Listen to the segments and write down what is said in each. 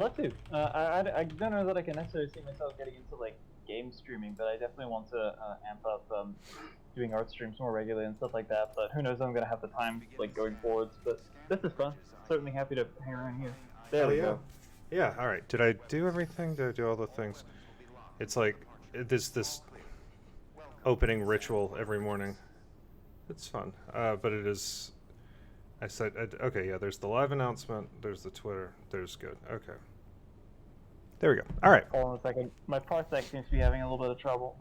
Love to. I don't know that I can necessarily see myself getting into like game streaming, but I definitely want to amp up doing art streams more regularly and stuff like that. But who knows? I'm gonna have the time like going forwards. But this is fun. Certainly happy to hang around here. There Hell we yeah. go. Yeah, alright. Did I do everything? Did I do all the things? It's like, there's this opening ritual every morning. It's fun. But it is... I said... okay, yeah, there's the live announcement. There's the Twitter. There's good. Okay. There we go. Alright. Hold on a second. My parsec seems to be having a little bit of trouble.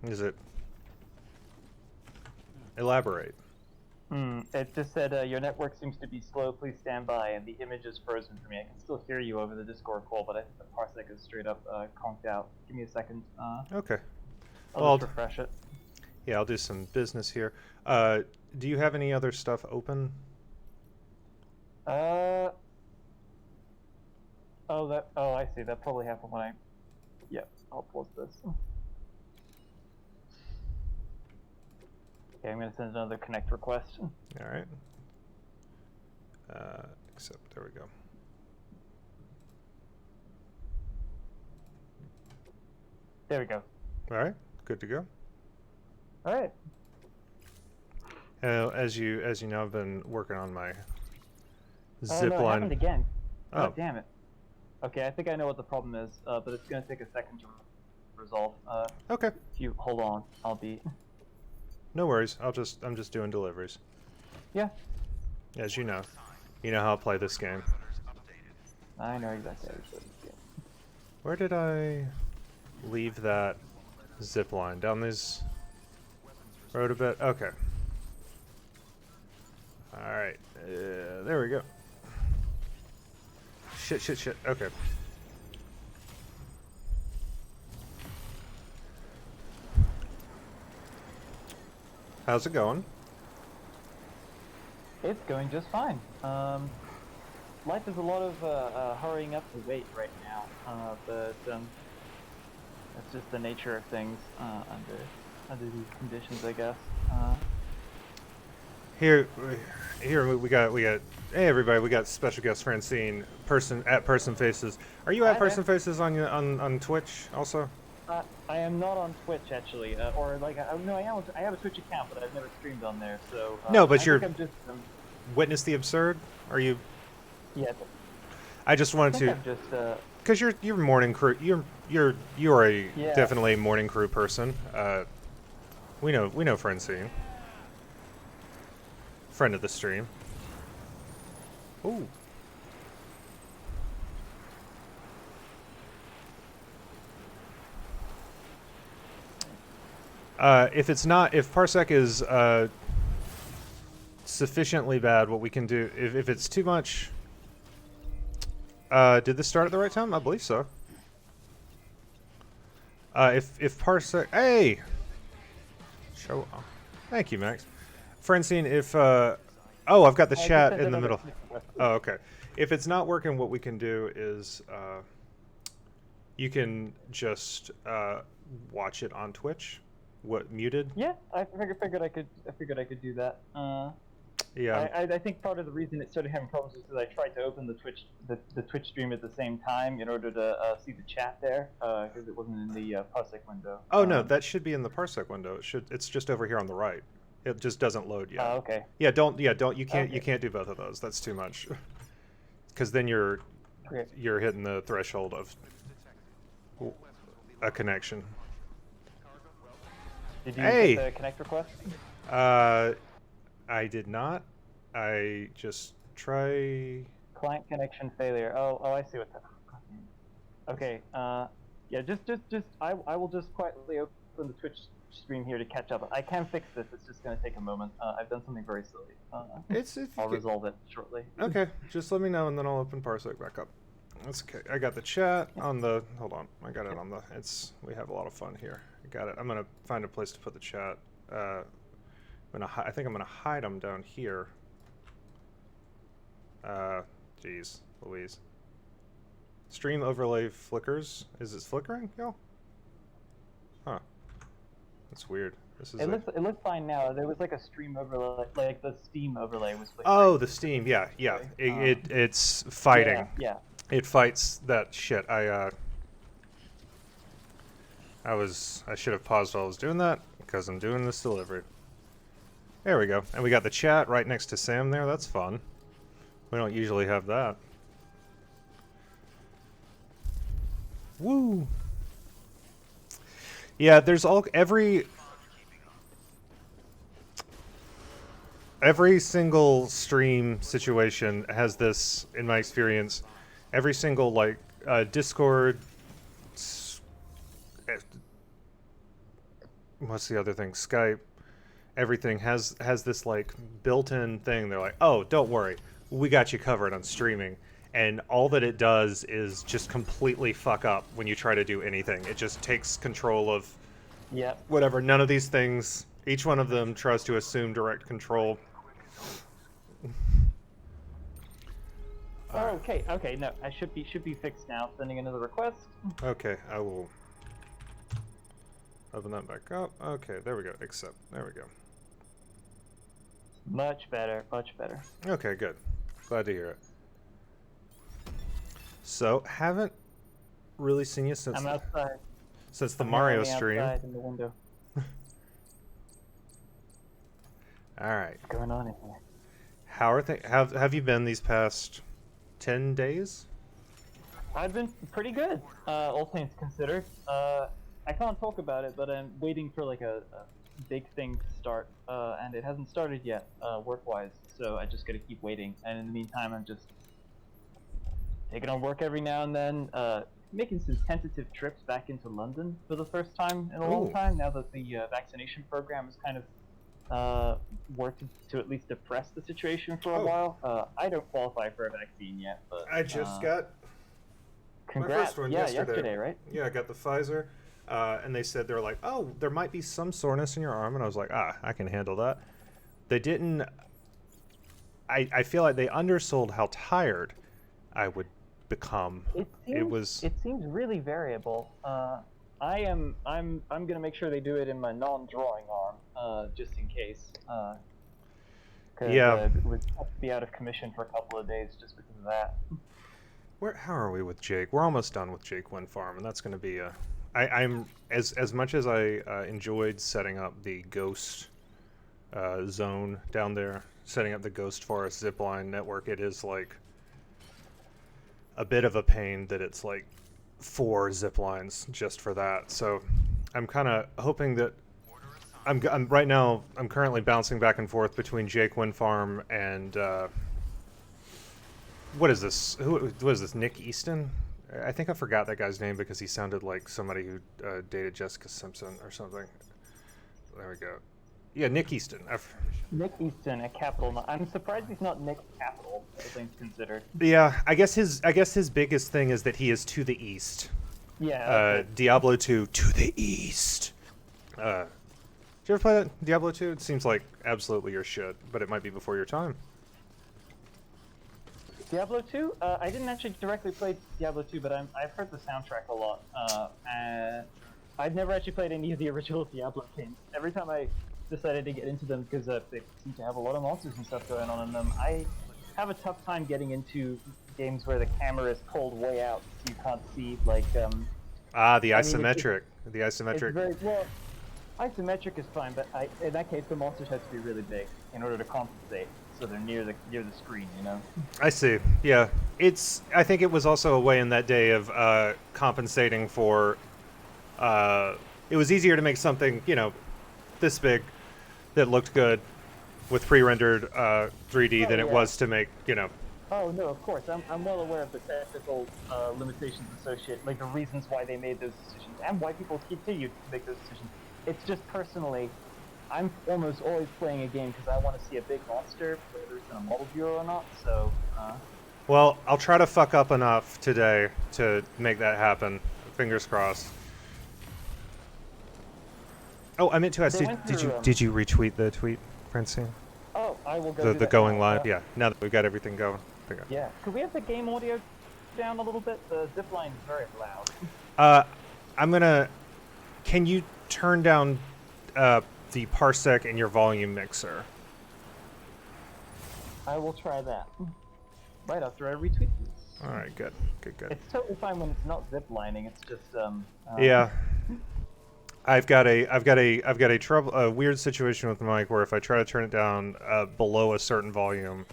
Is it... Elaborate. It just said your network seems to be slow. Please stand by, and the image is frozen for me. I can still hear you over the Discord call, but I think the parsec is straight up conked out. Give me a second. Okay. I'll just refresh it. Yeah, I'll do some business here. Do you have any other stuff open? Oh, I see. That probably happened when I... Yeah, I'll pause this. Okay, I'm going to send another connect request. All right. Except, there we go. There we go. All right, good to go. All right. As you know, I've been working on my Oh, no, it happened zipline. again. Oh, Damn it. Okay, I think I know what the problem is, but it's going to take a second to resolve. okay. If you hold on, I'll be... No worries. I'm just doing deliveries. Yeah. As you know how I play this game. I know exactly how you're supposed to do. Where did I leave that zip line? Down this road a bit? Okay. Alright. There we go. Shit. Okay. How's it going? It's going just fine. Life is a lot of hurrying up to wait right now, but that's just the nature of things under these conditions, I guess. Here we got. Hey everybody, we got special guest Francine, person faces. Are you at Hi person there. faces on Twitch also? I am not on Twitch actually, or like no, I have a Twitch account, but I've never streamed on there. So No, but I you're think I'm just Witness the Absurd. Are you? yeah. I just I wanted think to, I'm just because you're morning crew. You are a Yeah. definitely a morning crew person. We know Francine, friend of the stream. Ooh. If Parsec is sufficiently bad, what we can do, if it's too much, did this start at the right time? I believe so. If Parsec, hey, show, thank you, Max. Francine, if oh, I've got the I chat just in sent the another middle. Twitch request. Oh, okay. If it's not working, what we can do is you can just watch it on Twitch. What, muted? Yeah, I figured I could do that. Yeah. I think part of the reason it started having problems is because I tried to open the Twitch stream at the same time in order to see the chat there, because it wasn't in the parsec window. Oh no, that should be in the parsec window. It's just over here on the right. It just doesn't load yet. Oh, okay. Yeah, don't. You can't. Okay. You can't do both of those. That's too much. Because then you're Okay. hitting the threshold of a connection. Did you Hey! get the connect request? I did not. I just try. Client connection failure. Oh, I see what that. Okay. Yeah. Just. I will just quietly open the Twitch stream here to catch up. I can fix this. It's just going to take a moment. I've done something very silly. I'll resolve it shortly. Okay, just let me know and then I'll open Parsec back up. That's okay. I got the chat on the. Hold on. I got it on the. We have a lot of fun here. I got it. I'm gonna find a place to put the chat. I think I'm gonna hide them down here. Jeez, Louise. Stream overlay flickers. Is it flickering, y'all? Huh. That's weird. This is It looks fine now. There was like a stream overlay, like the Steam overlay was. Oh, the Steam. Yeah, yeah. It's fighting. Yeah. It fights that shit. I should have paused while I was doing that because I'm doing this delivery. There we go. And we got the chat right next to Sam there. That's fun. We don't usually have that. Woo. Yeah, there's every single stream situation has this, in my experience. Every single like Discord, what's the other thing? Skype. Everything has this like built-in thing. They're like, oh, don't worry, we got you covered on streaming. And all that it does is just completely fuck up when you try to do anything. It just takes control of whatever. None of these things, each one of them tries to assume direct control. Oh, okay, no, I should be fixed now. Sending another request. Okay, I will open that back up. Okay, there we go. Accept. There we go. Much better, much better. Okay, good. Glad to hear it. So, haven't really seen you since I'm outside. Since the Mario stream. Outside in the window. All right. What's going on in here? How are things? Have you been these past 10 days? I've been pretty good, all things considered. I can't talk about it, but I'm waiting for like a big thing to start, and it hasn't started yet, work-wise. So I just gotta keep waiting. And in the meantime, I'm just taking on work every now and then, making some tentative trips back into London for the first time in a long time. Now that the vaccination program has kind of worked to at least depress the situation for a while. I don't qualify for a vaccine yet, but I just got congrats. my first one yesterday, right? Yeah, I got the Pfizer, and they said, they're like, oh, there might be some soreness in your arm, and I was like, I can handle that. They didn't. I feel like they undersold how tired I would become. It seems really variable. I'm gonna make sure they do it in my non-drawing arm, just in case. Yeah. It would have to be out of commission for a couple of days just because of that. How are we with Jake? We're almost done with Jake Wind Farm, and that's going to be I'm as much as I enjoyed setting up the ghost zone down there, setting up the Ghost Forest zipline network. It is like a bit of a pain that it's like 4 ziplines just for that. So I'm kind of hoping that I'm right now. I'm currently bouncing back and forth between Jake Wind Farm and what is this? What is this? Nick Easton? I think I forgot that guy's name because he sounded like somebody who dated Jessica Simpson or something. There we go. Yeah, Nick Easton. Nick Easton at Capital. I'm surprised he's not Nick Capital, all things considered. Yeah, I guess his biggest thing is that he is to the east. Yeah. Diablo 2 to the east. Did you ever play that Diablo 2? It seems like absolutely your shit, but it might be before your time. Diablo 2? I didn't actually directly play Diablo 2, but I've heard the soundtrack a lot. And I've never actually played any of the original Diablo games. Every time I decided to get into them, because they seem to have a lot of monsters and stuff going on in them, I have a tough time getting into games where the camera is pulled way out so you can't see, like... the isometric. The isometric. It's very, well, isometric is fine, but in that case, the monsters have to be really big in order to compensate. So they're near the screen, you know. I see. Yeah, I think it was also a way in that day of compensating for. It was easier to make something, this big, that looked good, with pre-rendered 3D than it was to make, Oh no, of course. I'm well aware of the technical limitations associated, like the reasons why they made those decisions, and why people continue to make those decisions. It's just personally. I'm almost always playing a game because I want to see a big monster, whether it's in a model viewer or not, so... Well, I'll try to fuck up enough today to make that happen. Fingers crossed. Oh, I meant to ask, did you retweet the tweet, Francine? Oh, I will go the going live? Yeah, now that we've got everything going. Yeah. Could we have the game audio down a little bit? The zipline is very loud. Can you turn down... the parsec in your volume mixer. I will try that. Right after I retweet this. All right, good. It's totally fine when it's not ziplining. It's just Yeah. I've got a weird situation with the mic where if I try to turn it down below a certain volume,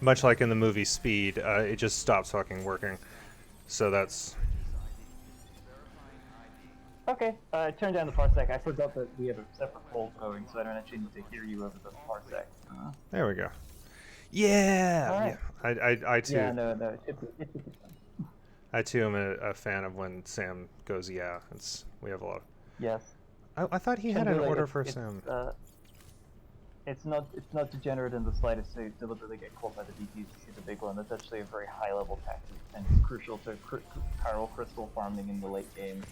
much like in the movie Speed, it just stops fucking working. So that's okay. Turn down the parsec. I forgot that we have a separate poll going, so I don't actually need to hear you over the parsec. There we go. Yeah. All right. Yeah. I too. Yeah, no, it should be fun. I too am a fan of when Sam goes. Yeah, we have a lot of. Yes. I thought he had an order for Sam. It's not degenerate in the slightest to deliberately get caught by the DPs to see the big one. That's actually a very high level tactic, and it's crucial to chiral crystal farming in the late game.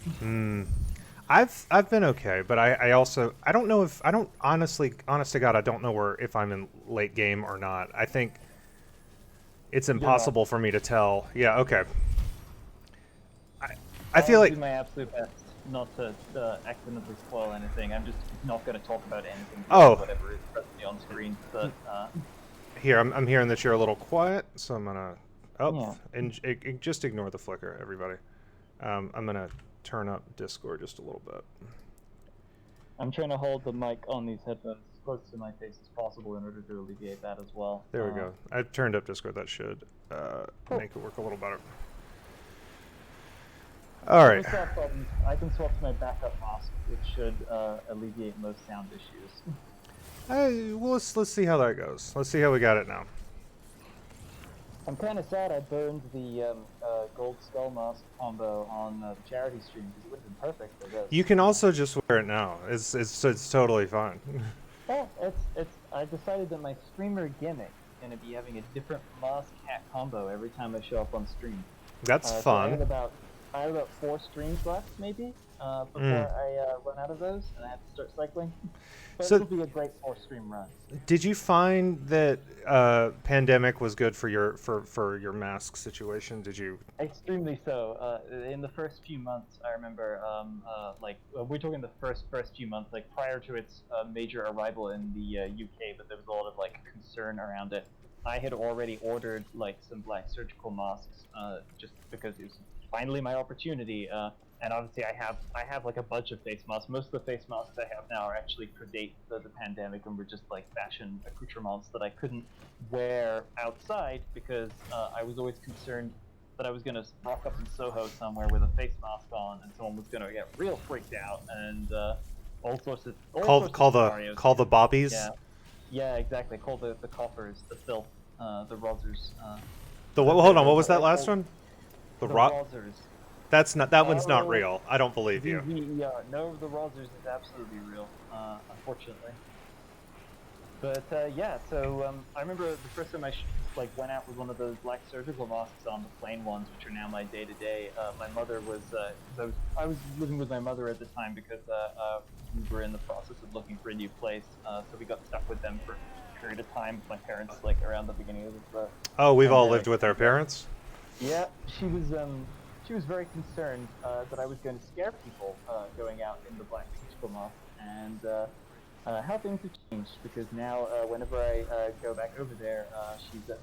I've been okay, but I also don't know if honest to God, I don't know if I'm in late game or not. I think it's impossible for me to tell. Yeah, okay. I feel like do my absolute best not to accidentally spoil anything. I'm just not going to talk about anything. Whatever is presently on screen. But here, I'm hearing that you're a little quiet, so I'm gonna and just ignore the flicker, everybody. I'm gonna turn up Discord just a little bit. I'm trying to hold the mic on these headphones as close to my face as possible in order to alleviate that as well. There we go. I've turned up Discord. That should make it work a little better. All right. I can swap to my backup mask, which should alleviate most sound issues. Well, let's see how that goes. Let's see how we got it now. I'm kind of sad I burned the gold skull mask combo on the charity stream because it would have been perfect for this. You can also just wear it now. It's totally fine. Yeah, I decided that my streamer gimmick is going to be having a different mask hat combo every time I show up on stream. That's fun. So I have about 4 streams left, maybe, before I run out of those, and I have to start cycling. So it'll be a great 4-stream run. Did you find that pandemic was good for your mask situation? Did you? Extremely so. In the first few months, I remember, we're talking the first few months, like prior to its major arrival in the UK, but there was a lot of concern around it. I had already ordered some black surgical masks, just because it was finally my opportunity, and obviously I have a bunch of face masks. Most of the face masks I have now are actually predate the pandemic and were just fashion accoutrements that I couldn't wear outside because I was always concerned that I was going to rock up in Soho somewhere with a face mask on and someone was going to get real freaked out and all sorts of scenarios. Call the bobbies. Yeah, exactly. Call the coffers, the filth, the rozzers. Hold on, what was that last one? The rozzers. That one's not real. I don't believe you. No, the rozzers is absolutely real, unfortunately. But so I remember the first time I went out with one of those black surgical masks on, the plain ones, which are now my day-to-day. My mother was, I was living with my mother at the time because we were in the process of looking for a new place, so we got stuck with them for a period of time. My parents, around the beginning of the we've all lived with our parents? Yeah, she was very concerned that I was going to scare people going out in the black surgical mask, and how things have changed because now whenever I go back over there,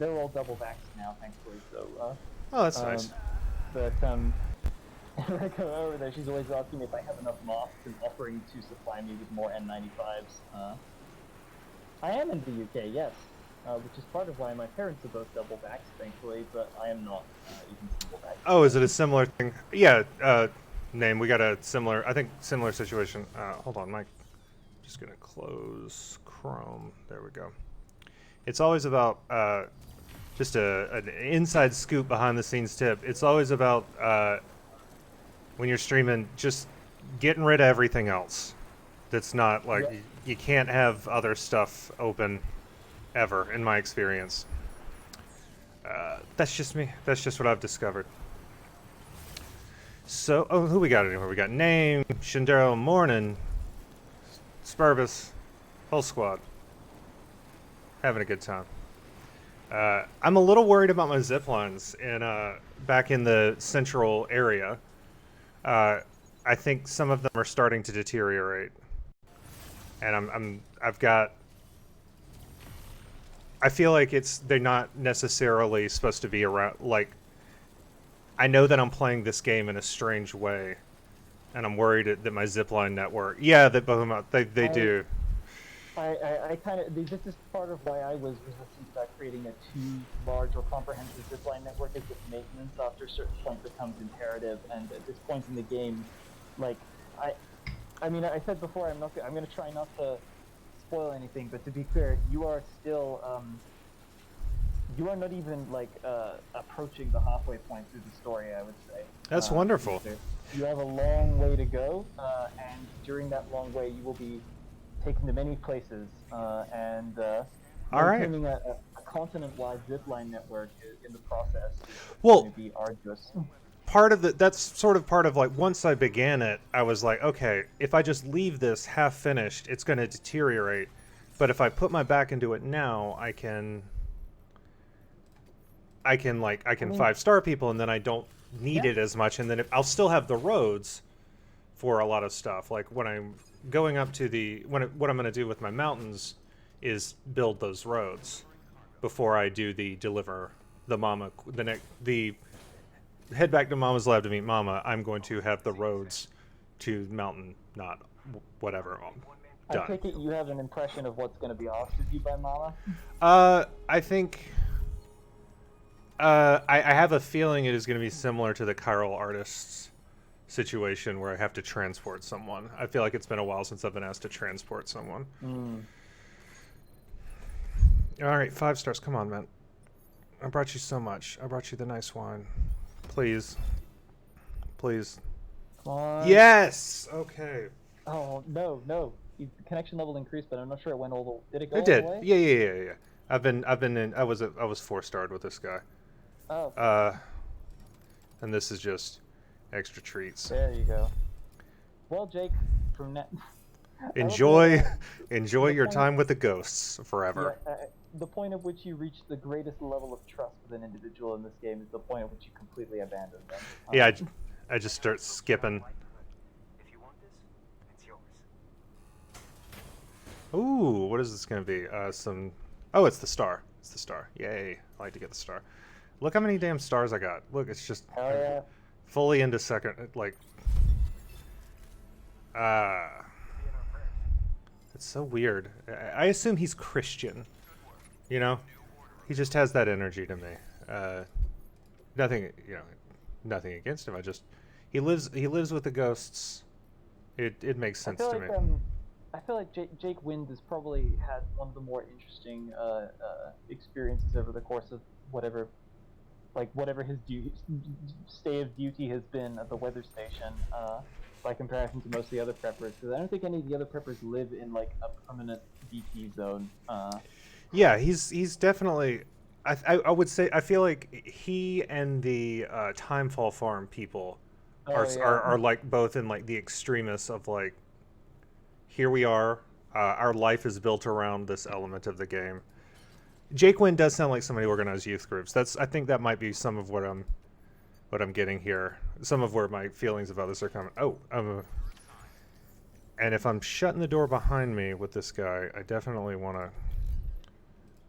they're all double vaxxed now, thankfully. So that's nice. But when I go over there, she's always asking me if I have enough masks and offering to supply me with more N95s. I am in the UK, yes. Which is part of why my parents are both double vaxxed, thankfully, but I am not even single vaxxed. Oh, is it a similar thing? Yeah, Name, we got a similar situation. Hold on, Mike. Just gonna close Chrome. There we go. It's always about, just an inside scoop behind the scenes tip. It's always about, when you're streaming, just getting rid of everything else. That's not, you can't have other stuff open ever, in my experience. That's just me. That's just what I've discovered. So, who we got in here? We got Name, Shindero, Morning, Spurbus, whole squad. Having a good time. I'm a little worried about my ziplines back in the central area. I think some of them are starting to deteriorate. and I've got. I feel like they're not necessarily supposed to be around. Like, I know that I'm playing this game in a strange way, and I'm worried that my zipline network. Yeah, that both of them, they do. I kind of, this is part of why I was resistant about creating a too large or comprehensive zipline network, is that maintenance after a certain point becomes imperative, and at this point in the game, like, I mean, I said before, I'm going to try not to spoil anything, but to be clear, you are still, you are not even, like, approaching the halfway point through the story, I would say. That's wonderful. You have a long way to go, and during that long way, you will be taken to many places, and maintaining a continent-wide zipline network in the process is going to be arduous. That's sort of part of, like, once I began it, I was like, okay, if I just leave this half finished, it's going to deteriorate. But if I put my back into it now, I can 5-star people, and then I don't need it as much, and then I'll still have the roads for a lot of stuff. Like, when I'm going up to what I'm going to do with my mountains is build those roads before I do the head back to Mama's lab to meet Mama. I'm going to have the roads to mountain, not whatever, done. I take it you have an impression of what's going to be asked of you by Mama? I think I have a feeling it is going to be similar to the chiral artists situation where I have to transport someone. I feel like it's been a while since I've been asked to transport someone. All right, 5 stars. Come on, man. I brought you so much. I brought you the nice wine. Please. Please. Come on. Yes! Okay. Oh, no. The connection level increased, but I'm not sure it went all the... Did it go all the way? Yeah. I've been in... I was 4-starred with this guy. Oh. And this is just extra treats. There you go. Well, Jake, from net... Enjoy your time with the ghosts forever. Yeah, the point at which you reach the greatest level of trust with an individual in this game is the point at which you completely abandon them. Yeah, I just start skipping. If you want this, it's yours. Ooh, what is this going to be? Oh, it's the star. It's the star. Yay. I like to get the star. Look how many damn stars I got. Look, it's just fully into second, like... It's so weird. I assume he's Christian. You know? He just has that energy to me. Nothing against him. He lives with the ghosts. It makes sense to me. I feel like Jake Winz has probably had one of the more interesting experiences over the course of whatever his stay of duty has been at the weather station, by comparison to most of the other preppers, because I don't think any of the other preppers live in, like, a permanent DT zone. Yeah, he's definitely. I would say I feel like he and the Timefall Farm people are like both in, like, the extremists of, like, here we are, our life is built around this element of the game. Jake Wynn does sound like somebody organized youth groups. I think that might be some of what I'm getting here. Some of where my feelings about this are coming. And if I'm shutting the door behind me with this guy, I definitely want to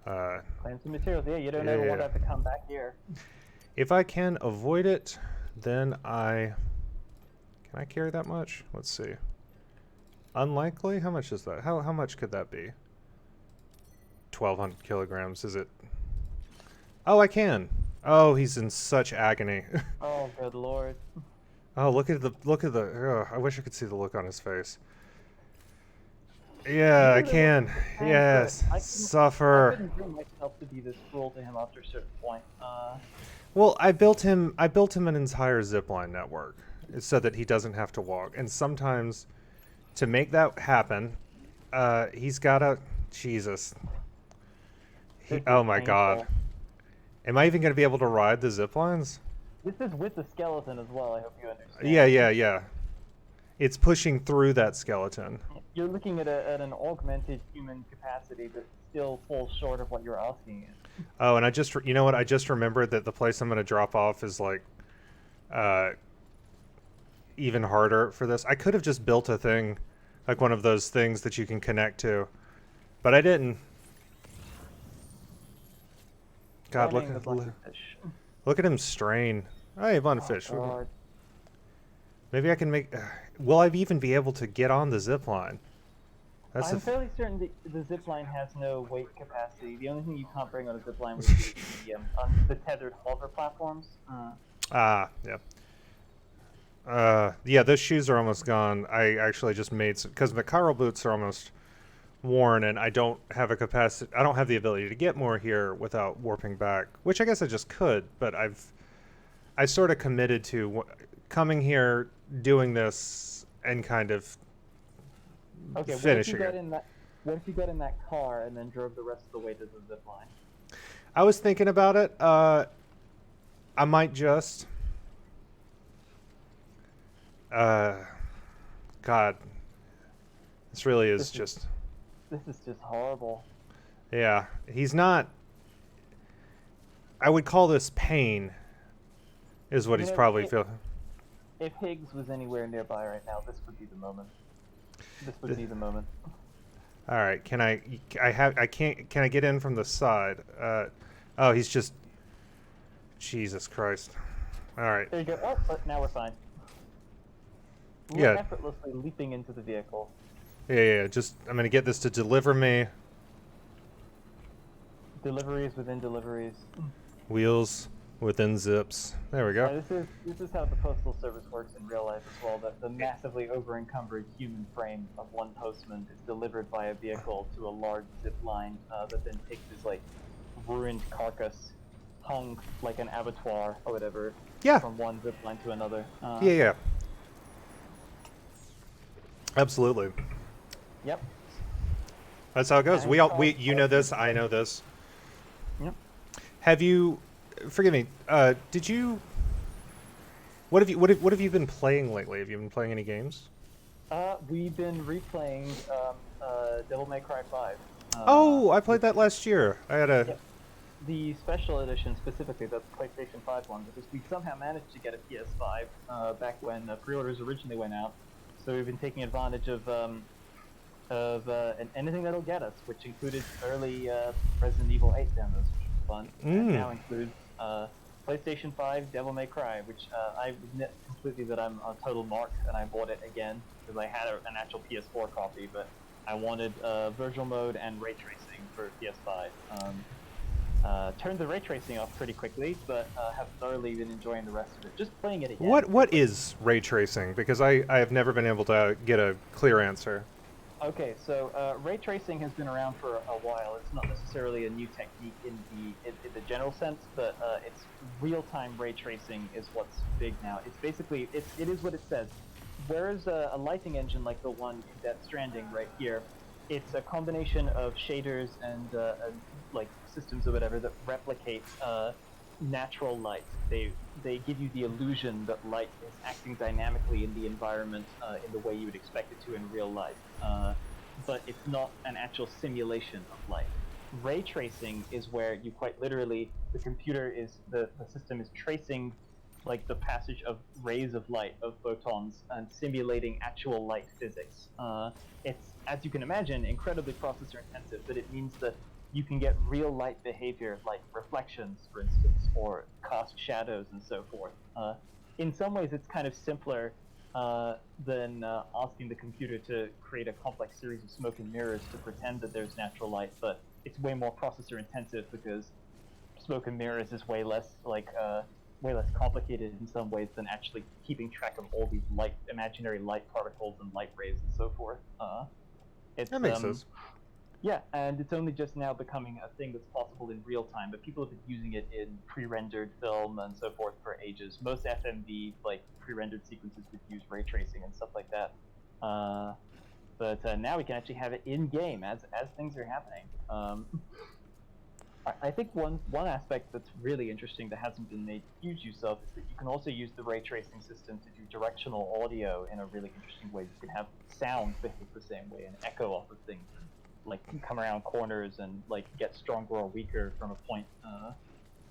Claim some materials. Yeah, you don't ever want to have to come back here. If I can avoid it, then can I carry that much? Let's see. Unlikely? How much is that? How much could that be? 1,200 kilograms. Is it? Oh, I can. Oh, he's in such agony. Oh, good lord. Oh, look at the. I wish I could see the look on his face. Yeah, I can. Yes, suffer. I couldn't bring myself to be this cruel to him after a certain point. Well, I built him an entire zipline network so that he doesn't have to walk. And sometimes, to make that happen, he's gotta. Jesus. Oh my God. Am I even going to be able to ride the ziplines? This is with the skeleton as well, I hope you understand. Yeah. It's pushing through that skeleton. You're looking at an augmented human capacity that still falls short of what you're asking. Oh, and I just remembered that the place I'm going to drop off is, like, even harder for this. I could have just built a thing like one of those things that you can connect to. But I didn't. God, Warning, the black fish. look at him strain. Hey, one Oh, fish. God. Maybe I can make. Will I even be able to get on the zip line? That's I'm fairly certain the zipline has no weight capacity. The only thing you can't bring on a zipline would be the tethered hover platforms. yeah. Yeah, those shoes are almost gone. I actually just made some because my Chiral boots are almost worn, and I don't have a capacity. I don't have the ability to get more here without warping back, which I guess I just could. But I sort of committed to coming here, doing this, and kind of Okay, finishing it. What if you got in that car and then drove the rest of the way to the zipline? I was thinking about it. I might just. God, this really is just. This is just horrible. Yeah, he's not. I would call this pain. Is what he's probably feeling. If Higgs was anywhere nearby right now, this would be the moment. This would be the moment. All right, can I get in from the side? Oh, he's just. Jesus Christ! All right. There you go. Oh, but now we're fine. Yeah. We're effortlessly leaping into the vehicle. Yeah. Just I'm gonna get this to deliver me. Deliveries within deliveries. Wheels within zips. There we go. This is how the postal service works in real life as well. That the massively over-encumbered human frame of one postman is delivered by a vehicle to a large zip line that then takes his like ruined carcass, hung like an abattoir or whatever, from one zip line to another. Yeah. Absolutely. Yep. That's how it goes. You know this. I know this. Yep. Have you? Forgive me. Did you? What have you been playing lately? Have you been playing any games? We've been replaying Devil May Cry 5. Oh, I played that last year. I had a. Yep. The special edition specifically, the PlayStation 5 one, because we somehow managed to get a PS5 back when pre-orders originally went out. So we've been taking advantage of anything that'll get us, which included early Resident Evil 8 demos, which was fun. And now includes PlayStation 5 Devil May Cry, which I admit completely that I'm a total mark, and I bought it again because I had an actual PS4 copy, but I wanted virtual mode and ray tracing for PS5. Turned the ray tracing off pretty quickly, but have thoroughly been enjoying the rest of it. Just playing it again. What is ray tracing? Because I have never been able to get a clear answer. Okay, so ray tracing has been around for a while. It's not necessarily a new technique in the general sense, but it's real-time ray tracing is what's big now. It's basically it is what it says. Whereas a lighting engine like the one in Death Stranding right here, it's a combination of shaders and like systems or whatever that replicate natural light. They give you the illusion that light is acting dynamically in the environment in the way you would expect it to in real life. But it's not an actual simulation of light. Ray tracing is where you quite literally, the computer is, the system is tracing like the passage of rays of light, of photons, and simulating actual light physics. It's, as you can imagine, incredibly processor intensive, but it means that you can get real light behavior, like reflections, for instance, or cast shadows and so forth. In some ways, it's kind of simpler than asking the computer to create a complex series of smoke and mirrors to pretend that there's natural light, but it's way more processor intensive because smoke and mirrors is way less complicated in some ways than actually keeping track of all these imaginary light particles and light rays and so forth. That makes sense. Yeah, and it's only just now becoming a thing that's possible in real time, but people have been using it in pre-rendered film and so forth for ages. Most FMV, like pre-rendered sequences, would use ray tracing and stuff like that. But now we can actually have it in-game as things are happening. I think one aspect that's really interesting that hasn't been made huge use of is that you can also use the ray tracing system to do directional audio in a really interesting way. You can have sound behave the same way and echo off of things, like come around corners and like get stronger or weaker from a point.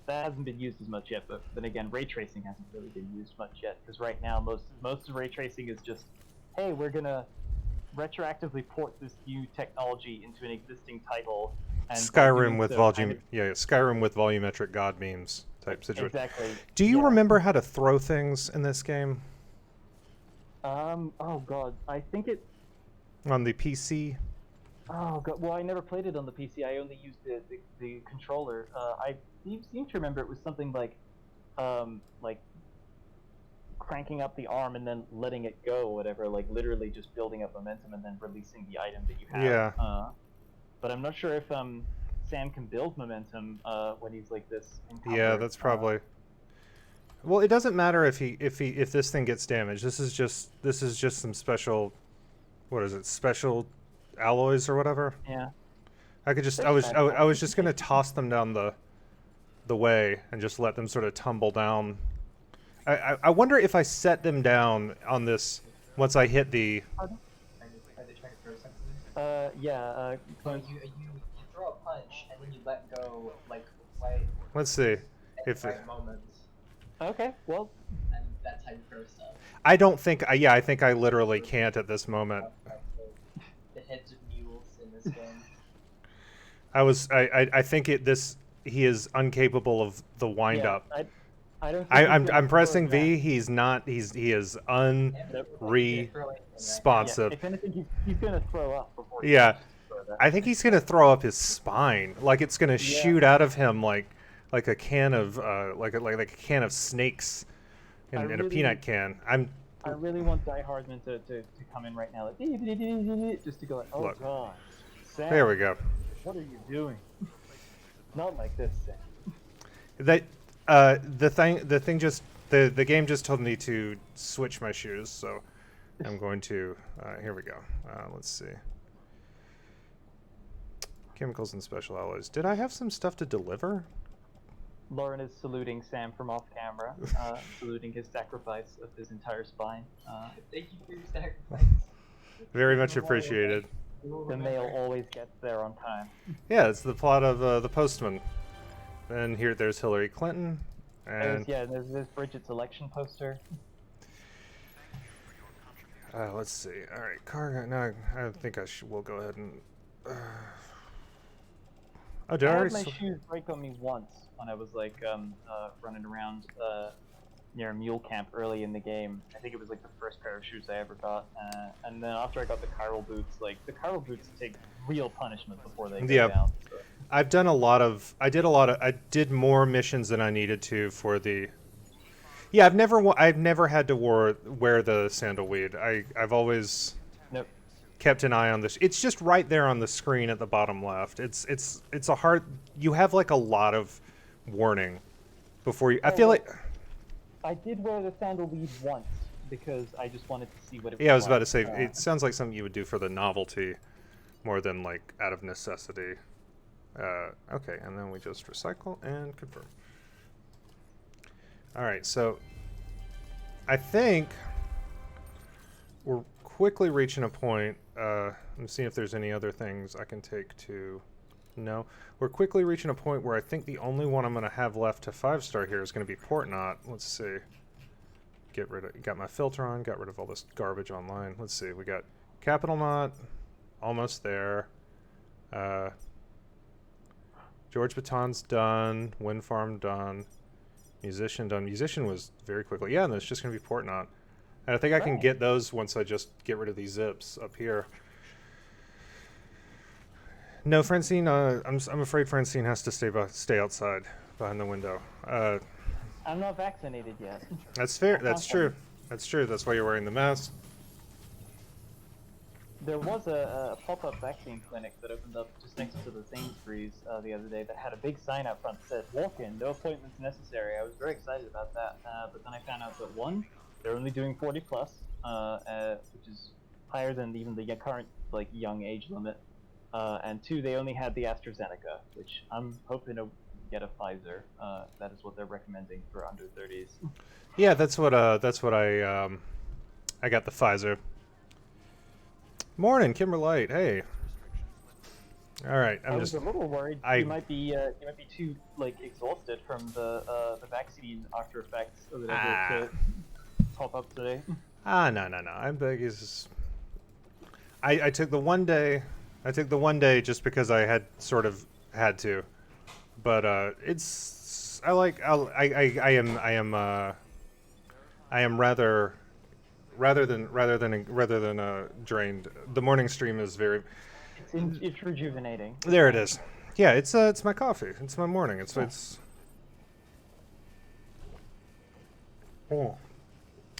That hasn't been used as much yet, but then again, ray tracing hasn't really been used much yet because right now most of ray tracing is just, hey, we're gonna retroactively port this new technology into an existing title. And Skyrim with Skyrim with volumetric god memes type situation. Exactly. Do you yeah. remember how to throw things in this game? Oh god, I think it. On the PC? Oh god, well I never played it on the PC. I only used the controller. I seem to remember it was something like cranking up the arm and then letting it go, or whatever. Like literally just building up momentum and then releasing the item that you have. Yeah. But I'm not sure if Sam can build momentum when he's like this. Yeah, that's probably. Well, it doesn't matter if this thing gets damaged. This is just some special, what is it? Special alloys or whatever. Yeah. I was just gonna toss them down the way and just let them sort of tumble down. I wonder if I set them down on this once I hit the. Are they trying to throw something? Yeah. You throw a punch and then you let go like right. Let's see At if the right moment, Okay. Well. and that's how you throw stuff. I don't think. Yeah, I think I literally can't at this moment. The heads of mules in this game. I think he is incapable of the wind Yeah, up. I don't. Think I'm pressing throw V. that. He's not. He is unresponsive. Yeah, if anything, he's gonna throw up before. He Yeah. throw that. I think he's gonna throw up his spine. Like it's gonna shoot out of him like a can of like a can of snakes in a really- peanut can. I really want Die Hardman to come in right now, like just to go like, oh Look. god, Sam, There we go. what are you doing? Not like this, Sam. That the game just told me to switch my shoes, so I'm going to. Here we go. Let's see. Chemicals and special alloys. Did I have some stuff to deliver? Lauren is saluting Sam from off camera, saluting his sacrifice of his entire spine. Thank you for your sacrifice. Very much appreciated. The mail always gets there on time. Yeah, it's the plot of The Postman. And there's Hillary Clinton, and There's this Bridget's election poster. let's see. All right, cargo. No, I think we'll go ahead and. Oh, did I I had already? my shoes break on me once when I was like running around near a mule camp early in the game. I think it was like the first pair of shoes I ever got, and then after I got the chiral boots, like the chiral boots take real punishment before they go down. So. I did more missions than I needed to for the. Yeah, I've never had to wear the sandalweed. I've always. Nope. Kept an eye on this. It's just right there on the screen at the bottom left. It's a hard. You have like a lot of warning before you. I feel like. I did wear the sandalweed once because I just wanted to see what it was. Yeah, I was about to like. say it sounds like something you would do for the novelty, more than like out of necessity. Okay, and then we just recycle and confirm. All right, so I think we're quickly reaching a point. I'm seeing if there's any other things I can take to. No, we're quickly reaching a point where I think the only one I'm going to have left to 5-star here is going to be Portnot. Let's see. Got my filter on. Got rid of all this garbage online. Let's see. We got Capital Knot, almost there. George Baton's done. Wind Farm done. Musician done. Musician was very quickly. Yeah, and it's just going to be Portnot. And I think I can get those once I just get rid of these zips up here. No, Francine, I'm afraid Francine has to stay outside behind the window. I'm not vaccinated yet. That's fair. That's true. That's true. That's why you're wearing the mask. There was a pop-up vaccine clinic that opened up just next to the Sainsbury's the other day that had a big sign out front that said, "Walk in, no appointments necessary." I was very excited about that, but then I found out that one, they're only doing 40+, which is higher than even the current like young age limit. And two, they only had the AstraZeneca, which I'm hoping to get a Pfizer. That is what they're recommending for under 30s. Yeah, that's what I got the Pfizer. Morning, Kimberlite. Hey. All right, I was a little worried you might be too like exhausted from the vaccine after effects or whatever to pop up today. No. I took the one day. I took the one day just because I had sort of had to, but it's I like I am rather than drained. The morning stream is very. It's rejuvenating. There it is. Yeah, it's my coffee. It's my morning. It's. Oh.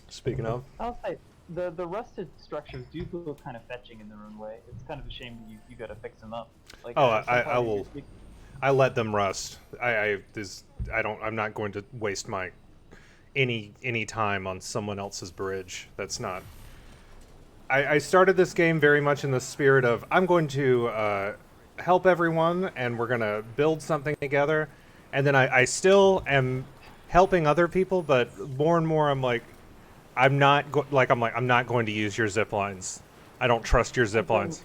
Speaking of. I'll say the rusted structures do look kind of fetching in their own way. It's kind of a shame that you got to fix them up. Like, Oh, some part I of you will. just- I let them rust. I'm not going to waste my any time on someone else's bridge. That's not. I started this game very much in the spirit of I'm going to help everyone and we're gonna build something together, and then I still am helping other people, but more and more I'm like I'm not going to use your ziplines. I don't trust your ziplines.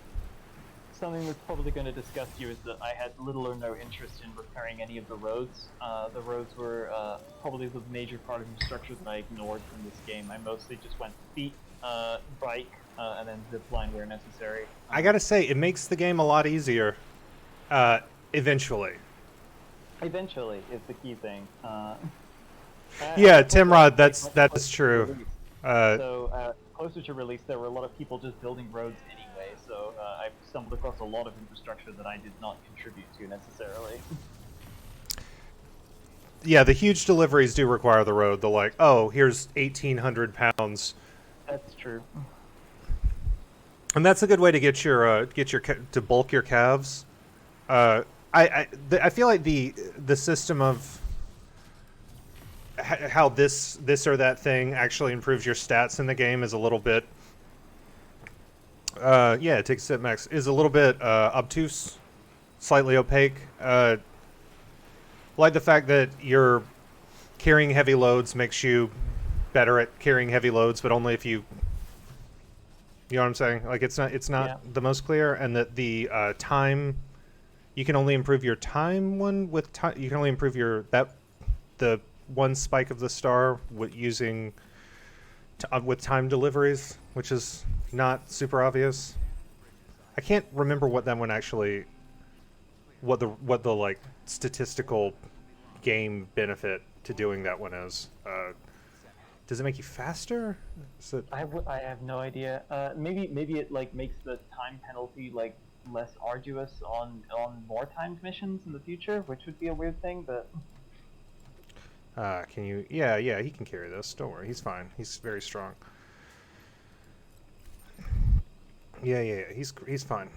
Something that's probably going to disgust you is that I had little or no interest in repairing any of the roads. The roads were probably the major part of the structure that I ignored from this game. I mostly just went feet, bike, and then zipline where necessary. I gotta say, it makes the game a lot easier. Eventually. Eventually is the key thing. Yeah, Timrod, that's true. So closer to release, there were a lot of people just building roads anyway. So I stumbled across a lot of infrastructure that I did not contribute to necessarily. Yeah, the huge deliveries do require the road. They're like, oh, here's 1,800 pounds. That's true. And that's a good way to get your to bulk your calves. I feel like the system of how this or that thing actually improves your stats in the game is a little bit. Yeah, it takes sit max is a little bit obtuse, slightly opaque. Like the fact that you're carrying heavy loads makes you better at carrying heavy loads, but only if you. You know what I'm saying? Like it's not Yeah. the most clear, and that the time you can only improve your time one with time. You can only improve the one spike of the star with using with time deliveries, which is not super obvious. I can't remember what that one actually. What the like statistical game benefit to doing that one is. Does it make you faster? Is it... I have no idea. Maybe it like makes the time penalty like less arduous on more timed missions in the future, which would be a weird thing. But can you? Yeah, he can carry this. Don't worry, he's fine. He's very strong. Yeah. He's fine.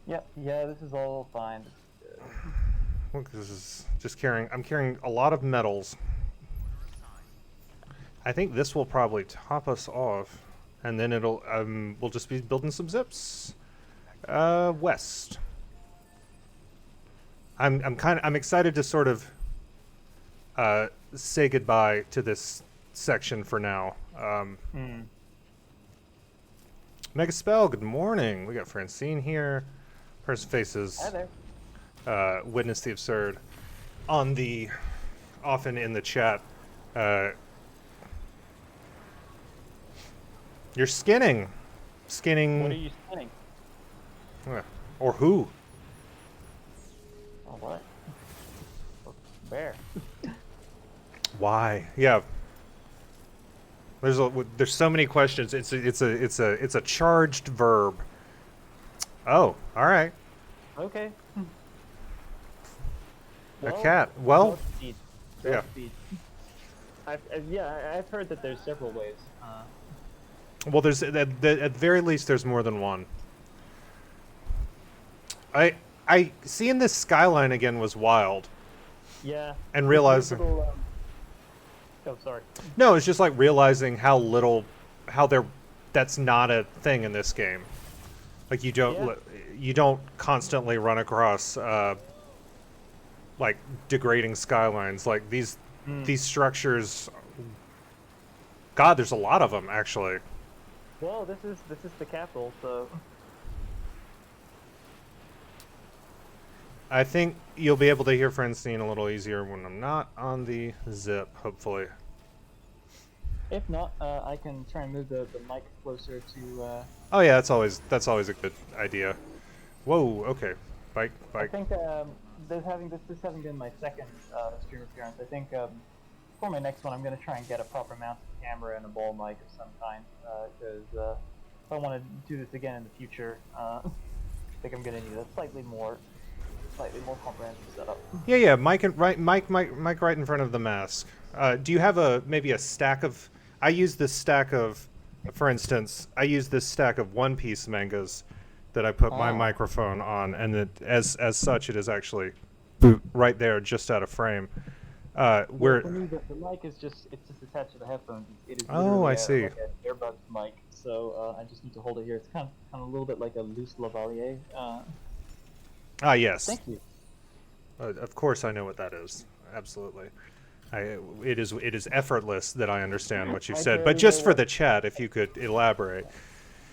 yeah, this is all fine. Look, this is just carrying. I'm carrying a lot of metals. I think this will probably top us off, and then it'll we'll just be building some zips west. I'm excited to sort of say goodbye to this section for now. Mega Spell, good morning. We got Francine here. Person faces Hi there. Witness the Absurd on the often in the chat. You're skinning. What are you spinning? Or who? Oh, what? Where? Why? Yeah. There's so many questions. It's a charged verb. Oh, all right. Okay. A cat. Well, dog speed. yeah. Dog speed. I've heard that there's several ways. Well, there's at the very least there's more than one. I seeing this skyline again was wild. Yeah. And realizing Oh, sorry. no, it's just like realizing how that's not a thing in this game. Like you don't constantly run across like degrading skylines. Like these structures. God, there's a lot of them actually. Well, this is the capital, so. I think you'll be able to hear Francine a little easier when I'm not on the zip, hopefully. If not, I can try and move the mic closer to. Oh yeah, that's always a good idea. Whoa, okay. Bike, I bike. think this having been my second stream appearance, I think for my next one I'm going to try and get a proper mounted camera and a ball mic of some kind, because if I want to do this again in the future, I think I'm going to need a slightly more comprehensive setup. Yeah, yeah. Mic right in front of the mask. Do you have maybe a stack of? I use this stack of, for instance, I use this stack of One Piece mangas that I put my microphone on, and that as such, it is actually right there, just out of frame. For me, the mic is just attached to the headphones. It is literally I see. like an earbuds mic, so I just need to hold it here. It's kind of a little bit like a loose lavalier. Yes. Thank you. Of course, I know what that is. Absolutely. It is effortless that I understand what you said, but just for the chat, if you could elaborate.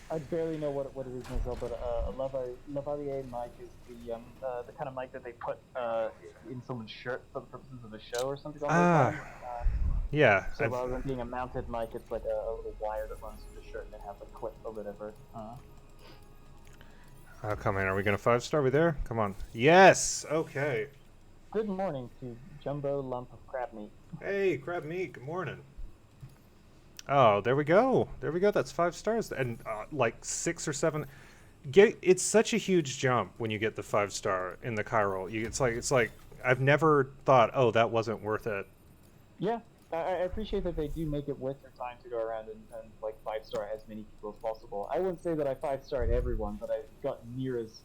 I barely know what it is myself, but a lavalier mic is the kind of mic that they put in someone's shirt for the purposes of a show or something like that. Yeah. So rather than being a mounted mic, it's like a little wire that runs through the shirt and it has a clip or whatever. Come in. Are we going to 5-star? Are we there? Come on. Yes! Okay. Good morning to Jumbo Lump of Crab Meat. Hey, Crab Meat. Good morning. Oh, there we go. There we go. That's 5 stars. And like 6 or 7. It's such a huge jump when you get the 5-star in the Chiral. It's like I've never thought, oh, that wasn't worth it. Yeah. I appreciate that they do make it worth their time to go around and like 5-star as many people as possible. I wouldn't say that I 5-starred everyone, but I got near as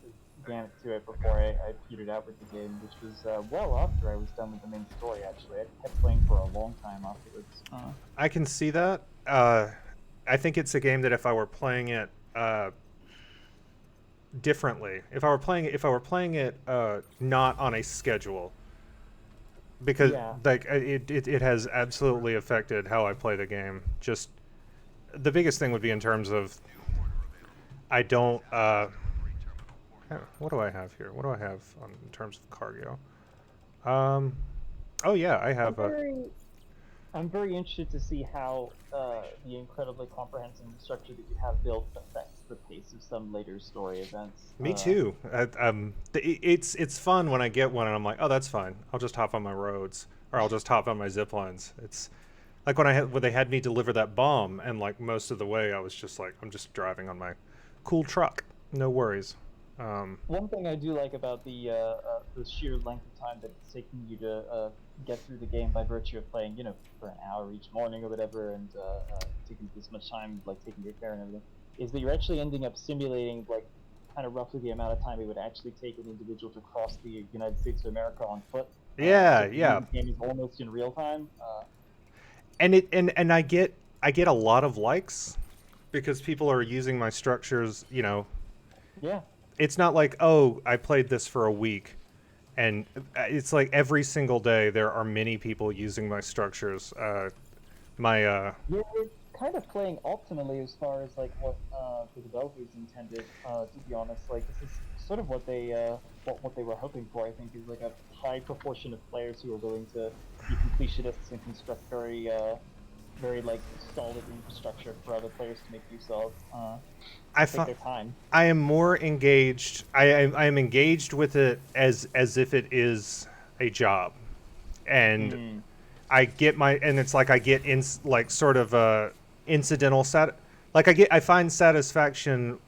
gamut to it before I petered out with the game, which was well after I was done with the main story. Actually, I kept playing for a long time afterwards. I can see that. I think it's a game that if I were playing it differently, if I were playing it not on a schedule. Because like it has absolutely affected how I play the game. Just the biggest thing would be in terms of I don't. What do I have here? What do I have in terms of cargo? Oh yeah, I have. I'm very interested to see how the incredibly comprehensive structure that you have built affects the pace of some later story events. Me too. It's fun when I get one and I'm like, oh, that's fine. I'll just hop on my roads, or I'll just hop on my ziplines. It's like when they had me deliver that bomb, and like most of the way I was just like, I'm just driving on my cool truck, no worries. One thing I do like about the sheer length of time that it's taking you to get through the game by virtue of playing, for an hour each morning or whatever, and taking this much time, like taking your care and everything, is that you're actually ending up simulating, like, kind of roughly the amount of time it would actually take an individual to cross the United States of America on foot. Yeah. The game is almost in real time. And I get a lot of likes because people are using my structures, Yeah. It's not like, oh, I played this for a week, and it's like every single day there are many people using my structures. You're kind of playing optimally as far as like what the developers intended. To be honest, like this is sort of what they were hoping for. I think is like a high proportion of players who are willing to be completionists and construct very like solid infrastructure for other players to make use of. Take their time. I am more engaged. I am engaged with it as if it is a job, and I get it's like I get sort of incidental I find satisfaction.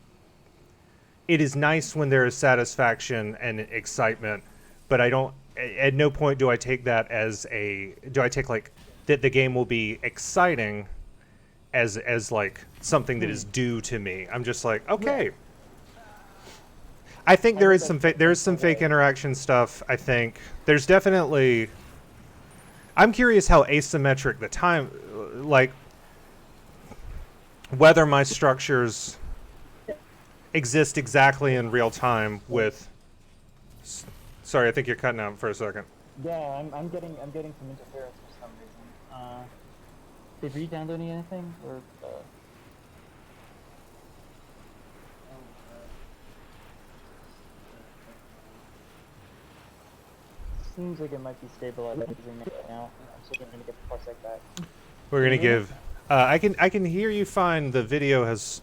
It is nice when there is satisfaction and excitement, but I don't. At no point do I take that as like that the game will be exciting as like something that is due to me. I'm just like, okay. Yeah. I think there is some fake interaction stuff. I think there's definitely. I'm curious how asymmetric the time, like whether my structures exist exactly in real time with. Sorry, I think you're cutting out for a second. Yeah, I'm getting some interference for some reason. Did you download anything or? Seems like it might be stabilizing it now. I'm still going to get the parsec back. We're going to give I can hear you fine. The video has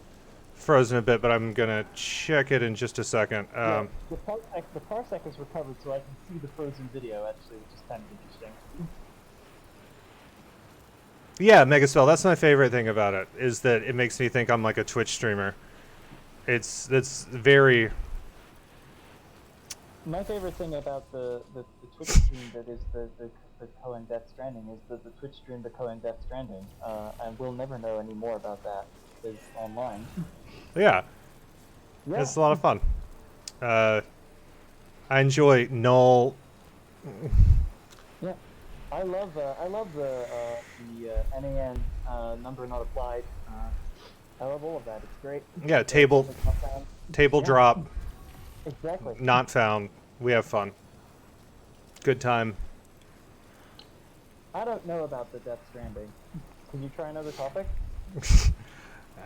frozen a bit, but I'm gonna check it in just a second. Yeah, the parsec is recovered, so I can see the frozen video actually, which is kind of interesting. Yeah, Megaspell. That's my favorite thing about it, is that it makes me think I'm like a Twitch streamer. It's very. My favorite thing about the Twitch stream that is the Cohen Death Stranding is the Twitch stream the Cohen Death Stranding, and we'll never know any more about that. Is online. Yeah. Yeah. It's a lot of fun. I enjoy Null. Yeah. I love the NAN number not applied. I love all of that. It's great. Yeah, table Yeah. drop, Exactly. not found. We have fun. Good time. I don't know about the Death Stranding. Can you try another topic?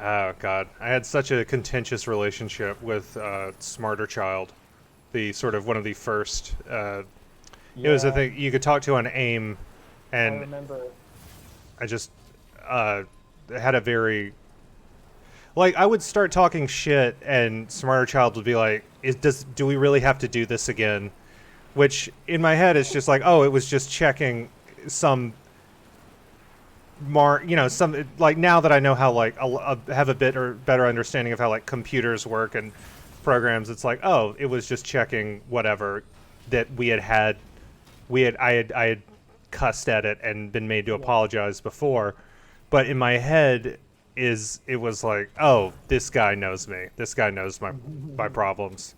Oh god, I had such a contentious relationship with Smarter Child, the sort of one of the first. It was a thing you could talk to on AIM, I and remember. I just had a very like I would start talking shit, and Smarter Child would be like, do we really have to do this again?" Which in my head is just like, oh, it was just checking some. Some like now that I know how like have a bit or better understanding of how like computers work and programs, it's like, oh, it was just checking whatever that I had cussed at it and been made to apologize before, but in my head it was like, oh, this guy knows me. This guy knows my problems.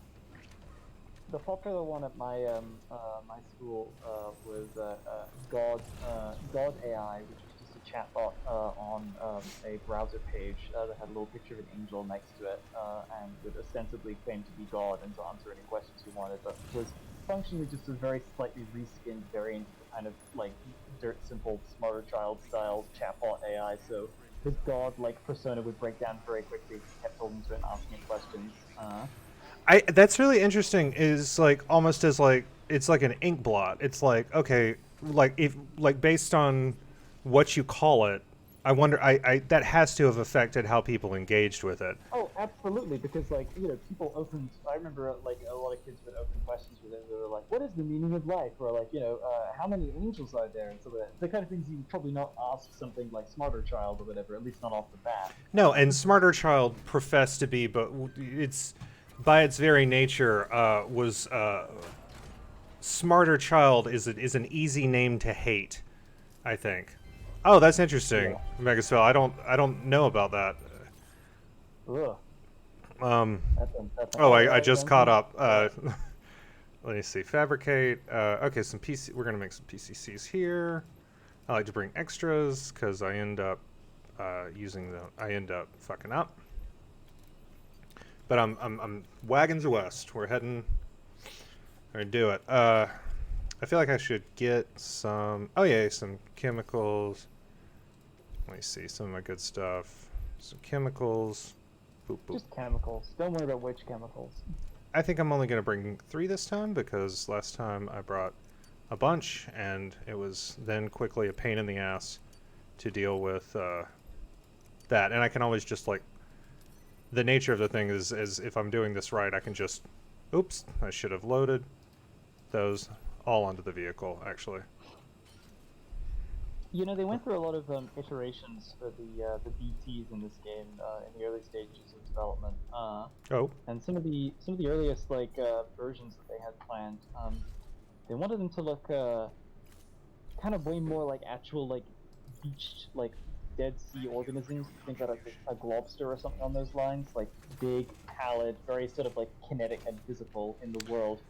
The popular one at my my school was DogAI, which was just a chatbot on a browser page that had a little picture of an angel next to it, and would ostensibly claim to be God and to answer any questions you wanted, but was functionally just a very slightly reskinned variant of the kind of like dirt simple Smarter Child style chatbot AI. So his God-like persona would break down very quickly if you kept holding to it and asking him questions. That's really interesting, is like almost as like it's like an ink blot. It's like, okay, like if like based on what you call it, I wonder I that has to have affected how people engaged with it. Oh, absolutely, because like, people opened, I remember like a lot of kids would open questions with it. They were like, what is the meaning of life? Or like, how many angels are there? And so the kind of things you would probably not ask something like Smarter Child or whatever, at least not off the bat. No, and Smarter Child professed to be, but it's by its very nature was Smarter Child is an easy name to hate, I think. Oh, that's interesting, Yeah. Megaspell. I don't know about that. Ugh. That's I just caught up. Let me see. Fabricate. Okay, some PC. We're gonna make some PCCs here. I like to bring extras because I end up I end up fucking up. But I'm wagons west. We're heading. We're gonna do it. I feel like I should get some. Oh yeah, some chemicals. Let me see some of my good stuff. Some chemicals. Boop, boop. Just chemicals. Don't worry about which chemicals. I think I'm only gonna bring 3 this time because last time I brought a bunch and it was then quickly a pain in the ass to deal with that. And I can always just like. The nature of the thing is if I'm doing this right, I can just. Oops, I should have loaded those all onto the vehicle, actually. They went through a lot of iterations for the BTs in this game in the early stages of development. And some of the earliest versions that they had planned, they wanted them to look kind of way more like actual beached Dead Sea organisms. Think about a globster or something on those lines, like big, pallid, very sort of kinetic and visible in the world.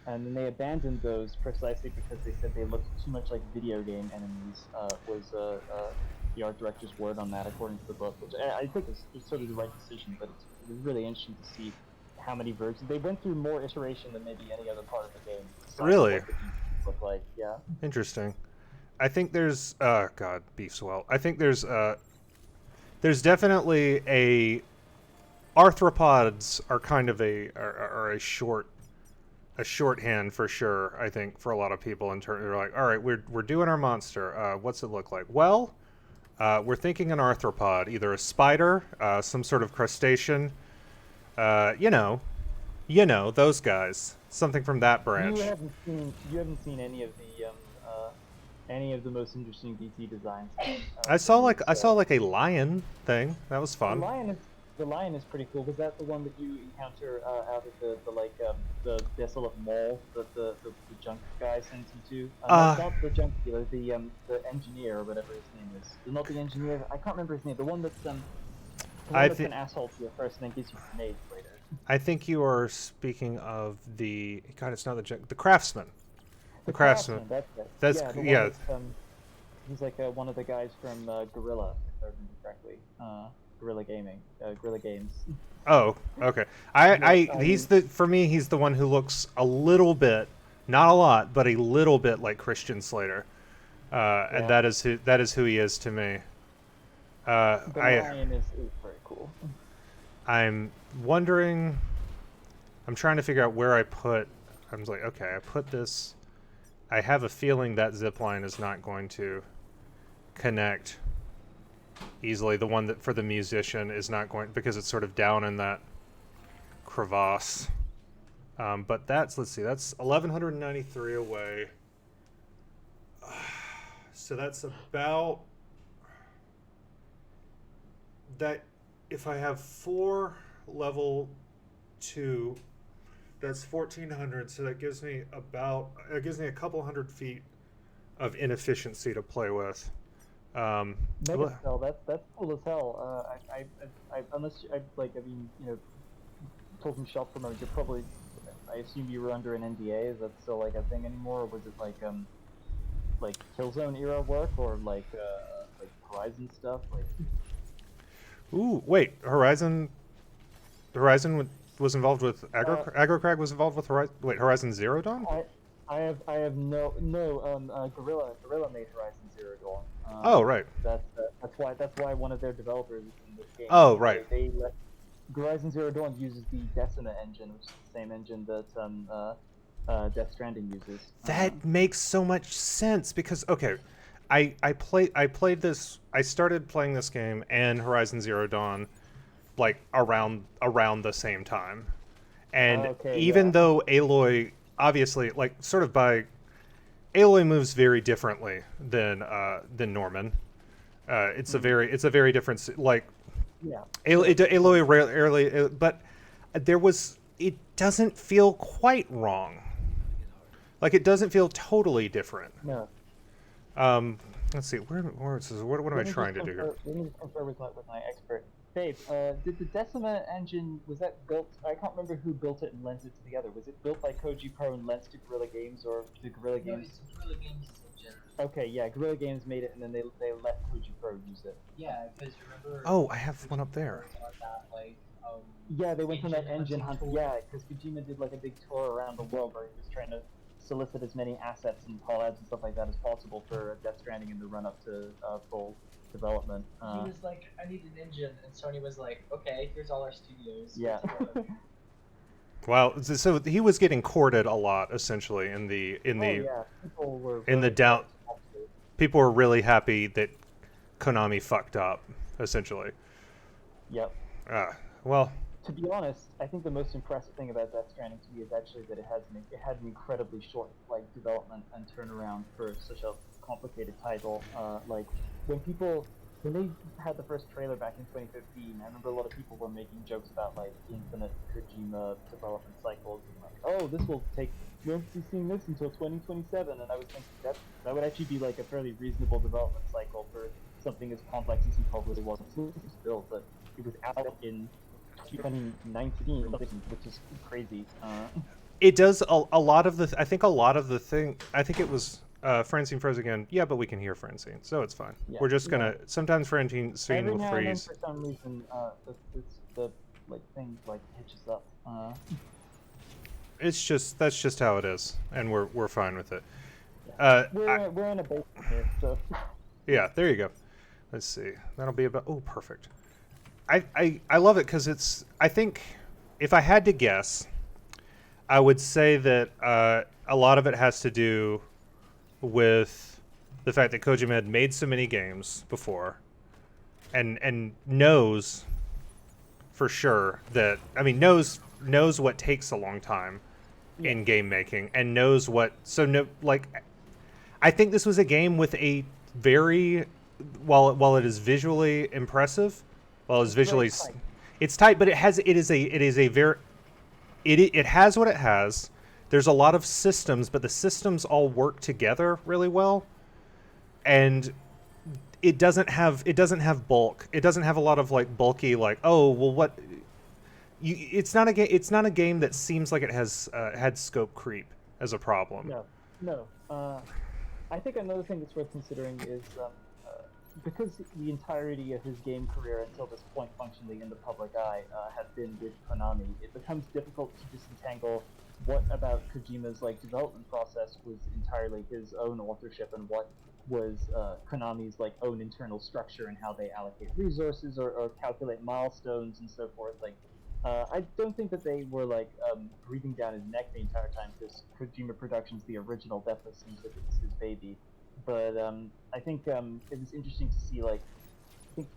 And then they abandoned those precisely because they said they looked too much like video game enemies, was the art director's word on that, according to the book, which I think is sort of the right decision, but it was really interesting to see how many versions. They went through more iteration than maybe any other part of the game. Really? What the beasts look like, yeah. Interesting. I think there's... God, beef swell. I think there's definitely a... Arthropods are kind of are a shorthand for sure, I think, for a lot of people. They're like, all right, we're doing our monster. What's it look like? Well, We're thinking an arthropod, either a spider, some sort of crustacean. You know, those guys. Something from that branch. You haven't seen any of the most interesting DC designs. I saw like a lion thing. That was fun. The lion is pretty cool. Was that the one that you encounter out at the desolate mall that the junk guy sends you to? Not the junk dealer, the engineer or whatever his name is. Not the engineer. I can't remember his name. The one that's an asshole to you first and then gives you grenades later. I think you are speaking of the it's not the craftsman. The craftsman. That's it. He's like one of the guys from Guerrilla, if I remember correctly. Guerrilla Gaming, Guerrilla Games. Oh, okay. He's the one who looks a little bit, not a lot, but a little bit like Christian Slater, and that is who he is to me. The lion is very cool. I'm wondering. I'm trying to figure out where I put. I'm like, okay, I put this. I have a feeling that zipline is not going to connect easily. The one that for the musician is not going because it's sort of down in that crevasse. But let's see, that's 1,193 away. So that's about that. If I have 4 level 2, that's 1,400. So that gives me a couple hundred feet of inefficiency to play with. Mega Cell, that's cool as hell. Talking shop for a moment, you're probably. I assume you were under an NDA. Is that still like a thing anymore, or was it like Killzone era work, or like Horizon stuff? Like. Ooh, wait, Horizon was involved with AgroCrag was involved with Horizon. Wait, Horizon Zero Dawn? I have no. Guerrilla made Horizon Zero Dawn. Oh right. That's why one of their developers in this game. Oh right. Horizon Zero Dawn uses the Decima engine, which is the same engine that Death Stranding uses. That makes so much sense because okay, I played this. I started playing this game and Horizon Zero Dawn, like around the same time, and even though Aloy obviously like sort of by Aloy moves very differently than Norman. It's a very different like. Yeah. Aloy rarely, but it doesn't feel quite wrong. Like it doesn't feel totally different. No. Let's see. What am I trying to do here? Let me just confer with my expert. Babe, did the Decima engine, was that built, I can't remember who built it and lent it together. Was it built by Koji Pro and lent to Guerrilla Games, or the Guerrilla Games? No, it's Guerrilla Games' engine. Okay, yeah, Guerrilla Games made it and then they let Koji Pro use it. Yeah, because remember... Oh, I have one up there. Yeah, they went on that engine hunt. Yeah, because Kojima did like a big tour around the world where he was trying to solicit as many assets and collabs and stuff like that as possible for Death Stranding in the run-up to full development. He was like, I need an engine, and Sony was like, okay, here's all our studios. Yeah. Well, so he was getting courted a lot, essentially, in the people were people were really happy that Konami fucked up, essentially. Yep. Well. To be honest, I think the most impressive thing about Death Stranding to me is actually that it had an incredibly short development and turnaround for such a complicated title. Like when they had the first trailer back in 2015, I remember a lot of people were making jokes about like infinite Kojima development cycles and like, oh, this will take, you won't be seeing this until 2027, and I was thinking that would actually be like a fairly reasonable development cycle for something as complex as he probably was built, but it was out in 2019, which is crazy. It does a lot of the. I think it was Francine froze again. Yeah, but we can hear Francine, so it's fine. Yeah, we're just gonna. Sometimes Francine will freeze. And then for some reason, the thing hitches up. That's just how it is, and we're fine with it. Yeah. We're in a basement here, so. Yeah, there you go. Let's see. That'll be about. Oh, perfect. I love it because it's. I think if I had to guess, I would say that a lot of it has to do with the fact that Kojima had made so many games before, and knows for sure that knows what takes a long time in game making, and knows what I think this was a game with a very while it is visually impressive, it's tight, but it has what it has. There's a lot of systems, but the systems all work together really well, and it doesn't have bulk. It doesn't have a lot of bulky it's not a game that seems like it has had scope creep as a problem. No. I think another thing that's worth considering is because the entirety of his game career until this point functionally in the public eye has been with Konami, it becomes difficult to disentangle what about Kojima's development process was entirely his own authorship and what was Konami's own internal structure and how they allocate resources or calculate milestones and so forth. I don't think that they were breathing down his neck the entire time, because Kojima Productions, the original, definitely seems like it's his baby. But I think it was interesting to see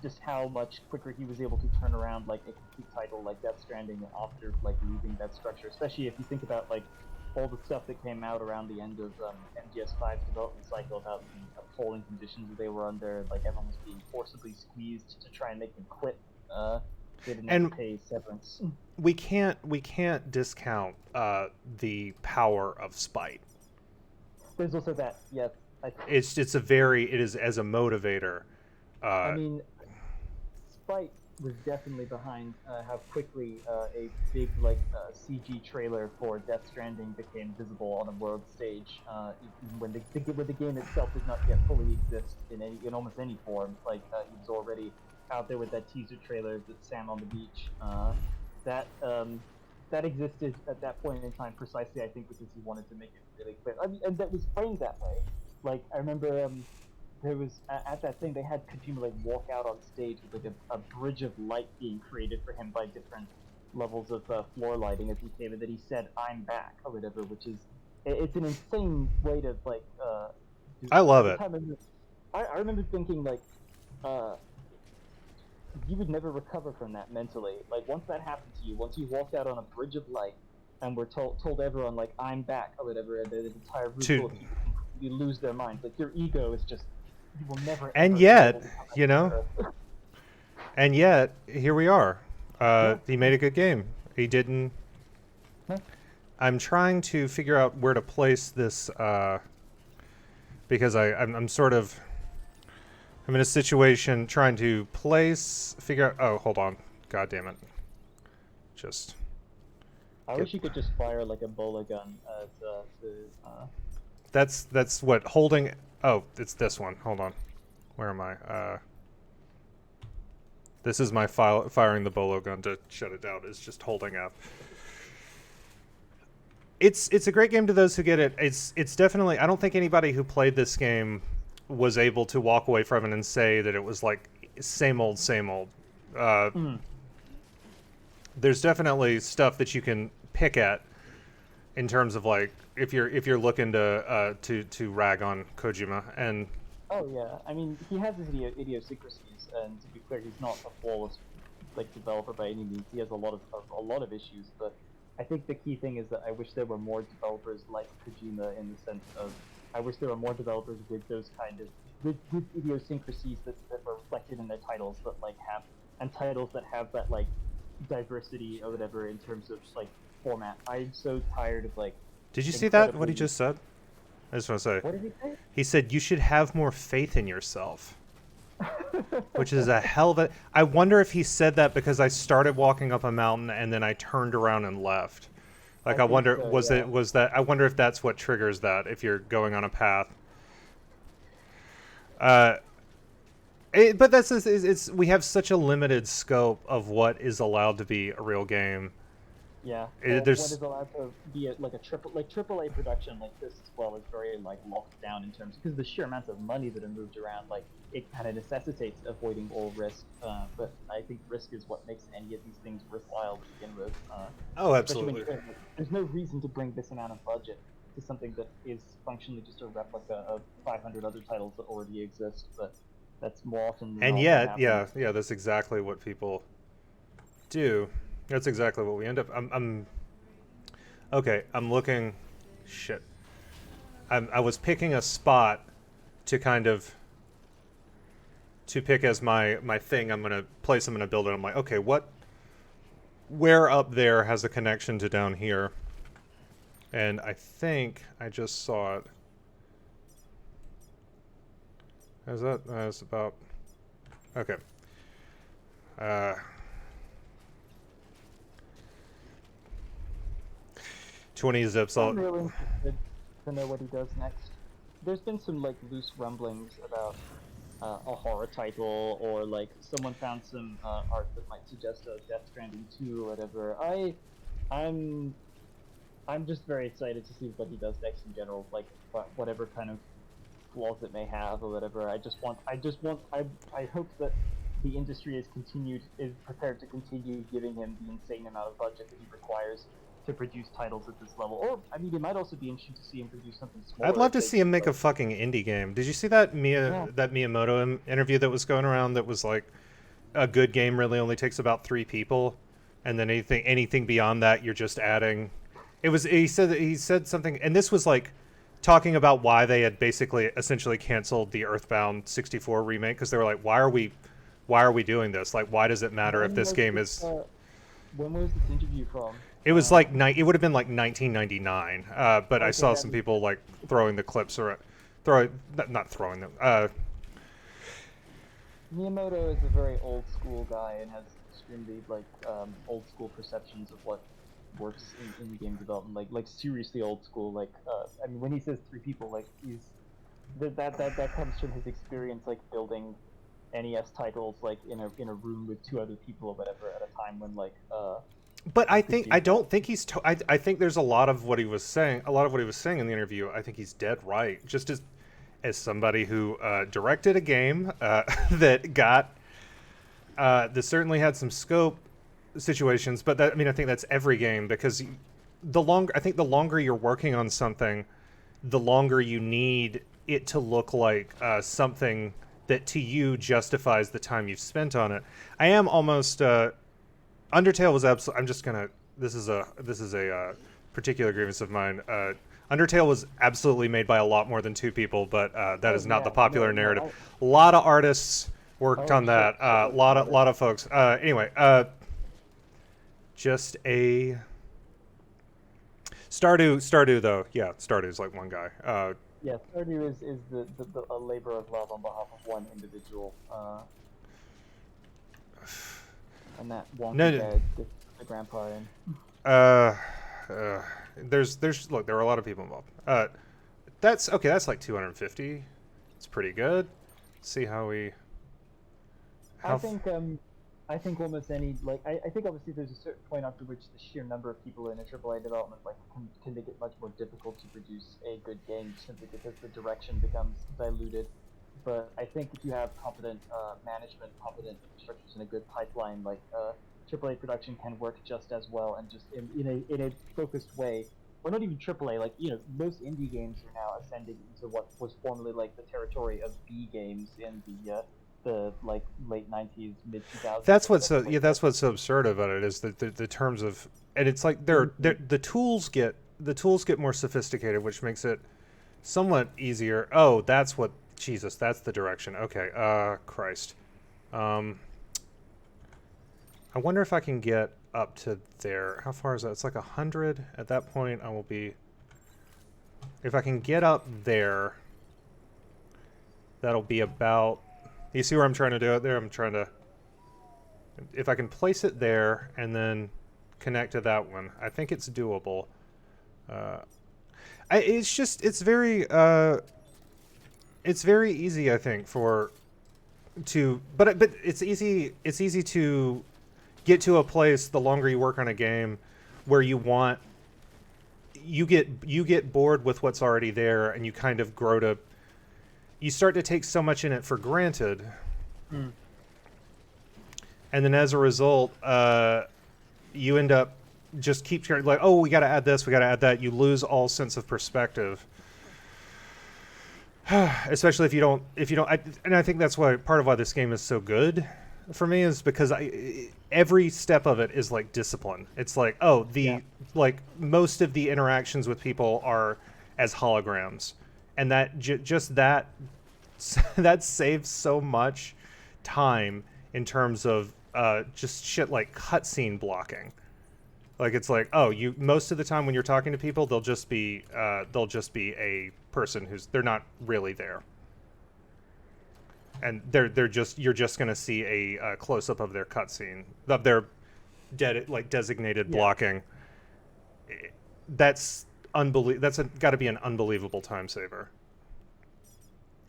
just how much quicker he was able to turn around a complete title like Death Stranding after leaving that structure. Especially if you think about all the stuff that came out around the end of MGS5's development cycle about the appalling conditions that they were under, everyone was being forcibly squeezed to try and make them quit. They didn't have to pay severance. We can't discount the power of spite. There's also that, yes. It is as a motivator. Spite was definitely behind how quickly a big CG trailer for Death Stranding became visible on a world stage, even when the game itself did not yet fully exist in almost any form. It was already out there with that teaser trailer that Sam on the beach. That existed at that point in time precisely, I think, because he wanted to make it really clear. And that was framed that way. I remember there was at that thing they had Kojima walk out on stage with a bridge of light being created for him by different levels of floor lighting as he came in, that he said "I'm back" or whatever, which is it's an insane way to I love it. I remember thinking you would never recover from that mentally. Once that happened to you, once you walked out on a bridge of light and were told everyone "I'm back" or whatever, and the entire room full of people you lose their minds. Your ego is just, you will never. And yet, and yet here we are. He made a good game. He didn't. Huh? I'm trying to figure out where to place this because I'm in a situation trying to figure out. Oh, hold on. God damn it. I wish you could just fire a bola gun at That's what holding. Oh, it's this one. Hold on. Where am I? This is my firing the bolo gun to shut it down. Is just holding up. It's a great game to those who get it. It's definitely. I don't think anybody who played this game was able to walk away from it and say that it was same old, same old. There's definitely stuff that you can pick at in terms of if you're looking to rag on Kojima. And oh yeah, he has his idiosyncrasies, and to be clear, he's not a flawless developer by any means. He has a lot of issues, but I think the key thing is that I wish there were more developers like Kojima, in the sense of I wish there were more developers with those kind of with idiosyncrasies that were reflected in their titles, that have and titles that have that diversity or whatever in terms of format. I'm so tired of Did you see that? What he just said? I just want to say. What did he say? He said you should have more faith in yourself. Which is a hell of a... I wonder if he said that because I started walking up a mountain and then I turned around and left. I wonder, I wonder if that's what triggers that, if you're going on a path. But we have such a limited scope of what is allowed to be a real game. Yeah, what there's is allowed to be a AAA production like this as well is very locked down in terms, because the sheer amount of money that are moved around, it kind of necessitates avoiding all risk. But I think risk is what makes any of these things worthwhile to begin with. Oh, absolutely. There's no reason to bring this amount of budget to something that is functionally just a replica of 500 other titles that already exist. But That's more often than And not what yet, happens. yeah, that's exactly what people do. That's exactly what we end up. I'm okay. I'm looking. Shit. I was picking a spot to kind of to pick as my thing. I'm gonna place. I'm gonna build it. I'm like, okay, where up there has a connection to down here? And I think I just saw it. Is that? That's about. Okay. 20 zips. I'm really interested to know what he does next. There's been some like loose rumblings about a horror title, or like someone found some art that might suggest a Death Stranding 2 or whatever. I'm just very excited to see what he does next in general, like whatever kind of flaws it may have or whatever. I hope that the industry is prepared to continue giving him the insane amount of budget that he requires to produce titles at this level. Or, I mean, it might also be interesting to see him produce something smaller. I'd love to see him make a fucking indie game. Did you see that Miyamoto interview that was going around that was like, a good game really only takes about 3 people, and then anything beyond that you're just adding. He said something, and this was like talking about why they had basically essentially canceled the Earthbound 64 remake, because they were like, why are we doing this? Like, why does it matter if this game is? When was this interview from? It was it would have been like 1999, but I saw some people like throwing the clips or not throwing them. Miyamoto is a very old school guy and has extremely like old school perceptions of what works in game development. Like seriously old school. Like I mean, when he says 3 people, like that comes from his experience like building NES titles like in a room with 2 other people or whatever at a time when like. But I don't think he's. I think there's a lot of what he was saying. A lot of what he was saying in the interview. I think he's dead right. Just as somebody who directed a game that got that certainly had some scope situations. But I think that's every game, because the longer you're working on something, the longer you need it to look like something that to you justifies the time you've spent on it. I am almost. Undertale was absolutely. I'm just gonna. This is a particular grievance of mine. Undertale was absolutely made by a lot more than 2 people, but that is not the popular narrative. A lot of artists worked on that. A lot of folks. Anyway, just a Stardew though. Yeah, Stardew's like one guy. Yeah, Stardew is a labor of love on behalf of one individual. And that wonky guy, the grandpa in. Look, there are a lot of people involved. That's okay. That's like 250. It's pretty good. Let's see how we. I think almost any I think obviously there's a certain point after which the sheer number of people in a AAA development can make it much more difficult to produce a good game, simply because the direction becomes diluted. But I think if you have competent management, competent infrastructures, and a good pipeline, like AAA production can work just as well, and just in a focused way. Or not even AAA, like most indie games are now ascending into what was formerly like the territory of B games in the like late 90s, mid 2000s. That's what's so absurd about it, is that the terms of, and it's like the tools get more sophisticated, which makes it somewhat easier. Oh, that's what. Jesus, that's the direction. Okay, Christ. I wonder if I can get up to there. How far is that? It's like 100. At that point, I will be... If I can get up there, that'll be about... You see where I'm trying to do it there? I'm trying to... If I can place it there and then connect to that one, I think it's doable. It's very easy, I think, but it's easy to get to a place the longer you work on a game where you get bored with what's already there, and you kind of you start to take so much in it for granted. And then as a result, you end up just keep like, oh, we got to add this, we got to add that. You lose all sense of perspective. Especially if you don't and I think that's why part of why this game is so good for me is because every step of it is like discipline. It's like, oh, like most of the interactions with people are as holograms, and that just that that saves so much time in terms of just shit like cutscene blocking. Like it's like, oh, you most of the time when you're talking to people, they'll just be a person they're not really there, and you're just gonna see a close up of their cutscene of their designated blocking. That's That's got to be an unbelievable time saver.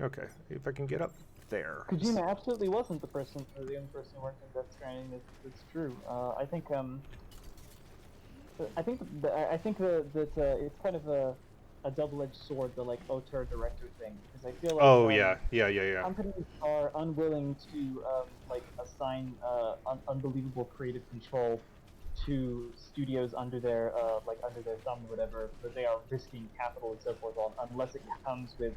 Okay, if I can get up there. Kojima absolutely wasn't the only person who worked on Death Stranding. That's true. I think that it's kind of a double-edged sword, the like auteur director thing, because I feel like companies are unwilling to like assign unbelievable creative control to studios under their thumb or whatever, but they are risking capital and so forth on, unless it comes with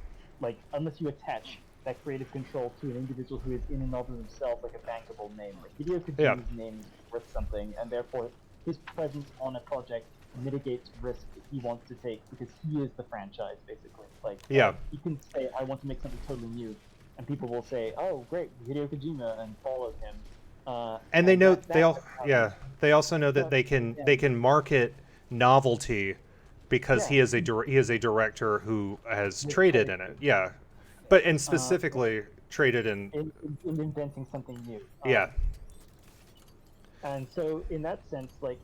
unless you attach that creative control to an individual who is in and of himself like a bankable name. Like Hideo Kojima's name is worth something, and therefore his presence on a project mitigates risk that he wants to take because he is the franchise, basically. He can say, I want to make something totally new, and people will say, oh great, Hideo Kojima, and follow him. And they know they also know that they can market novelty because he is a director who has traded in it. Yeah. But specifically traded in inventing something new. And so, in that sense, like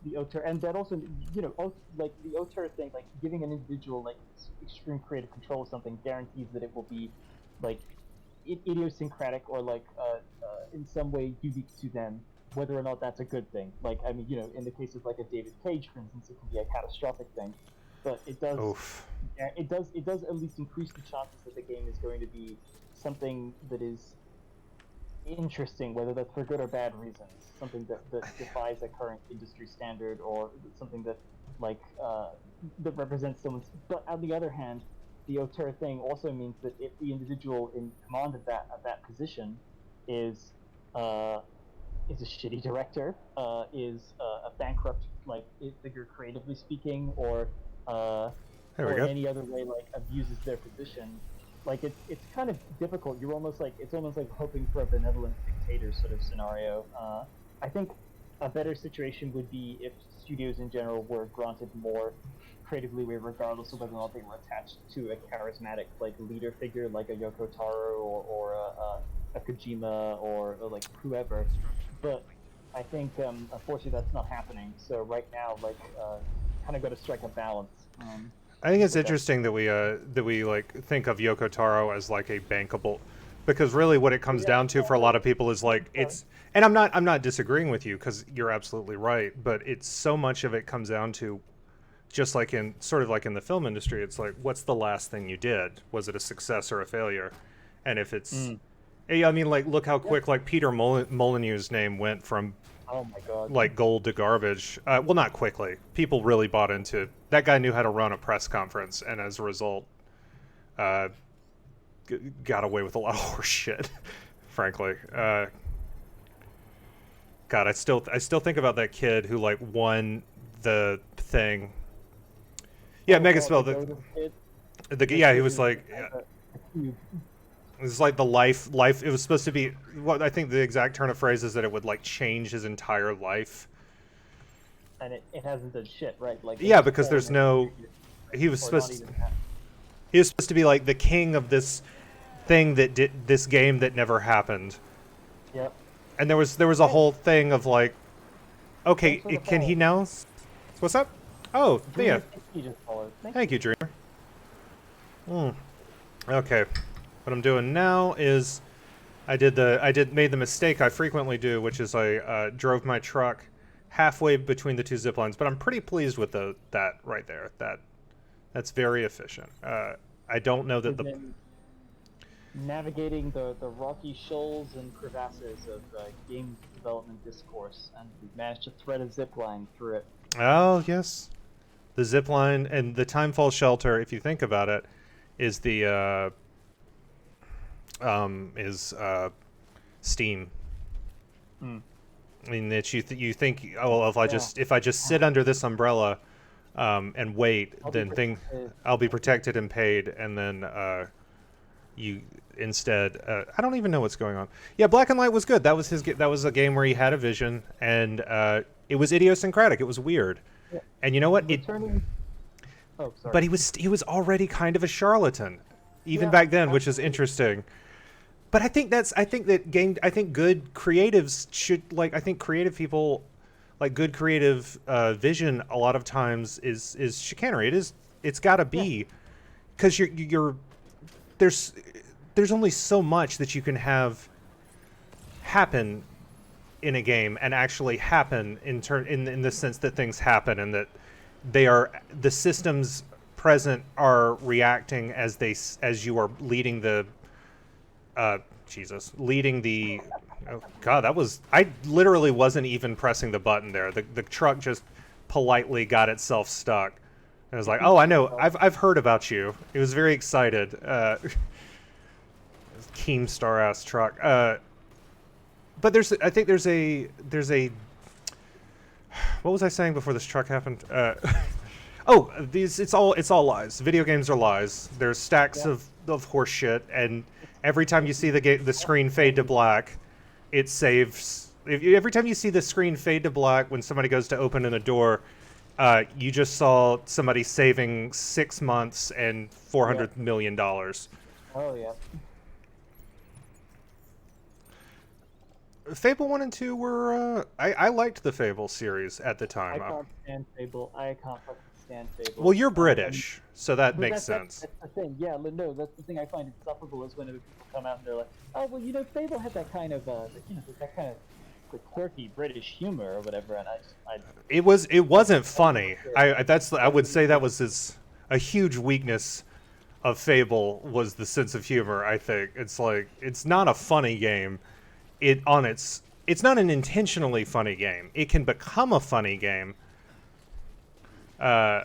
the auteur, and that also, the auteur thing, like giving an individual extreme creative control of something guarantees that it will be idiosyncratic or in some way unique to them, whether or not that's a good thing. In the case of a David Cage, for instance, it can be a catastrophic thing, but it does. Oof. It does at least increase the chances that the game is going to be something that is interesting, whether that's for good or bad reasons, something that defies a current industry standard, or something that that represents someone's. But on the other hand, the auteur thing also means that if the individual in command of that position is a shitty director, is a bankrupt figure creatively speaking, or any other way abuses their position, it's kind of difficult. It's almost like hoping for a benevolent dictator sort of scenario. I think a better situation would be if studios in general were granted more creative leeway, regardless of whether or not they were attached to a charismatic leader figure like a Yoko Taro or a Kojima or whoever. But I think unfortunately that's not happening. So right now, kind of got to strike a balance. I think it's interesting that we think of Yoko Taro as a bankable, because really what it comes down to for a lot of people is it's, and I'm not disagreeing with you because you're absolutely right, but it's so much of it comes down to just in the film industry, it's what's the last thing you did? Was it a success or a failure? And if it's look how quick Peter Molyneux's name went from oh my god, gold to garbage. Well, not quickly. People really bought into that guy. Knew how to run a press conference, and as a result, got away with a lot of horse shit. Frankly, God, I still think about that kid who won the thing. Yeah, Megaspell. He was it was the life. It was supposed to be. What I think the exact turn of phrase is that it would change his entire life. And it hasn't done shit, right? Because there's no. He was supposed to be the king of this thing that did this game that never happened. Yep. And there was a whole thing of okay, can he now? What's up? Oh, Thea. Thank you, Dreamer. Okay. What I'm doing now is made the mistake I frequently do, which is I drove my truck halfway between the two ziplines, but I'm pretty pleased with that right there. That's very efficient. I don't know that navigating the rocky shoals and crevasses of game development discourse, and we've managed to thread a zipline through it. Oh yes, the zipline and the Timefall shelter. If you think about it, is the Steam. Hmm. I mean that you think, oh, if I just sit under this umbrella and wait, then I'll be protected and paid, and then you instead I don't even know what's going on. Yeah, Black and Light was good. That was a game where he had a vision, and it was idiosyncratic. It was weird, Yeah. and you know what? Oh, sorry. But he was already kind of a charlatan, even back then, which is interesting. But I think good creatives should I think creative people, like good creative vision, a lot of times is chicanery. It's got to be, because there's only so much that you can have happen in a game and actually happen in the sense that things happen, and that the systems present are reacting as you are leading the oh god, I literally wasn't even pressing the button there. The truck just politely got itself stuck. And I was like, oh, I know, I've heard about you. It was very excited. Keemstar ass truck. But I think there's a what was I saying before this truck happened? It's all lies. Video games are lies. There's stacks of horse shit, and every time you see the screen fade to black, it saves. Every time you see the screen fade to black when somebody goes to open in a door, you just saw somebody saving 6 months and $400 million. Oh yeah. Fable 1 and 2 were... I liked the Fable series at the time. I can't stand Fable. I can't fucking stand Fable. Well, you're British, so that makes sense. That's the thing. Yeah, no, that's the thing I find insufferable is whenever people come out and they're like, oh, well, Fable had that kind of, that kind of quirky British humor or whatever, and It wasn't funny. I would say that was a huge weakness of Fable, was the sense of humor. I think it's not a funny game. It's not an intentionally funny game. It can become a funny game. I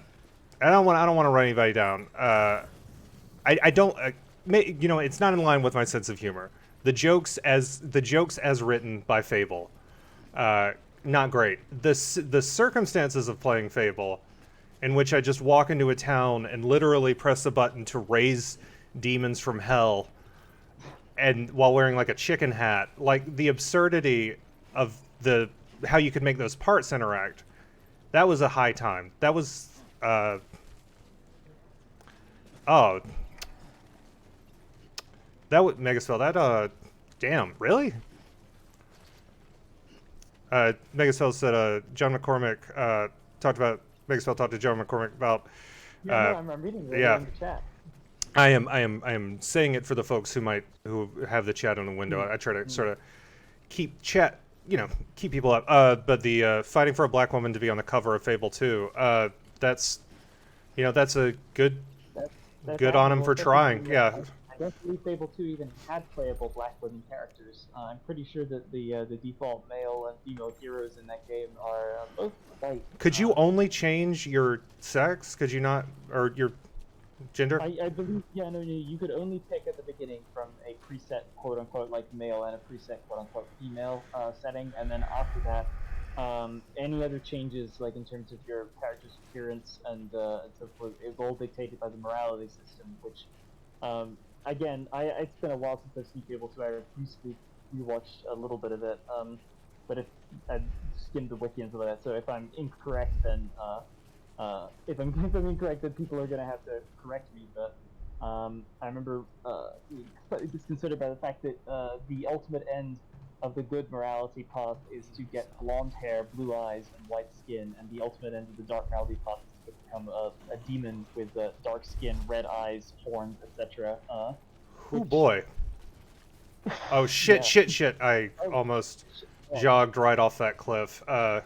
don't want to run anybody down. I don't. It's not in line with my sense of humor. The jokes as written by Fable, not great. The circumstances of playing Fable, in which I just walk into a town and literally press a button to raise demons from hell, and while wearing like a chicken hat, like the absurdity of how you could make those parts interact, that was a high time. That was Megaspell, that damn, really? Megaspell said John McCormick Megaspell talked to John McCormick about I'm reading it in the chat. I am saying it for the folks who have the chat on the window. I try to sort of keep keep people up. But the fighting for a black woman to be on the cover of Fable 2, that's a good on him for trying. Yeah. I don't believe Fable 2 even had playable black women characters. I'm pretty sure that the default male and female heroes in that game are both white. Could you only change your sex? Could you not, or your gender? I believe, no, you could only pick at the beginning from a preset quote-unquote like male and a preset quote-unquote female setting, and then after that, any other changes like in terms of your character's appearance and so forth is all dictated by the morality system, which, again, it's been a while since I've seen Fable 2. I recently rewatched a little bit of it, but if I skimmed the wiki and stuff like that, so if I'm incorrect, then if I'm incorrect, then people are gonna have to correct me. But I remember slightly disconcerted by the fact that the ultimate end of the good morality path is to get blonde hair, blue eyes, and white skin, and the ultimate end of the dark morality path is to become a demon with dark skin, red eyes, horns, etc. Oh boy! Oh shit! I almost jogged right off that cliff. That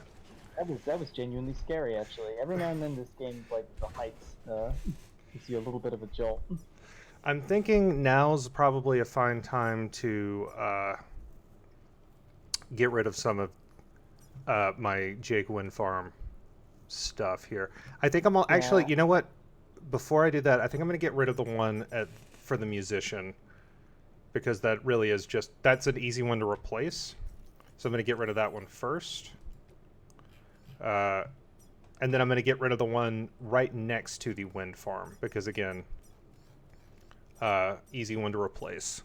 was genuinely scary, actually. Every now and then, this game, like the heights, gives you a little bit of a jolt. I'm thinking now's probably a fine time to get rid of some of my Jake Wind Farm stuff here. I think actually, you know what? before I do that, I think I'm going to get rid of the one for the musician, because that really is that's an easy one to replace. So I'm going to get rid of that one first. And then I'm going to get rid of the one right next to the wind farm, because again, easy one to replace.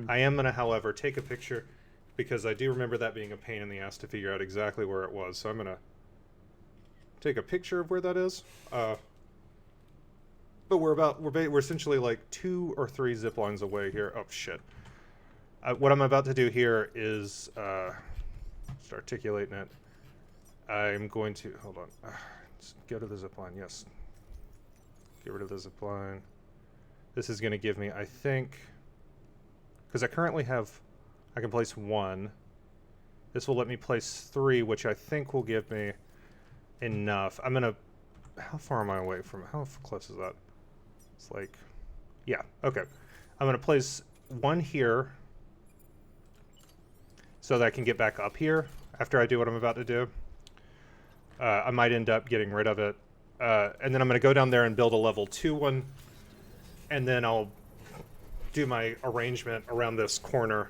I am going to, however, take a picture, because I do remember that being a pain in the ass to figure out exactly where it was. So I'm going to take a picture of where that is. But we're essentially like 2 or 3 zip lines away here. Oh shit! What I'm about to do here is just articulating it. I'm going to hold on. Let's go to the zip line. Yes. Get rid of the zip line. This is going to give me, I think, because I currently have, I can place 1. This will let me place 3, which I think will give me enough. I'm gonna. How far am I away from? How close is that? It's like, yeah, okay. I'm gonna place 1 here, so that I can get back up here after I do what I'm about to do. I might end up getting rid of it, and then I'm gonna go down there and build a level 2 one, and then I'll do my arrangement around this corner.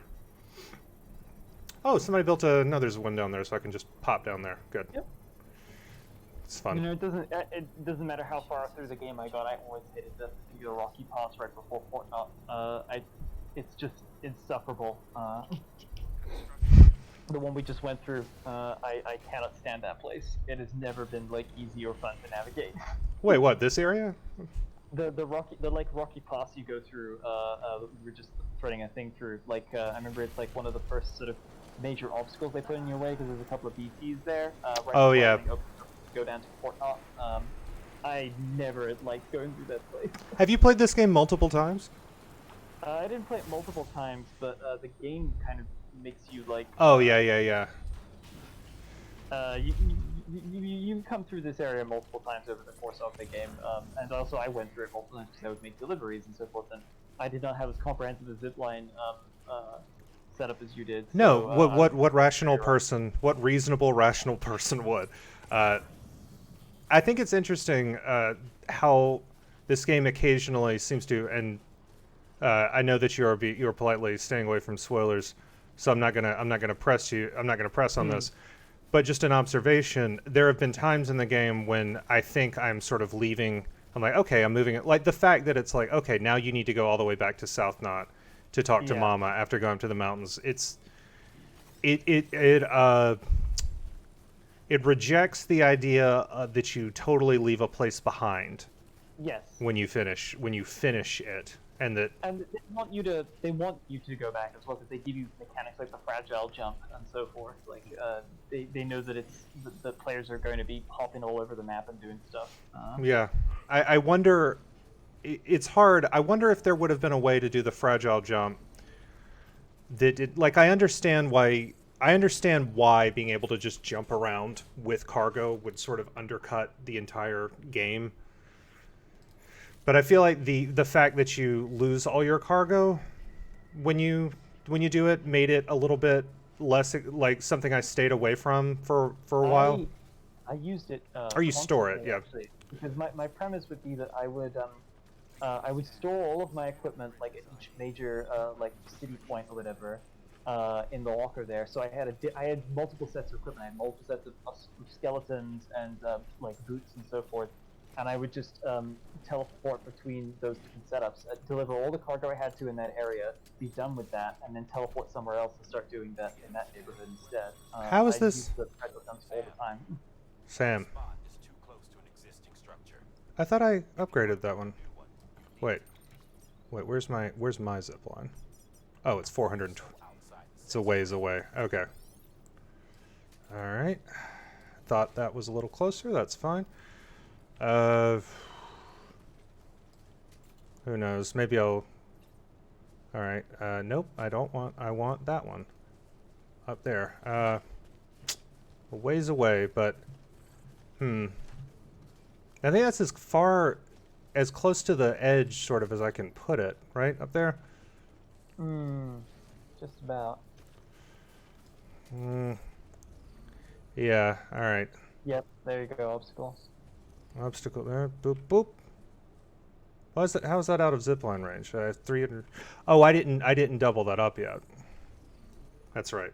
Oh, somebody built no, there's one down there, so I can just pop down there. Good. Yep. It's fun. You know, it doesn't matter how far through the game I got. I always hated that particular rocky pass right before Fort Knox. It's just insufferable. The one we just went through, I cannot stand that place. It has never been like easy or fun to navigate. Wait, what? This area? The rocky pass you go through. We were just threading a thing through. Like I remember, it's like one of the first sort of major obstacles they put in your way, because there's a couple of BTs there. Right Oh yeah. Go down to Fort Knox. I never liked going through that place. Have you played this game multiple times? I didn't play it multiple times, but the game kind of makes you like. Oh yeah. You come through this area multiple times over the course of the game, and also I went through it multiple times because I would make deliveries and so forth, and I did not have as comprehensive a zipline setup as you did. No, so, what rational person, what reasonable rational person would? I think it's interesting how this game occasionally seems to, and I know that you're politely staying away from spoilers, so I'm not gonna press on this. But just an observation, there have been times in the game when I think I'm sort of leaving. I'm like, okay, I'm moving it. Like the fact that it's like, okay, now you need to go all the way back to South Knot to talk to Mama after going up to the mountains. It rejects the idea that you totally leave a place behind. Yes. When you finish it, and they want you to go back as well, because they give you mechanics like the fragile jump and so forth. Like they know that the players are going to be hopping all over the map and doing stuff. Yeah, I wonder. It's hard. I wonder if there would have been a way to do the fragile jump. I understand why being able to just jump around with cargo would sort of undercut the entire game. But I feel like the fact that you lose all your cargo when you do it made it a little bit less like something I stayed away from for a while. I used it. Or you store it, yeah. Actually, because my premise would be that I would store all of my equipment like at each major like city point or whatever in the locker there. So I had multiple sets of equipment. I had multiple sets of skeletons and like boots and so forth. And I would just teleport between those different setups, deliver all the cargo I had to in that area, be done with that, and then teleport somewhere else and start doing that in that neighborhood instead. How is I this? use the fragile jumps all the time. Sam. I thought I upgraded that one. Wait, where's my zip line? Oh, it's 420. It's a ways away. Okay. All right. Thought that was a little closer. That's fine. Who knows? Maybe I'll. All right. Nope. I don't want. I want that one. Up there. A ways away, but. I think that's as close to the edge, sort of, as I can put it. Right up there. Just about. Yeah. All right. Yep. There you go. Obstacles. Obstacle there. Boop boop. How is that out of zipline range? 300. Oh, I didn't double that up yet. That's right.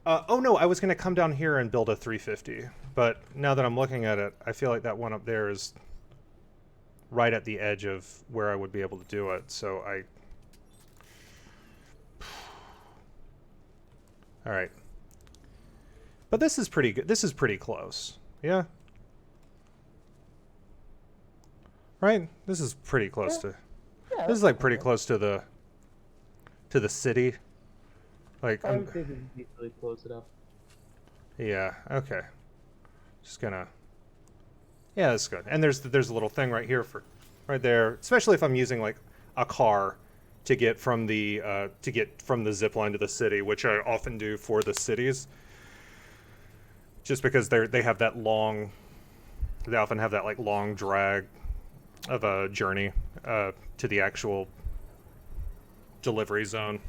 Oh no, I was gonna come down here and build a 350, but now that I'm looking at it, I feel like that one up there is right at the edge of where I would be able to do it. So I. All right. But this is pretty good. This is pretty close. Yeah. Right? This is pretty close to. Yeah, This is like pretty close to the city. Like I would say this is easily close enough. yeah, okay. Just gonna. Yeah, that's good. And there's a little thing right here for right there, especially if I'm using like a car to get from the zip line to the city, which I often do for the cities. Just because they have that long, they often have that like long drag of a journey to the actual delivery zone.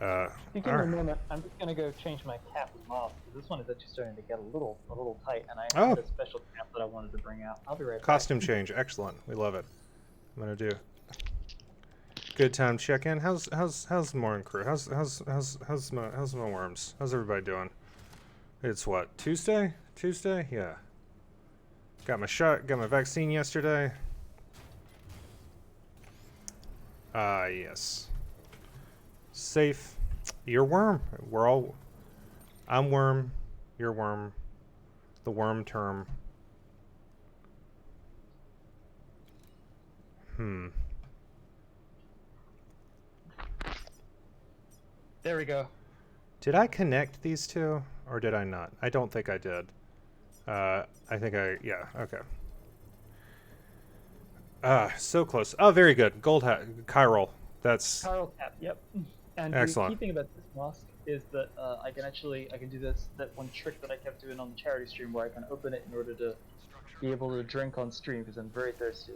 You give me a moment. I'm just gonna go change my cap and mouse because this one is actually starting to get a little tight, and I had a special cap that I wanted to bring out. I'll be right back. Costume change, excellent. We love it. I'm gonna do good time check in. How's the morning crew? How's my worms? How's everybody doing? It's what, Tuesday? Tuesday? Yeah. Got my shot, got my vaccine yesterday. Yes. Safe. You're worm. We're all. I'm worm. You're worm. The worm term. There we go. Did I connect these two, or did I not? I don't think I did. I think yeah, okay. So close. Oh, very good. Gold hat, chiral. That's Chiral cap, yep. And excellent. the key thing about this mask is that I can do that one trick that I kept doing on the charity stream where I can open it in order to be able to drink on stream because I'm very thirsty.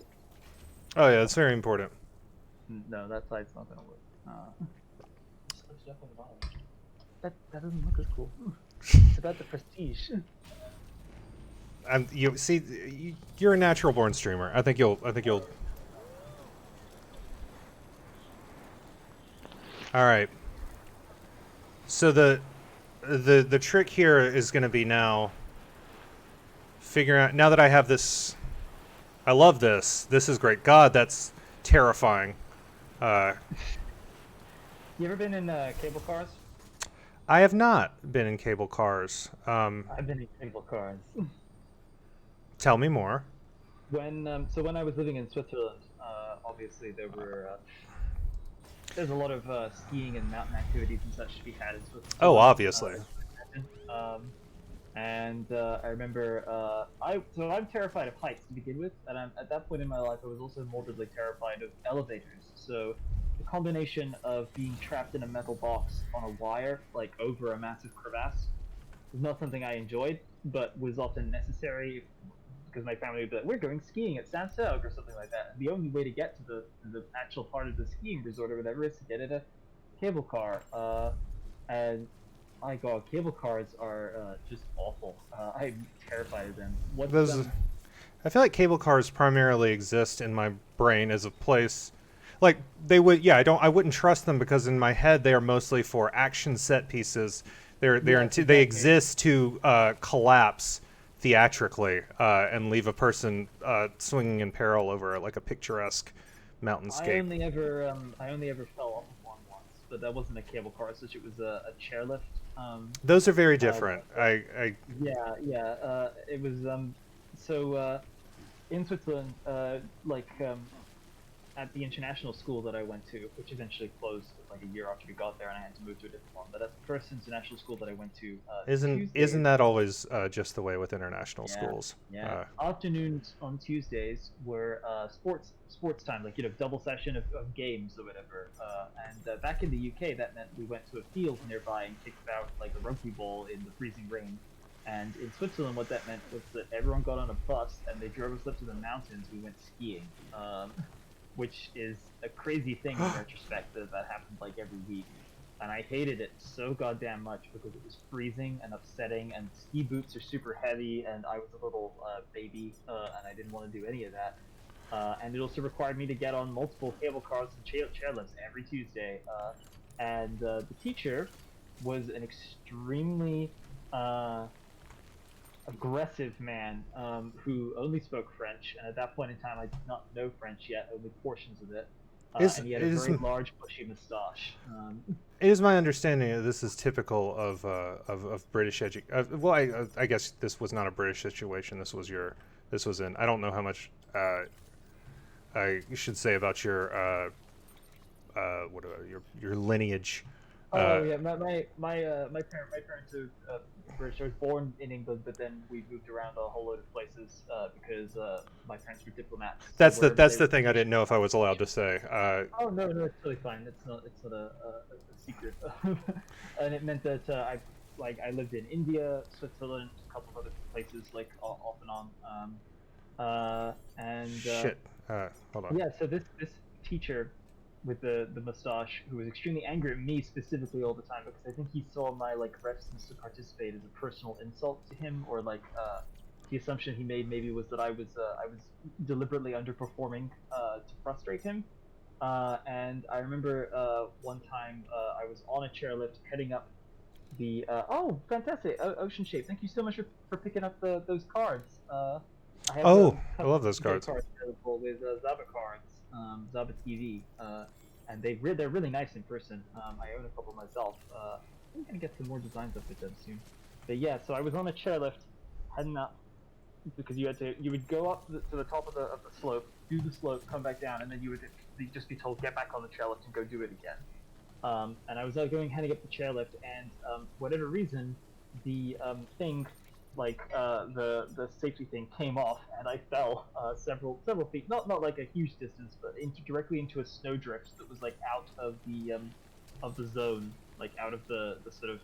Oh yeah, that's very important. No, that side's not gonna work. That doesn't look as cool. It's about the prestige. You see, you're a natural born streamer. I think you'll. All right. So the trick here is going to be now figuring out. Now that I have this, I love this. This is great. God, that's terrifying. You ever been in cable cars? I have not been in cable cars. I've been in cable cars. Tell me more. When I was living in Switzerland, obviously there's a lot of skiing and mountain activities and such to be had in Switzerland. Oh, obviously. And I remember I'm terrified of heights to begin with, and at that point in my life I was also morbidly terrified of elevators. So the combination of being trapped in a metal box on a wire, like over a massive crevasse, was not something I enjoyed, but was often necessary because my family would be like, "We're going skiing at Santiago," or something like that. And the only way to get to the actual part of the skiing resort or whatever is to get in a cable car. And my God, cable cars are just awful. I'm terrified of them. I feel like cable cars primarily exist in my brain as a place. Like they would, yeah. I wouldn't trust them because in my head they are mostly for action set pieces. They exist to collapse theatrically and leave a person swinging in peril over like a picturesque mountainscape. I only ever fell off of one once, but that wasn't a cable car, such it was a chairlift. Those are very different. It was in Switzerland, at the international school that I went to, which eventually closed like a year after we got there, and I had to move to a different one. But that's the first international school that I went to. Isn't that always just the way with international schools? Yeah. Afternoons on Tuesdays were sports time, like double session of games or whatever. And back in the UK, that meant we went to a field nearby and kicked out like a rugby ball in the freezing rain. And in Switzerland, what that meant was that everyone got on a bus and they drove us up to the mountains. We went skiing. Which is a crazy thing in retrospect that happened like every week. And I hated it so goddamn much because it was freezing and upsetting, and ski boots are super heavy, and I was a little baby, and I didn't want to do any of that. and it also required me to get on multiple cable cars and chairlifts every Tuesday. And the teacher was an extremely aggressive man who only spoke French, and at that point in time, I did not know French yet, only portions of it. And he had a very large, bushy mustache. It is my understanding that this is typical of British well, I guess this was not a British situation. This was in. I don't know how much I should say about your your lineage. Yeah, my parents are British. I was born in England, but then we moved around a whole load of places because my parents were diplomats. That's So the thing I didn't know if I was allowed to say. Oh no, it's totally fine. It's not a secret. And it meant that I lived in India, Switzerland, a couple of other places like off and on. Shit. Hold on. Yeah, so this teacher with the mustache, who was extremely angry at me specifically all the time, because I think he saw my like reticence to participate as a personal insult to him, or like the assumption he made maybe was that I was deliberately underperforming to frustrate him. And I remember one time I was on a chairlift heading up the oh, fantastic, Ocean Shape, thank you so much for picking up those cards. I have I love those cards. With Zaba cards, Zaba TV, and they're really nice in person. I own a couple myself. I'm gonna get some more designs up with them soon. But yeah, so I was on a chairlift, heading up, because you would go up to the top of the slope, do the slope, come back down, and then you would just be told get back on the chairlift and go do it again. And I was heading up the chairlift, and whatever reason, the thing, like the safety thing, came off, and I fell several feet, not like a huge distance, but directly into a snowdrift that was like out of the zone, like out of the sort of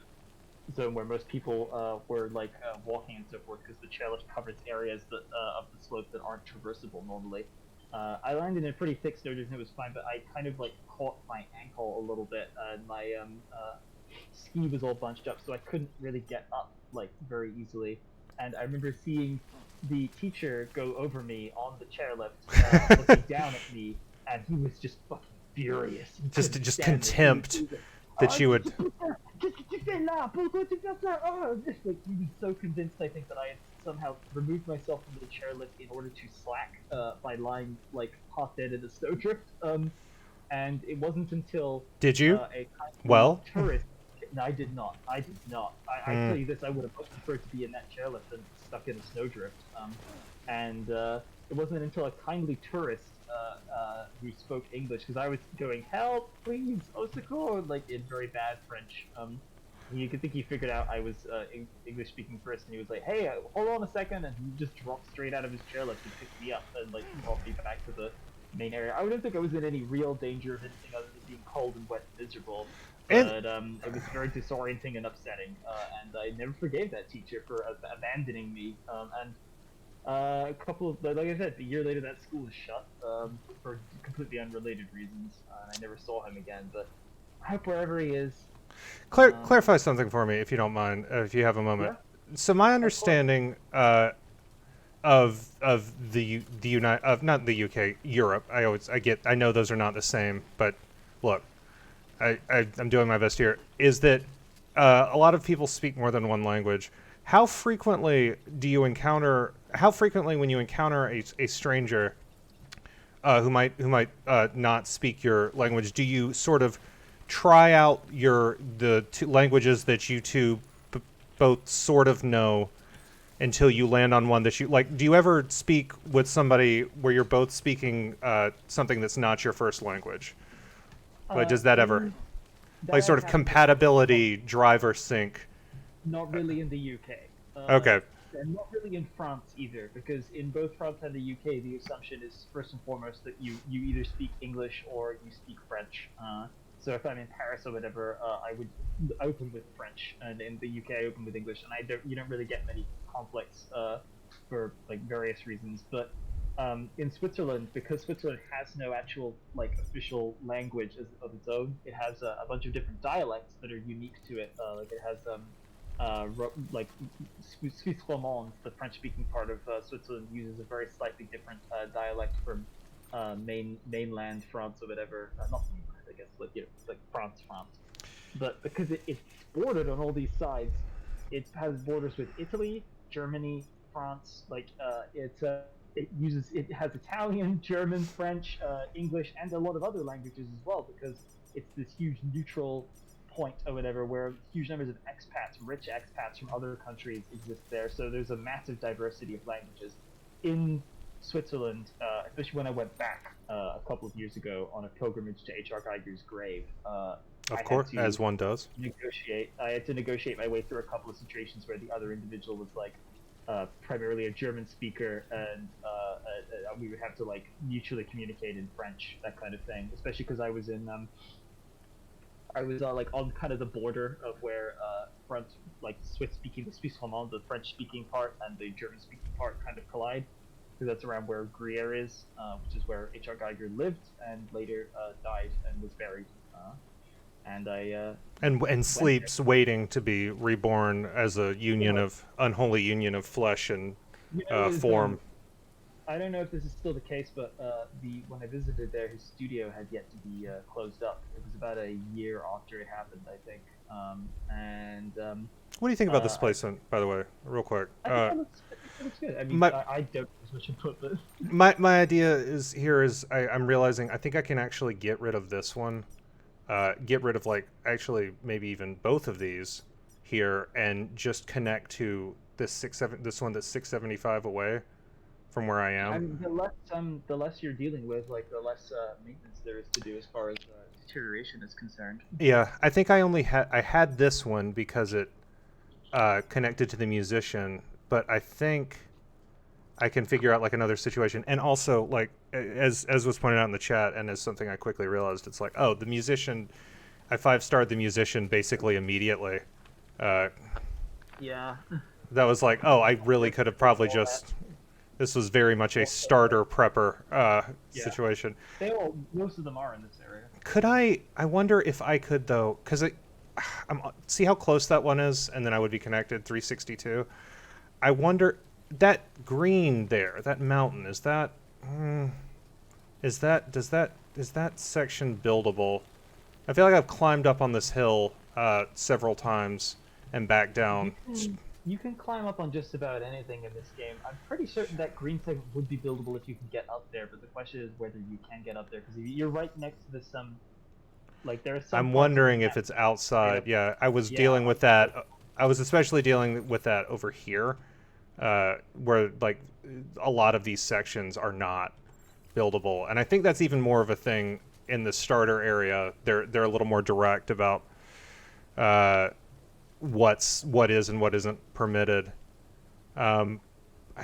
zone where most people were like walking and so forth, because the chairlift covers areas that of the slope that aren't traversable normally. I landed in a pretty thick snowdrift and it was fine, but I kind of like caught my ankle a little bit, and my ski was all bunched up, so I couldn't really get up like very easily. And I remember seeing the teacher go over me on the chairlift, looking down at me, and he was just fucking furious. Just contempt that you would. Just like he was so convinced, I think, that I had somehow removed myself from the chairlift in order to slack by lying like half dead in a snowdrift. And it wasn't until Did you? A tourist. No, I did not. I tell you this, I would have much preferred to be in that chairlift than stuck in a snowdrift. And it wasn't until a kindly tourist who spoke English, because I was going, help, please, au secours, like in very bad French. You could think he figured out I was English speaking first, and he was like, hey, hold on a second, and he just dropped straight out of his chairlift and picked me up and like brought me back to the main area. I don't think I was in any real danger of anything other than being cold and wet and miserable. But it was very disorienting and upsetting, and I never forgave that teacher for abandoning me. And a couple of, like I said, a year later that school was shut for completely unrelated reasons, and I never saw him again. But I hope wherever he is. Clarify something for me, if you don't mind, if you have a moment. Yeah? So my understanding of the not the UK, Europe. I know those are not the same, but look. I'm doing my best here, is that a lot of people speak more than one language. How frequently when you encounter a stranger who might not speak your language, do you sort of try out the two languages that you two both sort of know until you land on one that you like? Do you ever speak with somebody where you're both speaking something that's not your first language? Like, does that ever, like, sort of compatibility, driver sync? Not really in the UK. Okay. And not really in France either, because in both France and the UK, the assumption is first and foremost that you either speak English or you speak French. So if I'm in Paris or whatever, I would open with French, and in the UK I open with English, and you don't really get many conflicts for like various reasons, but. In Switzerland, because Switzerland has no actual like official language of its own, it has a bunch of different dialects that are unique to it. Like it has like Suisse romand, the French-speaking part of Switzerland, uses a very slightly different dialect from mainland France or whatever. Not mainland, I guess, like like France. But because it's bordered on all these sides, it has borders with Italy, Germany, France. Like it has Italian, German, French, English, and a lot of other languages as well, because it's this huge neutral point or whatever where huge numbers of expats, rich expats from other countries exist there. So there's a massive diversity of languages in Switzerland, especially when I went back a couple of years ago on a pilgrimage to H.R. Geiger's grave. Of course, as one does. I had to negotiate my way through a couple of situations where the other individual was like primarily a German speaker, and we would have to like mutually communicate in French, that kind of thing. Especially because I was like on kind of the border of where front like the Suisse romand, the French speaking part, and the German speaking part kind of collide, because that's around where Gruyere is, which is where H.R. Geiger lived and later died and was buried. And I and sleeps waiting to be reborn as a union of unholy union of flesh and form. I don't know if this is still the case, but when I visited there, his studio had yet to be closed up. It was about a year after it happened, I think. What do you think about this place, by the way, real quick? I think it looks good. I mean, I don't as much input, but my idea is I'm realizing I think I can actually get rid of this one. Get rid of actually maybe even both of these here, and just connect to this one that's 675 away from where I am. The less you're dealing with, the less maintenance there is to do as far as deterioration is concerned. Yeah, I think I had this one because it connected to the musician, but I think I can figure out another situation. And also as was pointed out in the chat, and as something I quickly realized, it's the musician, I 5-starred the musician basically immediately. Yeah. That was I really could have probably just, this was very much a starter prepper situation. Most of them are in this area. Could I wonder if I could though, because see how close that one is, and then I would be connected 362. I wonder, that green there, that mountain, is that section buildable? I feel like I've climbed up on this hill several times and back down. You can climb up on just about anything in this game. I'm pretty certain that green segment would be buildable if you can get up there, but the question is whether you can get up there, because you're right next to this there's some. I'm wondering if it's outside. Yeah, I was dealing with that. I was especially dealing with that over here, where a lot of these sections are not buildable, and I think that's even more of a thing in the starter area. They're a little more direct about what is and what isn't permitted. I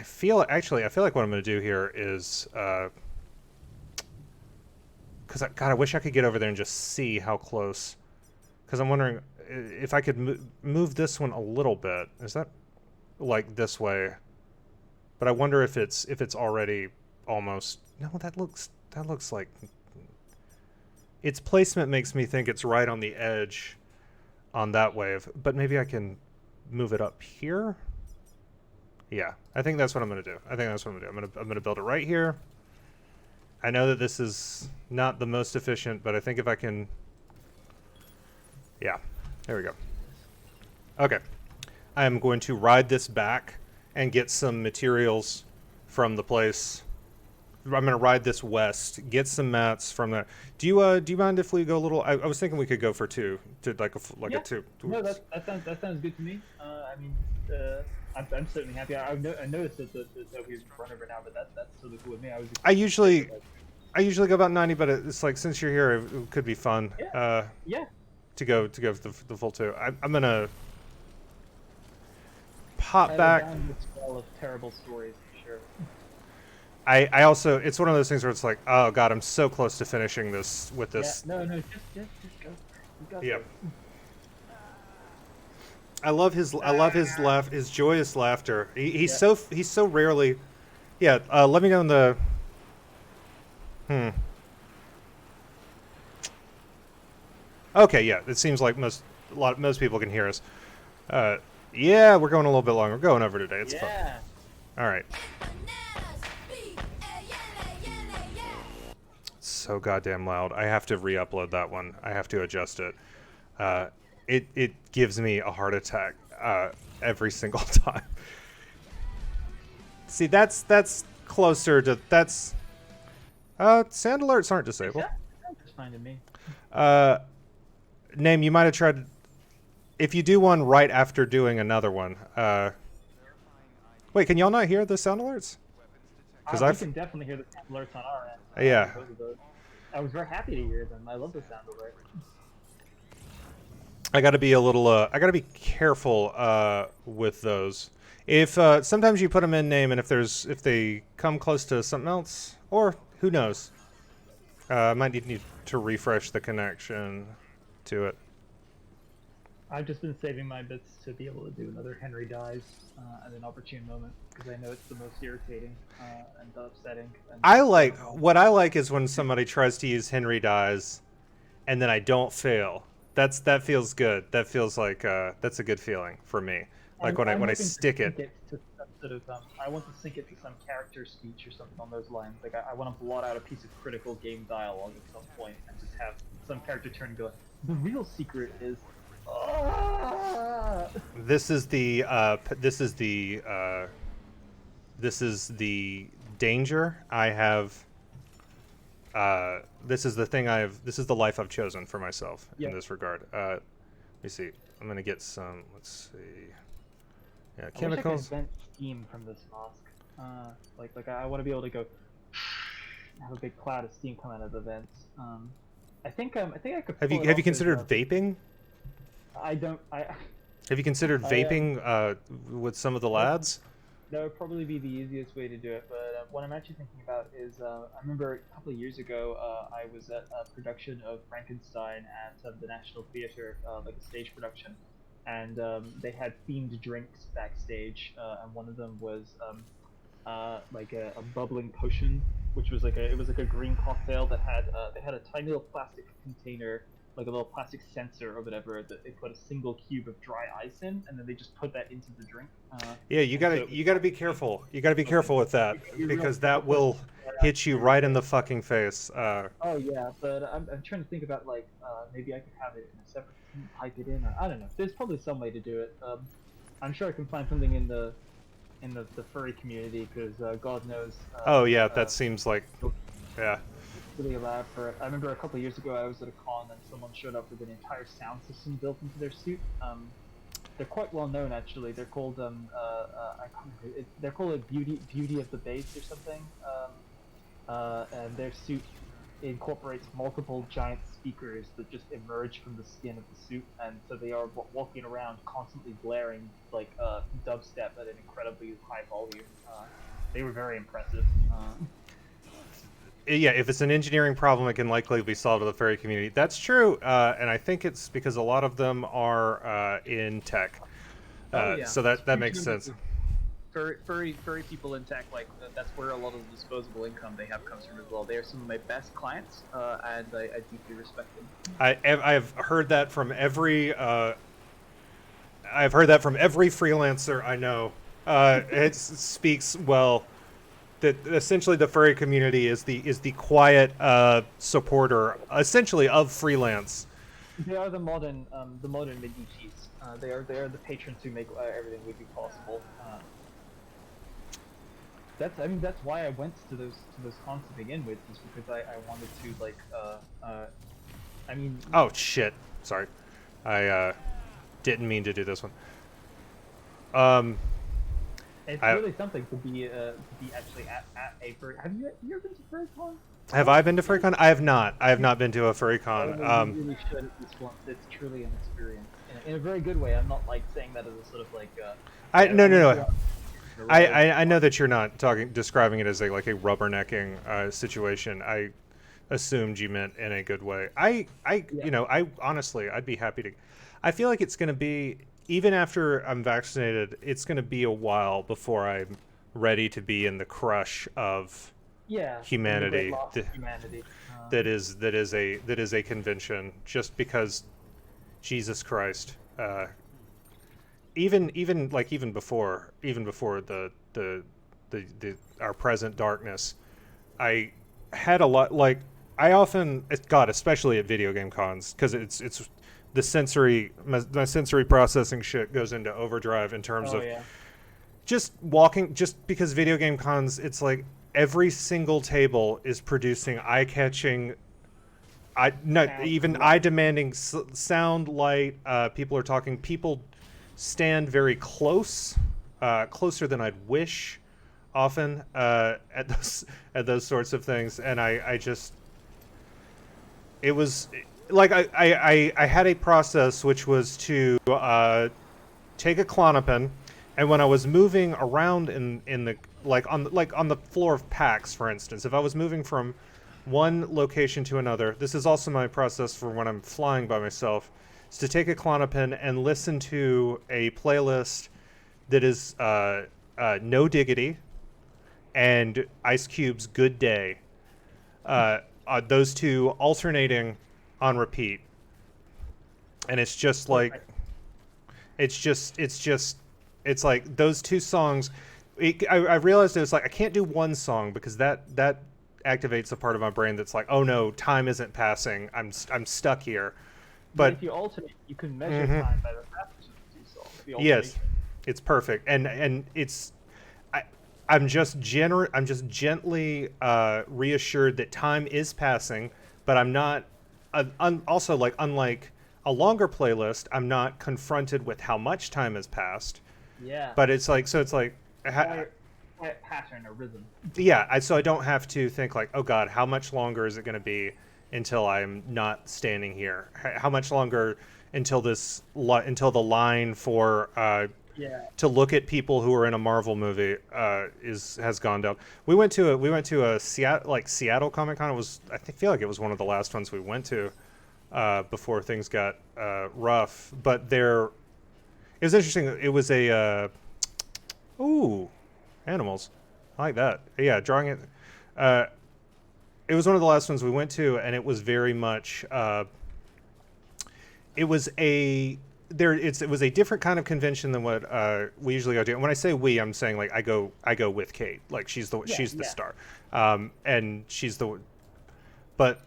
feel like what I'm going to do here is because I wish I could get over there and just see how close. Because I'm wondering if I could move this one a little bit. Is that this way? But I wonder if it's already almost. No, that looks like its placement makes me think it's right on the edge on that wave. But maybe I can move it up here. Yeah, I think that's what I'm going to do. I'm going to build it right here. I know that this is not the most efficient, but I think if I can... Yeah, there we go. Okay. I am going to ride this back and get some materials from the place. I'm going to ride this west, get some mats from that. Do you mind if we go a little... I was thinking we could go for two, to a two. No, that sounds good to me. I'm certainly happy. I noticed that we run over now, but that's totally cool with me. I usually go about 90, but it's since you're here, it could be fun. To go the full 2. I'm gonna pop back. Of terrible stories, for sure. I also, it's one of those things where it's oh god, I'm so close to finishing this with this. Yeah, no, just go. You got Yeah. this. I love his joyous laughter. He's so rarely. Yeah, let me know in the. Okay, yeah, it seems like most people can hear us. Yeah, we're going a little bit long. We're going over today. It's fun. Yeah. All right. So goddamn loud. I have to re-upload that one. I have to adjust it. It gives me a heart attack every single time. See, that's closer to sound alerts aren't disabled. That's fine to me. Name, you might have tried. If you do one right after doing another one. Wait, can y'all not hear the sound alerts? Because We can definitely hear the sound alerts on our end. Yeah. I was very happy to hear them. I love the sound alert. I gotta be a little. I gotta be careful with those. If sometimes you put them in name, and if they come close to something else, or who knows, I might need to refresh the connection to it. I've just been saving my bits to be able to do another Henry Dies at an opportune moment because I know it's the most irritating and upsetting. And What I like is when somebody tries to use Henry Dies, and then I don't fail. That feels good. That feels like that's a good feeling for me. Like when I stick it. To some sort of, I want to sync it to some character speech or something on those lines. Like I want to blot out a piece of critical game dialogue at some point and just have some character turn and go, "The real secret is." This is the danger I have. This is the life I've chosen for myself in this regard. Let me see. I'm gonna get some. Let's see. Yeah, chemicals. I wish I could vent steam from this mask. Like I want to be able to go have a big cloud of steam come out of the vents. I think I could. Have you considered vaping? Have you considered vaping with some of the lads? That would probably be the easiest way to do it, but what I'm actually thinking about is I remember a couple of years ago I was at a production of Frankenstein at the National Theatre, like a stage production, and they had themed drinks backstage, and one of them was like a bubbling potion, which was like a green cocktail that had they had a tiny little plastic container, like a little plastic sensor or whatever, that they put a single cube of dry ice in, and then they just put that into the drink. Yeah, you gotta be careful. You gotta be careful with that because that will hit you right in the fucking face. Oh yeah, but I'm trying to think about like maybe I could have it in a separate thing, pipe it in, or I don't know. There's probably some way to do it. I'm sure I can find something in the furry community because God knows. Oh yeah, that seems like yeah. Really allowed for it. I remember a couple of years ago I was at a con and someone showed up with an entire sound system built into their suit. They're quite well known actually. They're called I can't remember, they're called a beauty of the bass or something. And their suit incorporates multiple giant speakers that just emerge from the skin of the suit, and so they are walking around constantly blaring like dubstep at an incredibly high volume. They were very impressive. Yeah, if it's an engineering problem, it can likely be solved with the furry community. That's true, and I think it's because a lot of them are in tech. So that makes sense. Furry people in tech, like that's where a lot of the disposable income they have comes from as well. They are some of my best clients, and I deeply respect them. I've heard that from every. I've heard that from every freelancer I know. It speaks well. That essentially the furry community is the quiet supporter, essentially, of freelance. They are the modern Medicis. They are the patrons who make everything would be possible. That's why I went to those cons to begin with, is because I wanted to like Oh shit! Sorry, I didn't mean to do this one. It's really something to be actually at a furry. Have you ever been to FurryCon? Have I been to FurryCon? I have not. I have not been to a FurryCon. You really should at least once. It's truly an experience in a very good way. I'm not like saying that as a sort of like. No. I know that you're not describing it as like a rubbernecking situation. I assumed you meant in a good way. I honestly, I'd be happy to. I feel like it's going to be. Even after I'm vaccinated, it's going to be a while before I'm ready to be in the crush of humanity. That is a convention. Just because, Jesus Christ, even before the our present darkness, I had a lot like I often God, especially at video game cons, because it's the sensory my sensory processing shit goes into overdrive in terms Oh of yeah. just walking, just because video game cons, it's like every single table is producing eye-catching, Sound, eye-demanding sound, light. People are talking. People stand very close, closer than I'd wish, often at those sorts of things, and I just it was like I had a process which was to take a Klonopin, and when I was moving around in the on the floor of PAX, for instance, if I was moving from one location to another, this is also my process for when I'm flying by myself, is to take a Klonopin and listen to a playlist that is No Diggity and Ice Cube's Good Day. Those two alternating on repeat, and it's just like it's like those two songs. I realized it was like I can't do one song because that activates a part of my brain that's like, oh no, time isn't passing. I'm stuck here. But if you alternate, you can measure time by the passage of the two songs. The yes, alternation. it's perfect, and it's. I'm just gently reassured that time is passing, but I'm not. Also, like unlike a longer playlist, I'm not confronted with how much time has passed. Yeah. But it's like Quiet pattern or rhythm. yeah. So I don't have to think like, oh God, how much longer is it going to be until I'm not standing here? How much longer until until the line for to look at people who are in a Marvel movie has gone down. We went to a Seattle Comic Con. It was feel like it was one of the last ones we went to before things got rough. But it was interesting. It was a animals. I like that. Yeah, drawing it. It was one of the last ones we went to, and it was very much. It was a different kind of convention than what we usually go to. And when I say we, I'm saying like I go with Kate. Like she's the star, and she's the. But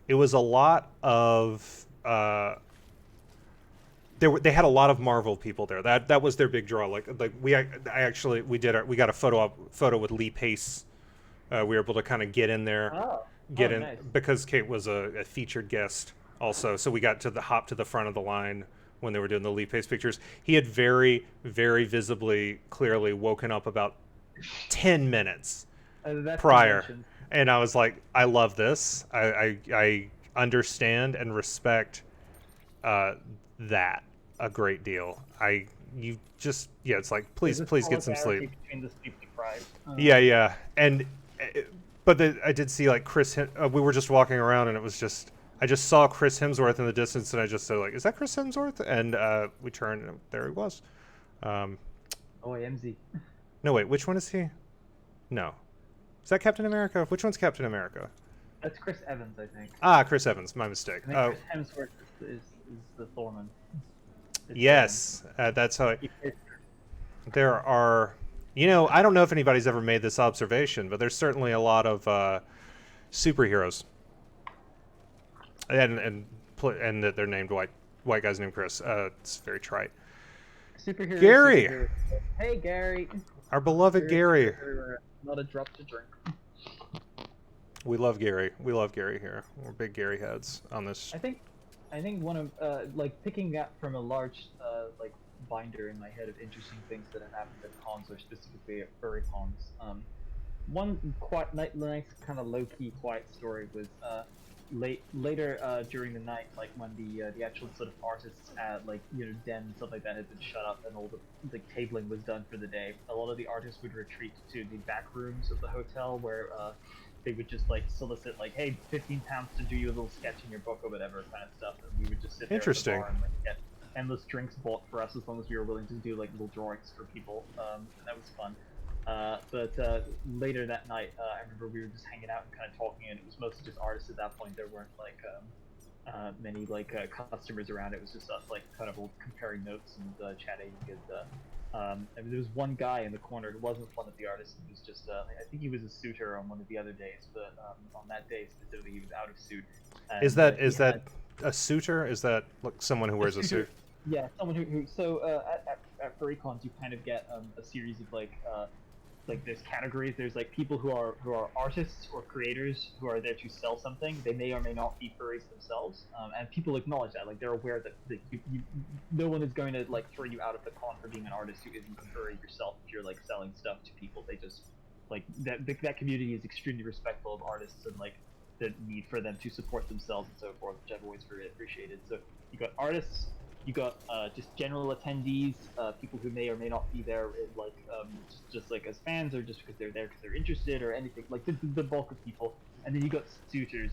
it was a lot of. They had a lot of Marvel people there. That was their big draw. Like we got a photo with Lee Pace. We were able to kind of get in there, Nice. because Kate was a featured guest also. So we got to hop to the front of the line when they were doing the Lee Pace pictures. He had very, very visibly, clearly woken up about 10 minutes prior. And I was like, I love this. I understand and respect that a great deal. It's like please get some sleep. Between the sleep deprived. Yeah, and but I did see like we were just walking around, and it was just I just saw Chris Hemsworth in the distance, and I just said like, is that Chris Hemsworth? And we turned, and there he was. MZ. No, wait, which one is he? No, is that Captain America? Which one's Captain America? That's Chris Evans, I think. Chris Evans, my mistake. Chris Hemsworth is the Thorman. Yes, that's how there are. I don't know if anybody's ever made this observation, but there's certainly a lot of superheroes, and that they're named white guys named Chris. It's very trite. Superhero. Gary. Superhero. Hey, Gary. Our beloved Gary. Not a drop to drink. We love Gary. We love Gary here. We're big Gary heads on this. I think one of picking up from a large binder in my head of interesting things that have happened at cons, or specifically at furry cons. One quite nice kind of low-key quiet story was later during the night, like when the actual sort of artists at den and stuff like that had been shut up and all the tabling was done for the day. A lot of the artists would retreat to the back rooms of the hotel where they would just solicit hey, £15 to do you a little sketch in your book or whatever kind of stuff, and we would just sit there at the bar and get endless drinks bought for us as long as we were willing to do little drawings for people. And that was fun. But later that night, I remember we were just hanging out and kind of talking, and it was mostly just artists at that point. There weren't many like customers around. It was just us like kind of all comparing notes and chatting. I mean, there was one guy in the corner who wasn't one of the artists. He was just I think he was a suitor on one of the other days, but on that day specifically, he was out of suit. And, Is that he had a suitor? Is that like someone who wears a suit? Yeah, someone who so at FurryCons you kind of get a series of like there's categories. There's like people who are artists or creators who are there to sell something. They may or may not be furries themselves, and people acknowledge that. Like they're aware that no one is going to like throw you out of the con for being an artist who isn't a furry yourself. If you're like selling stuff to people, they just like that community is extremely respectful of artists and like the need for them to support themselves and so forth, which I've always very appreciated. So you got artists. You got just general attendees, people who may or may not be there, like just like as fans or just because they're there because they're interested or anything. Like the bulk of people, and then you got suitors,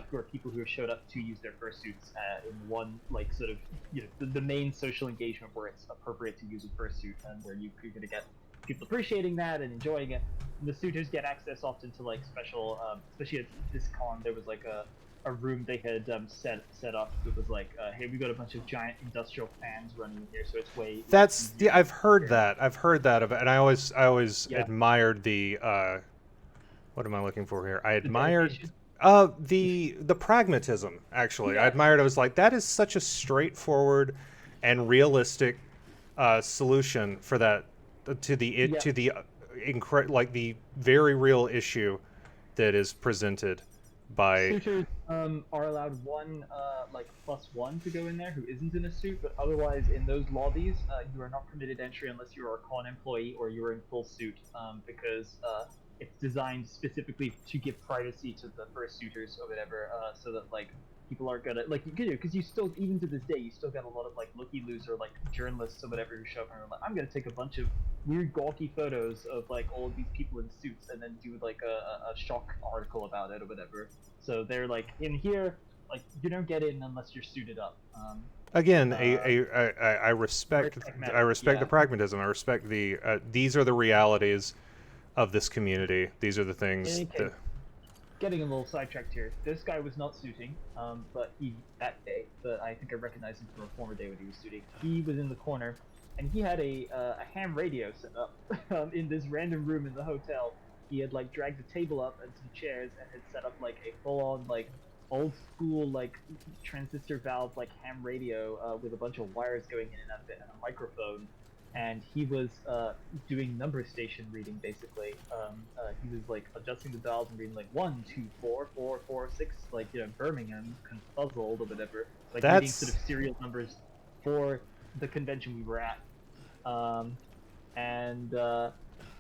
who are people who have showed up to use their fursuits in one like sort of the main social engagement where it's appropriate to use a fursuit and where you're going to get people appreciating that and enjoying it. And the suitors get access often to like special, especially at this con, there was like a room they had set up that was like, hey, we got a bunch of giant industrial fans running in here, so it's way. That's I've heard that. I've heard that of it, and I always admired the. What am I looking for here? I admired the pragmatism. Actually, I admired. I was like, that is such a straightforward and realistic solution for that to the like the very real issue that is presented by. Suitors are allowed one like +1 to go in there who isn't in a suit, but otherwise in those lobbies you are not permitted entry unless you are a con employee or you are in full suit, because it's designed specifically to give privacy to the fursuiters or whatever, so that like people aren't gonna like because you still even to this day you still got a lot of like looky-loser like journalists or whatever who show up and are like, I'm gonna take a bunch of weird gawky photos of like all of these people in suits and then do like a shock article about it or whatever. So they're like, in here, like you don't get in unless you're suited up. Again, I respect the pragmatism. I respect the these are the realities of this community. These are the things. Getting a little sidetracked here. This guy was not suiting, but that day. But I think I recognized him from a former day when he was suiting. He was in the corner, and he had a ham radio set up in this random room in the hotel. He had like dragged a table up and some chairs and had set up like a full-on like old school like transistor valve like ham radio with a bunch of wires going in and out of it and a microphone. And he was doing number station reading basically. He was like adjusting the dials and reading like 1, 2, 4, 4, 4, 6, like Birmingham confuzzled or whatever. Like reading sort of serial numbers for the convention we were at.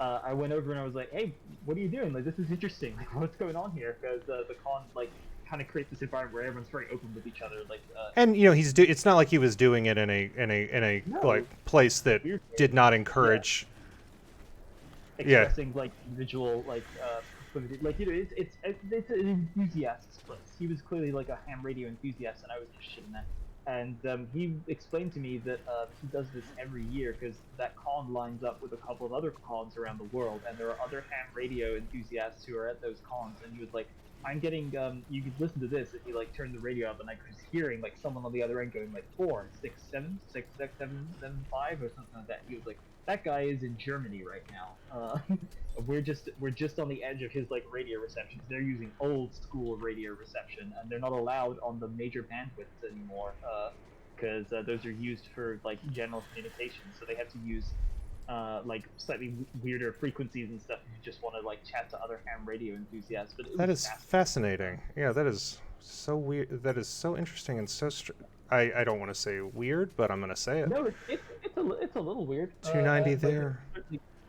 I went over and I was like, hey, what are you doing? Like, this is interesting. Like, what's going on here? Because the con, like, kind of creates this environment where everyone's very open with each other. Like, and it's not like he was doing it in a like place that did not encourage. Expressing like individual like it's an enthusiast's place. He was clearly like a ham radio enthusiast, and I was interested in that. And he explained to me that he does this every year because that con lines up with a couple of other cons around the world, and there are other ham radio enthusiasts who are at those cons. And he was like, I'm getting, you could listen to this if you like turn the radio up, and I was hearing like someone on the other end going like 4, 6, 7, 6, 6, 7, 7, 5 or something like that. He was like, that guy is in Germany right now. We're just on the edge of his like radio reception. They're using old school radio reception, and they're not allowed on the major bandwidths anymore, because those are used for like general communication. So they have to use like slightly weirder frequencies and stuff if you just want to like chat to other ham radio enthusiasts. But that is fascinating. Yeah, that is so weird. That is so interesting and so. I don't want to say weird, but I'm gonna say it. No, it's a little weird. 290 there.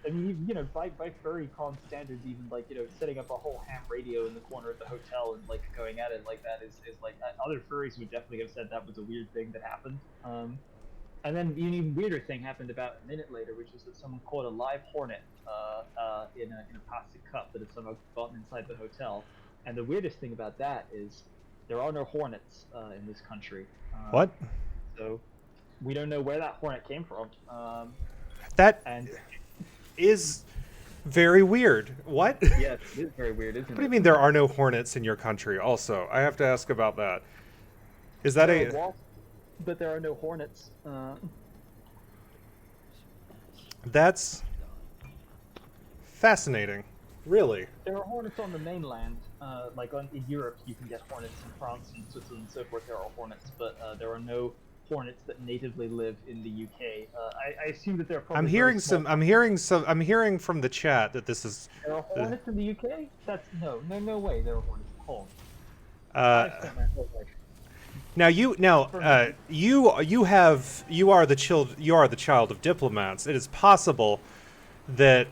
I mean, by furry con standards, even like setting up a whole ham radio in the corner of the hotel and like going at it like that is like other furries would definitely have said that was a weird thing that happened. And then an even weirder thing happened about a minute later, which was that someone caught a live hornet in a plastic cup that had somehow gotten inside the hotel. And the weirdest thing about that is there are no hornets in this country. What? So we don't know where that hornet came from. Is very weird. What? Yes, it is very weird, isn't it? What do you mean there are no hornets in your country? Also, I have to ask about that. Is that There a? are wasps, but there are no hornets. That's fascinating. Really. There are hornets on the mainland, in Europe you can get hornets, in France and Switzerland and so forth there are hornets, but there are no hornets that natively live in the UK. I assume that there are probably I'm very hearing small some. I'm hearing some. I'm hearing from the chat that this is. There are hornets in the UK? That's no way there are hornets at home. Uh, I've spent my whole life. Now you are the child of diplomats. It is possible that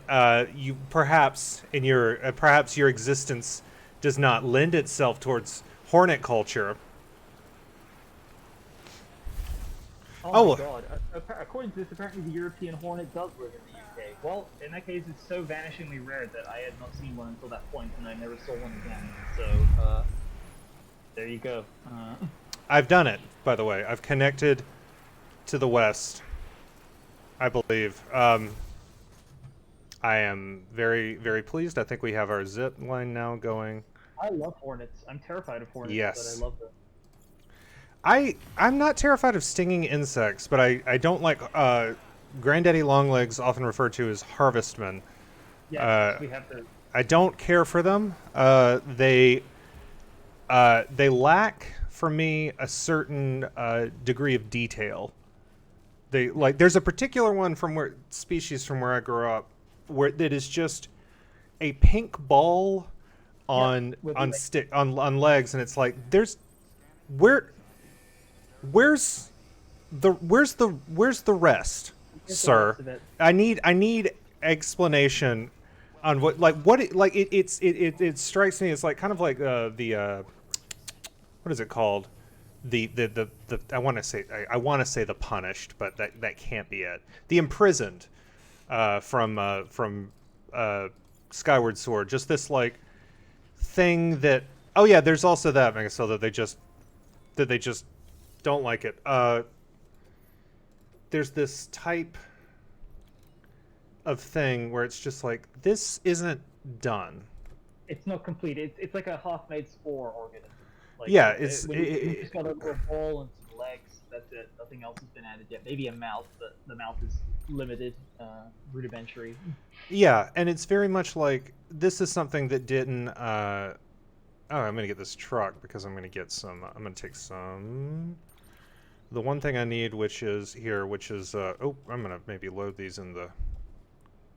you perhaps your existence does not lend itself towards hornet culture. Oh my god. According to this, apparently the European hornet does live in the UK. Well, in that case, it's so vanishingly rare that I had not seen one until that point, and I never saw one again. So, there you go. I've done it, by the way. I've connected to the west, I believe. I am very, very pleased. I think we have our zip line now going. I love hornets. I'm terrified of hornets, Yes. but I love them. I'm not terrified of stinging insects, but I don't like granddaddy longlegs, often referred to as harvestmen. Yes, we have those. I don't care for them. They lack for me a certain degree of detail. There's a particular one species from where I grew up where that is just a pink ball on legs, and it's like where's the rest, sir? I need explanation on it strikes me as like kind of like the what is it called? The I want to say the punished, but that can't be it. The imprisoned from Skyward Sword. Just this like thing that there's also that Megasol that they just don't like it. There's this type of thing where it's just like this isn't done. It's not complete. It's like a half-made spore organism. Like, you just got a little ball and some legs. That's it. Nothing else has been added yet. Maybe a mouth, but the mouth is limited, rudimentary. Yeah, and it's very much like this is something that didn't. I'm gonna get this truck because I'm gonna get some. I'm gonna take some. The one thing I need, which is I'm gonna maybe load these in the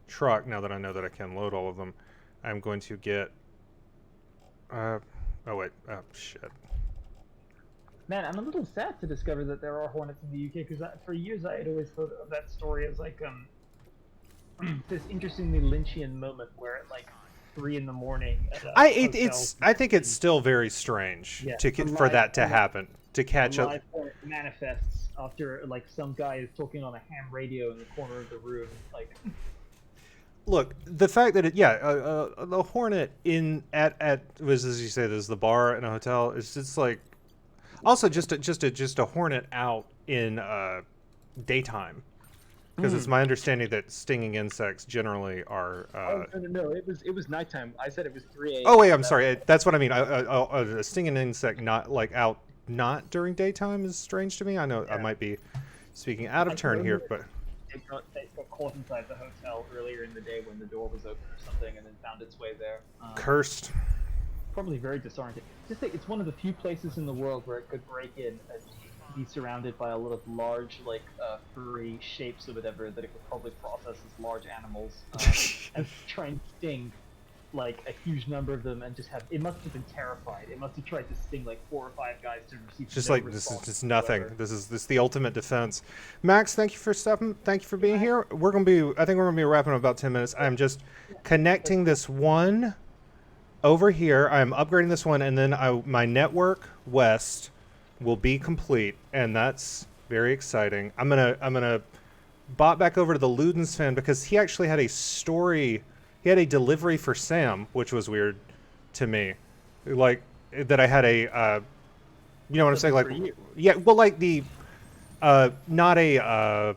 truck now that I know that I can load all of them. I'm going to get. Shit. Man, I'm a little sad to discover that there are hornets in the UK because for years I had always thought of that story as like this interestingly Lynchian moment where at like 3 a.m. I think it's still very strange for that to happen, to catch up. Live hornet manifests after like some guy is talking on a ham radio in the corner of the room, like. Look, the fact that the hornet at was, as you say, there's the bar in a hotel. It's just like also just a hornet out in daytime, because it's my understanding that stinging insects generally are. No, it was nighttime. I said it was 3 a.m. Oh wait, I'm sorry. That's what I mean. A stinging insect not during daytime is strange to me. I know I might be speaking out of turn here, but. It got caught inside the hotel earlier in the day when the door was open or something, and then found its way there. Cursed. Probably very disoriented. Just think it's one of the few places in the world where it could break in and be surrounded by a lot of large, furry shapes or whatever that it could probably process as large animals, and try and sting like a huge number of them, and just have. It must have been terrified. It must have tried to sting like 4 or 5 guys to receive. Just like this is just nothing. This is the ultimate defense. Max, thank you for stopping. Thank you for being here. I think we're gonna be wrapping up about 10 minutes. I'm just connecting this one over here. I'm upgrading this one, and then my network west will be complete, and that's very exciting. I'm gonna bot back over to the Ludens fan because he actually had a story. He had a delivery for Sam, which was weird to me. Like that I had a you know what I'm saying? Like like the not a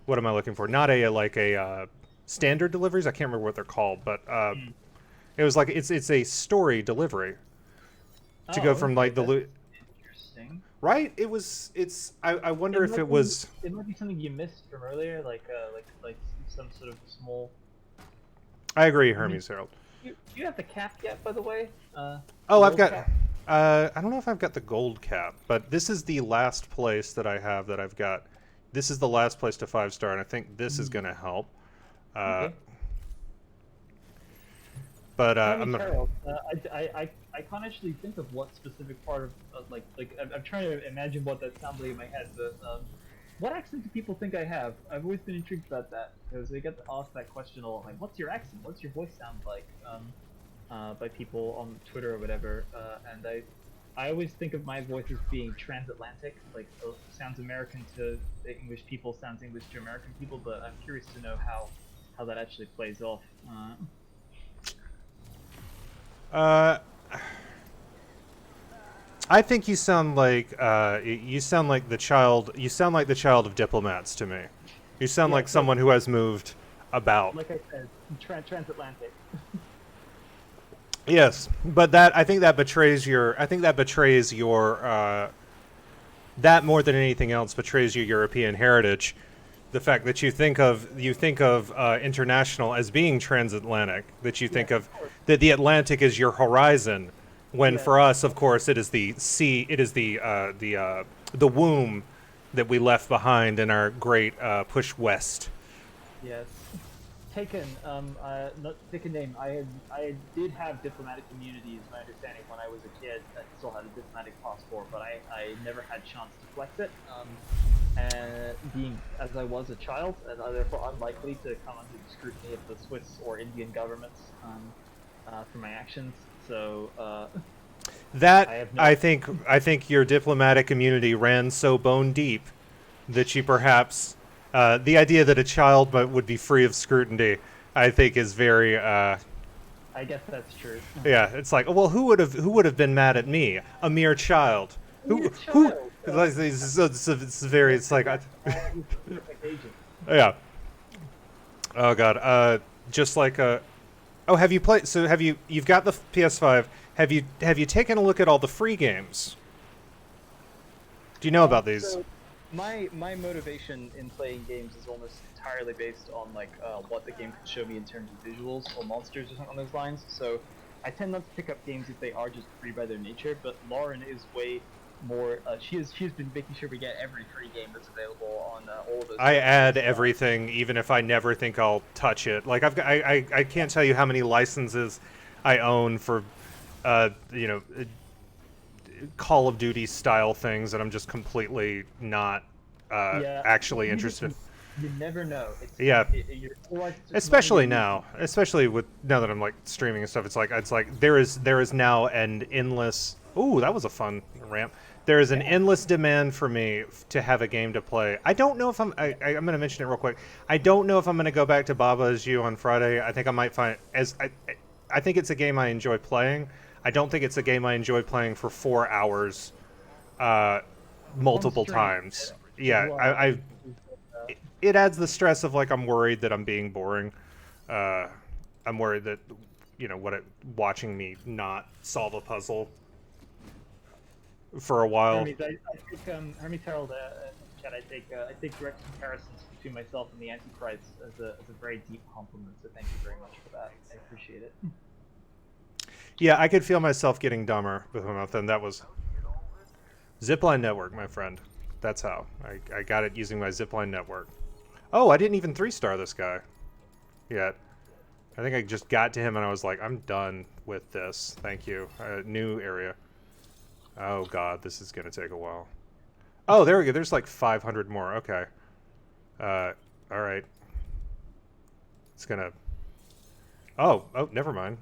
what am I looking for? Not a standard deliveries. I can't remember what they're called, but it was like it's a story delivery to go from like the Interesting. right? It's. I wonder if it was. It might be something you missed from earlier, like some sort of small. I agree, Hermes Herald. Do you have the cap yet, by the way? Oh, I've gold got. cap? I don't know if I've got the gold cap, but this is the last place that I have that I've got. This is the last place to 5-star, and I think this is going to help. Okay. But Hermes I'm gonna. Herald, I can't actually think of what specific part of like I'm trying to imagine what that sounds like in my head, but what accent do people think I have? I've always been intrigued about that because they get asked that question a lot, like, "What's your accent? What's your voice sound like?" By people on Twitter or whatever, and I always think of my voice as being transatlantic, like sounds American to English people, sounds English to American people. But I'm curious to know how that actually plays off. I think you sound like the child. You sound like the child of diplomats to me. You sound Yeah, like someone who has moved about. Like I said, transatlantic. Yes, but I think that betrays your. I think that betrays your. That more than anything else betrays your European heritage. The fact that you think of international as being transatlantic. That you think of that the Atlantic is your horizon, when for us, of course, it is the sea. It is the womb that we left behind in our great push west. Yes. Taken, not take a name. I did have diplomatic immunity, is my understanding, when I was a kid. I still had a diplomatic passport, but I never had chance to flex it. And being as I was a child, and therefore unlikely to come under the scrutiny of the Swiss or Indian governments for my actions. So that I think your diplomatic immunity ran so bone deep that you perhaps. The idea that a child would be free of scrutiny, I think, is very. I guess that's true. Yeah, it's like, well, who would have been mad at me, a mere child? Who? It's very. It's like. Yeah. Oh God. Just like a. Oh, have you played? So you've got the PS5. Have you taken a look at all the free games? Do you know about these? So my motivation in playing games is almost entirely based on like what the game can show me in terms of visuals or monsters or something along those lines. So I tend not to pick up games if they are just free by their nature. But Lauren is way more. She's been making sure we get every free game that's available on all of those. I add everything, even if I never think I'll touch it. Like I can't tell you how many licenses I own for, Call of Duty style things that I'm just completely not actually interested. You never know. Especially now that I'm like streaming and stuff. It's like there is now an endless. Ooh, that was a fun ramp. There is an endless demand for me to have a game to play. I don't know if I'm going to mention it real quick. I don't know if I'm going to go back to Baba Is You on Friday. I think I might find I think it's a game I enjoy playing. I don't think it's a game I enjoy playing for 4 hours, multiple times. Yeah, it adds the stress of like I'm worried that I'm being boring. I'm worried that watching me not solve a puzzle for a while. Hermes, I think Hermes Herald chat. I take direct comparisons between myself and the Antichrist as a very deep compliment. So thank you very much for that. I appreciate it. Yeah, I could feel myself getting dumber with my mouth, and that was Zipline network, my friend. That's how I got it using my Zipline network. Oh, I didn't even 3-star this guy yet. I think I just got to him and I was like, I'm done with this. Thank you. New area. Oh God, this is gonna take a while. Oh, there we go. There's like 500 more. Okay. All right. It's gonna. Oh, never mind.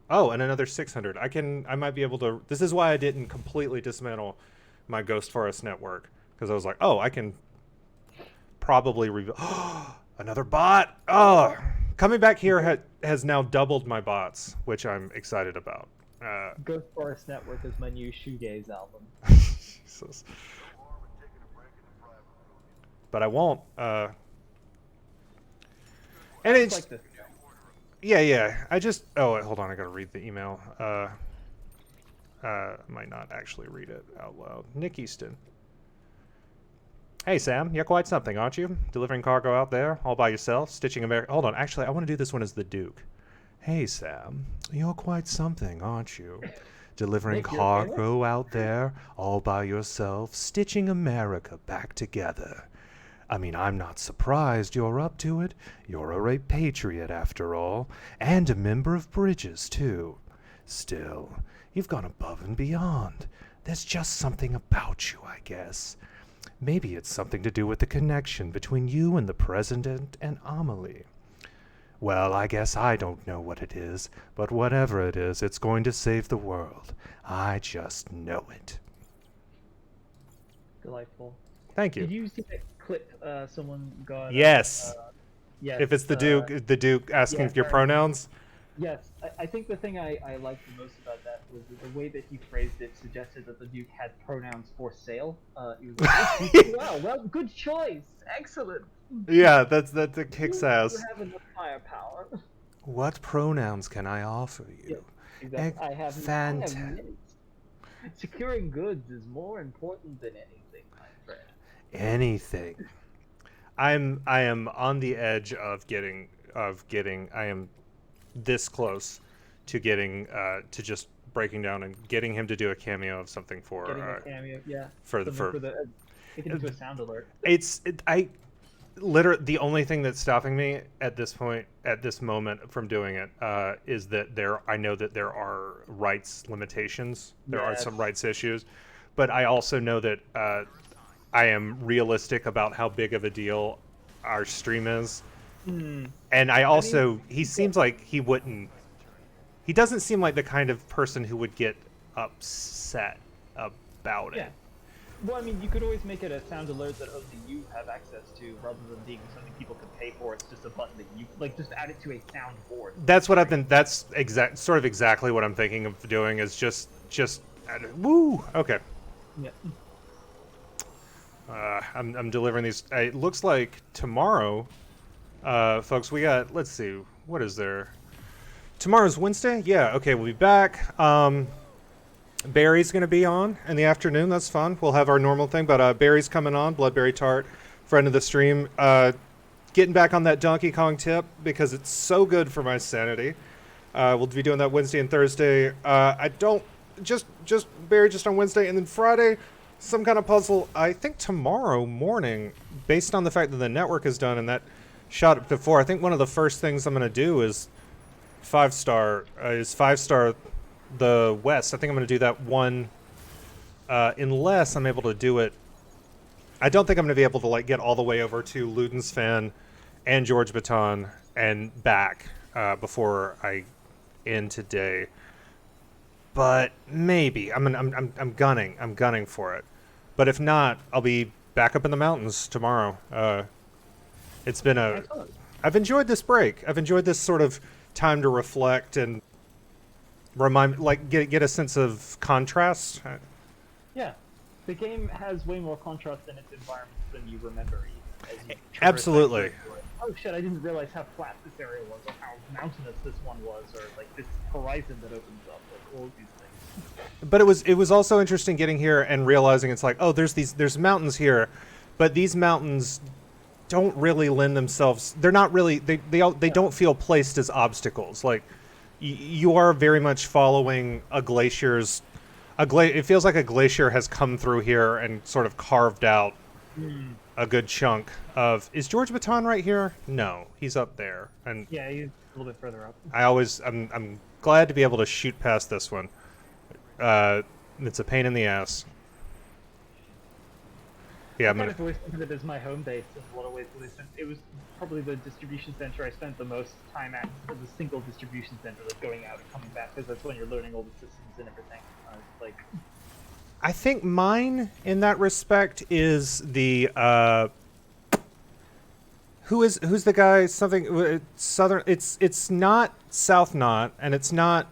Oh, and another 600. I might be able to. This is why I didn't completely dismantle my Ghost Forest network, because I was like, oh, I can probably rebuild. Another bot. Oh, coming back here has now doubled my bots, which I'm excited about. Ghost Forest Network is my new shoegaze album. Jesus. But I won't. And it's like this. Yeah. I just. Oh, wait, hold on. I gotta read the email. might not actually read it out loud. Nick Easton. Hey Sam, you're quite something, aren't you? Delivering cargo out there all by yourself, stitching America. Hold on, actually, I want to do this one as the Duke. Hey Sam, you're quite something, aren't you? Delivering Nick, you're cargo out there all by yourself, stitching America back together. I mean, I'm not surprised you're up to it. You're a great patriot, after all, and a member of Bridges, too. Still, you've gone above and beyond. There's just something about you, I guess. Maybe it's something to do with the connection between you and the President and Amelie. Well, I guess I don't know what it is, but whatever it is, it's going to save the world. I just know it. Delightful. Thank you. Did you see that clip someone got? Yes. Yes. If it's the Duke asking yeah, for your pronouns. Yes, I think the thing I liked the most about that was that the way that he phrased it suggested that the Duke had pronouns for sale. He was like, wow, well, good choice, excellent. Yeah, that's a kicks ass. You have enough firepower. What pronouns can I offer you? Yeah, exactly. I have Fantastic. minutes. Securing goods is more important than anything, my friend. Anything. I am on the edge of getting. I am this close to getting to just breaking down and getting him to do a cameo of something for Getting a cameo, yeah. for Take it into a sound alert. Literally the only thing that's stopping me at this moment from doing it is that I know that there are rights limitations. There are some rights issues, but I also know that I am realistic about how big of a deal our stream is. And he seems like he doesn't seem like the kind of person who would get upset about it. Yeah. Well, I mean, you could always make it a sound alert that only you have access to, rather than being something people can pay for. It's just a button that you just add it to a sound board. That's what that's exactly what I'm thinking of doing, is just add it. Woo! Okay. Yeah. I'm delivering these. It looks like tomorrow, folks, we got, let's see, what is there? Tomorrow's Wednesday? Yeah, okay, we'll be back. Barry's going to be on in the afternoon. That's fun. We'll have our normal thing, but Barry's coming on, Bloodberry Tart, friend of the stream. Getting back on that Donkey Kong tip because it's so good for my sanity. We'll be doing that Wednesday and Thursday. Just Barry just on Wednesday, and then Friday, some kind of puzzle. I think tomorrow morning, based on the fact that the network is done and that shot up before, I think one of the first things I'm going to do is 5-star the West. I think I'm going to do that one, unless I'm able to do it. I don't think I'm going to be able to get all the way over to Luden's Fan and George Baton and back before I end today. But maybe I'm gunning for it. But if not, I'll be back up in the mountains tomorrow. It's been I've enjoyed this break. I've enjoyed this sort of time to reflect and get a sense of contrast. Yeah, the game has way more contrast in its environments than you remember. As you Absolutely. Oh shit! I didn't realize how flat this area was, or how mountainous this one was, or this horizon that opens up, all these things. But it was also interesting getting here and realizing it's like, oh, there's mountains here, but these mountains don't really lend themselves. They're not really. They don't feel placed as obstacles. Like you are very much following a glacier's. It feels like a glacier has come through here and sort of carved out a good chunk of. Is George Baton right here? No, he's up there. And yeah, he's a little bit further up. I'm glad to be able to shoot past this one. It's a pain in the ass. Yeah, I've always think of it as my home base in a lot of ways. It was probably the distribution center I spent the most time at, as a single distribution center, going out and coming back, because that's when you're learning all the systems and everything. I think mine, in that respect, is the who's the guy? Something southern. It's not South Knot, and it's not.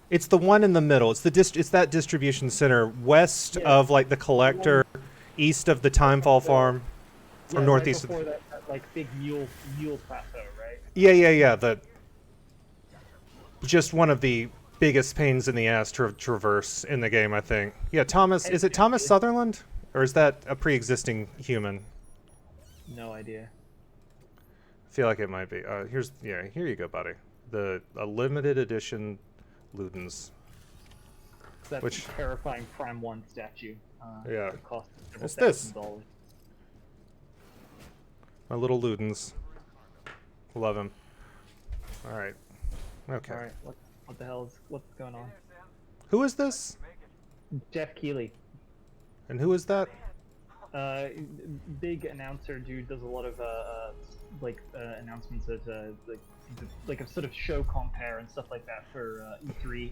It's the one in the middle. It's that distribution center west of the collector, east of the Timefall farm, or northeast right before that big mule plateau, right? Yeah. Just one of the biggest pains in the ass to traverse in the game, I think. Yeah, Thomas. Is it Thomas Exactly. Sutherland, or is that a pre-existing human? No idea. I feel like it might be. Here you go, buddy. A limited edition Ludens. That's Which- a terrifying Prime 1 statue. Yeah. That cost several What's this? $1,000. My little Ludens. Love him. All right. Okay. All right, what the hell is what's going on? Who is this? Jeff Keighley, And who is that? big announcer dude, does a lot of announcements at like a sort of show compare and stuff like that for E3,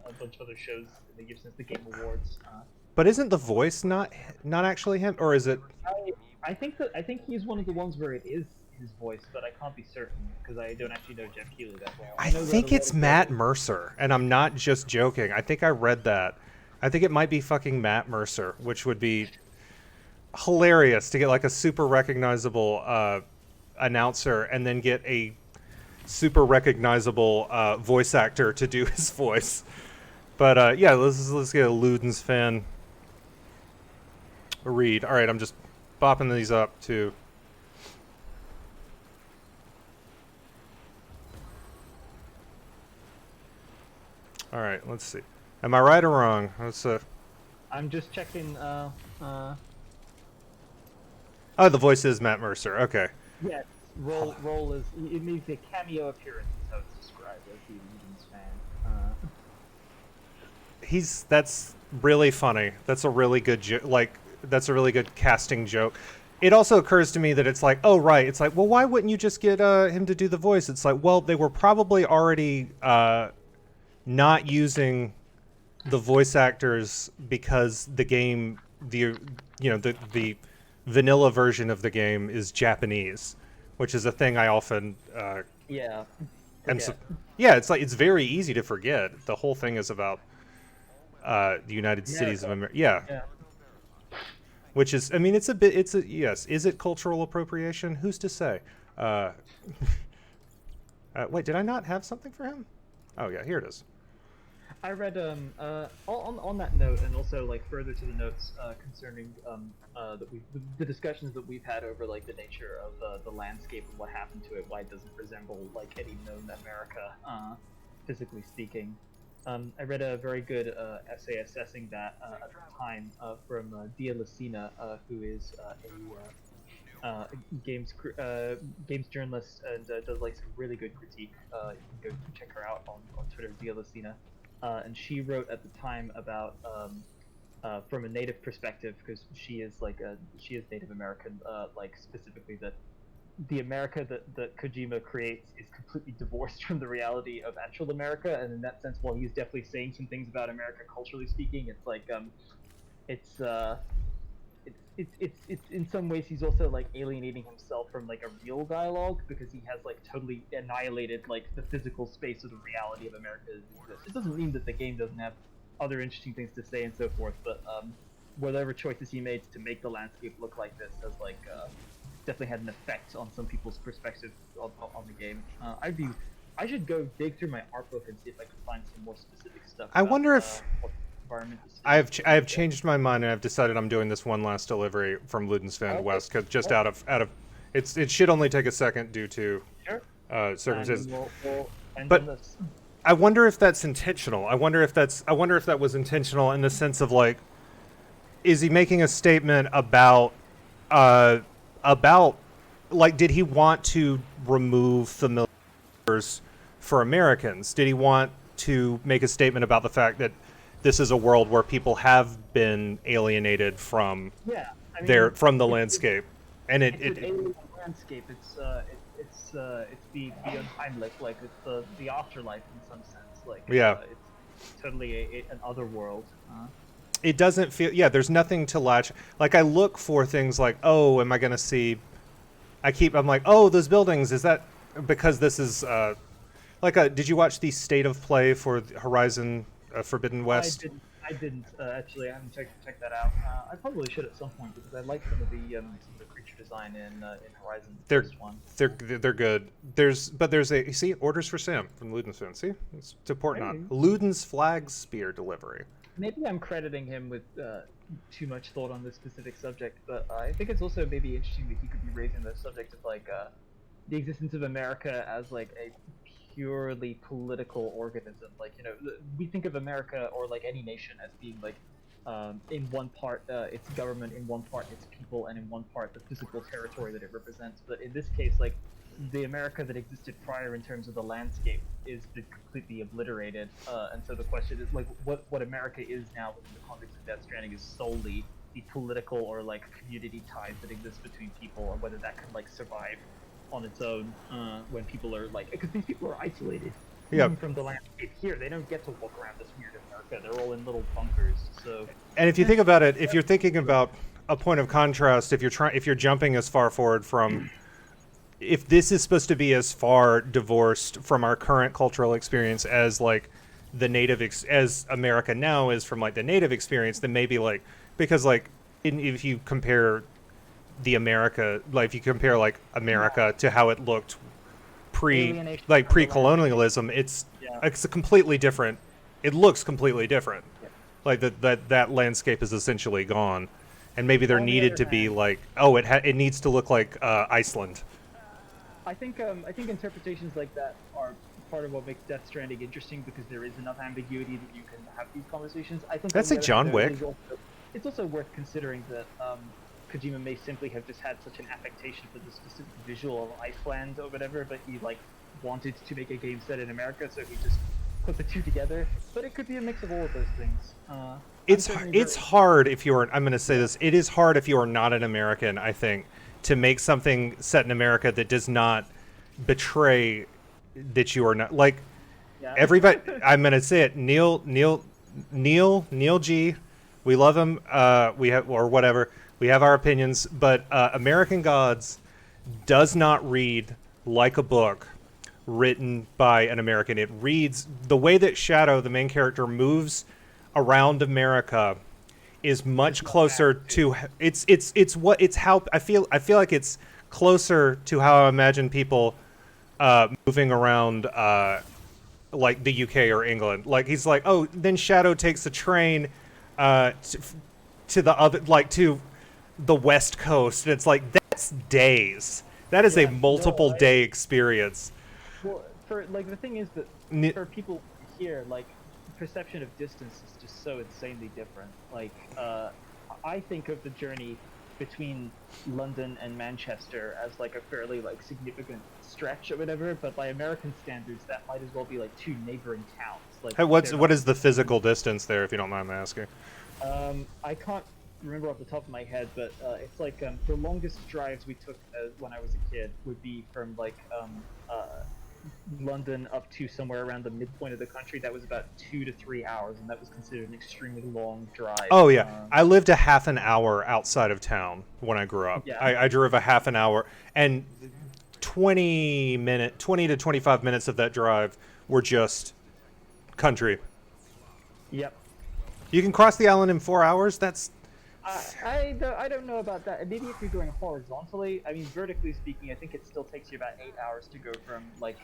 a bunch of other shows they give since the Game Awards. But isn't the voice not actually him, or is it? I think he's one of the ones where it is his voice, but I can't be certain because I don't actually know Jeff Keighley that well. I know that think a lot it's of Matt people- Mercer, and I'm not just joking. I think I read that. I think it might be fucking Matt Mercer, which would be hilarious to get like a super recognizable announcer and then get a super recognizable voice actor to do his voice. But yeah, let's get a Ludens fan read. All right, I'm just bopping these up too. All right, let's see. Am I right or wrong? Let's I'm just checking. Oh, the voice is Matt Mercer. Okay. Yes, role is it means a cameo appearance. Is how it's described as the Ludens fan. That's really funny. That's a really good that's a really good casting joke. It also occurs to me that it's like, oh right, it's like, well, why wouldn't you just get him to do the voice? It's like, well, they were probably already not using the voice actors because the game, the vanilla version of the game is Japanese, which is a thing I often Yeah. and so, forget. yeah, it's like it's very easy to forget. The whole thing is about the United Cities of America. Yeah. Yeah. Which is, I mean, yes. Is it cultural appropriation? Who's to say? Wait, did I not have something for him? Oh yeah, here it is. I read on that note, and also like further to the notes concerning the discussions that we've had over like the nature of the landscape and what happened to it, why it doesn't resemble like any known America, physically speaking. I read a very good essay assessing that at the time from Dia Lucina, who is a games journalist and does like some really good critique. You can go check her out on Twitter, Dia Lucina. And she wrote at the time about from a native perspective, because she is Native American, like specifically that the America that Kojima creates is completely divorced from the reality of actual America, and in that sense, while he's definitely saying some things about America culturally speaking, it's like it's in some ways he's also like alienating himself from like a real dialogue, because he has like totally annihilated like the physical space of the reality of America as it exists. It doesn't mean that the game doesn't have other interesting things to say and so forth, but whatever choices he made to make the landscape look like this has like definitely had an effect on some people's perspective on the game. I should go dig through my art book and see if I can find some more specific stuff. I wonder if what environment is I have changed my mind, and I've decided I'm doing this one last delivery from Ludens Van Okay. West, cause just out of it should only take a second due to Sure. circumstances. And we'll end But- on this. I wonder if that's intentional. I wonder if that was intentional in the sense of like, is he making a statement about like, did he want to remove familiars for Americans? Did he want to make a statement about the fact that this is a world where people have been alienated from Yeah, I mean, from the landscape, and it's an alien landscape. It's the unheimlich, like it's the afterlife in some sense. Like Yeah. it's totally an other world. it doesn't feel, yeah, there's nothing to latch. Like, I look for things like, oh, am I going to see, I'm like, oh, those buildings, is that, because this is, did you watch the State of Play for Horizon Forbidden West? I didn't actually. I haven't checked that out. I probably should at some point because I like some of the creature design in Horizon. The They're first one. they're good. There's a, you see, orders for Sam from Luden's fan. See, it's important. Hey. Not Luden's flag spear delivery. Maybe I'm crediting him with too much thought on this specific subject, but I think it's also maybe interesting that he could be raising the subject of like the existence of America as like a purely political organism. Like, you know, we think of America or like any nation as being like in one part its government, in one part its people, and in one part the physical territory that it represents. But in this case, like the America that existed prior in terms of the landscape is been completely obliterated, and so the question is like what America is now within the context of Death Stranding is solely the political or like community ties that exist between people, and whether that can like survive on its own when people are like, because these people are isolated from the landscape here. They don't get to walk around this weird America. They're all in little bunkers. So, and if you think about it, if you're thinking about a point of contrast, if you're jumping as far forward from, if this is supposed to be as far divorced from our current cultural experience as like the native as America now is from like the native experience, then maybe like, because like if you compare the America, like if you compare like America to how it looked pre-colonialism, it's a completely different. It looks completely different. Yeah. Like that landscape is essentially gone, and maybe there needed to be like, oh, it needs to look like Iceland. I think interpretations like that are part of what makes Death Stranding interesting, because there is enough ambiguity that you can have these conversations. I think that's like John Wick. It's also worth considering that Kojima may simply have just had such an affectation for the specific visual of Iceland or whatever, but he like wanted to make a game set in America, so he just put the two together. But it could be a mix of all of those things. It's hard if you're. I'm going to say this. It is hard if you are not an American, I think, to make something set in America that does not betray that you are not like everybody. I'm going to say it. Neil G. We love him. We have, or whatever. We have our opinions, but American Gods does not read like a book written by an American. It reads the way that Shadow, the main character, moves around America is much closer to how I feel like it's closer to how I imagine people moving around like the UK or England. Like he's like, oh, then Shadow takes a train to the other, like to the West Coast, and it's like that's days. That is a multiple day experience. Well, for like the thing is that for people here, like perception of distance is just so insanely different. Like I think of the journey between London and Manchester as like a fairly like significant stretch or whatever, but by American standards that might as well be like two neighboring towns. Like hey, what is the physical distance there, if you don't mind me asking? I can't remember off the top of my head, but it's like the longest drives we took when I was a kid would be from like London up to somewhere around the midpoint of the country. That was about 2 to 3 hours, and that was considered an extremely long drive. Oh yeah, I lived a half an hour outside of town when I grew up. Yeah. I drove a half an hour, and 20 to 25 minutes of that drive were just country. Yep. You can cross the island in 4 hours. That's I don't know about that. Maybe if you're going horizontally. I mean, vertically speaking, I think it still takes you about 8 hours to go from like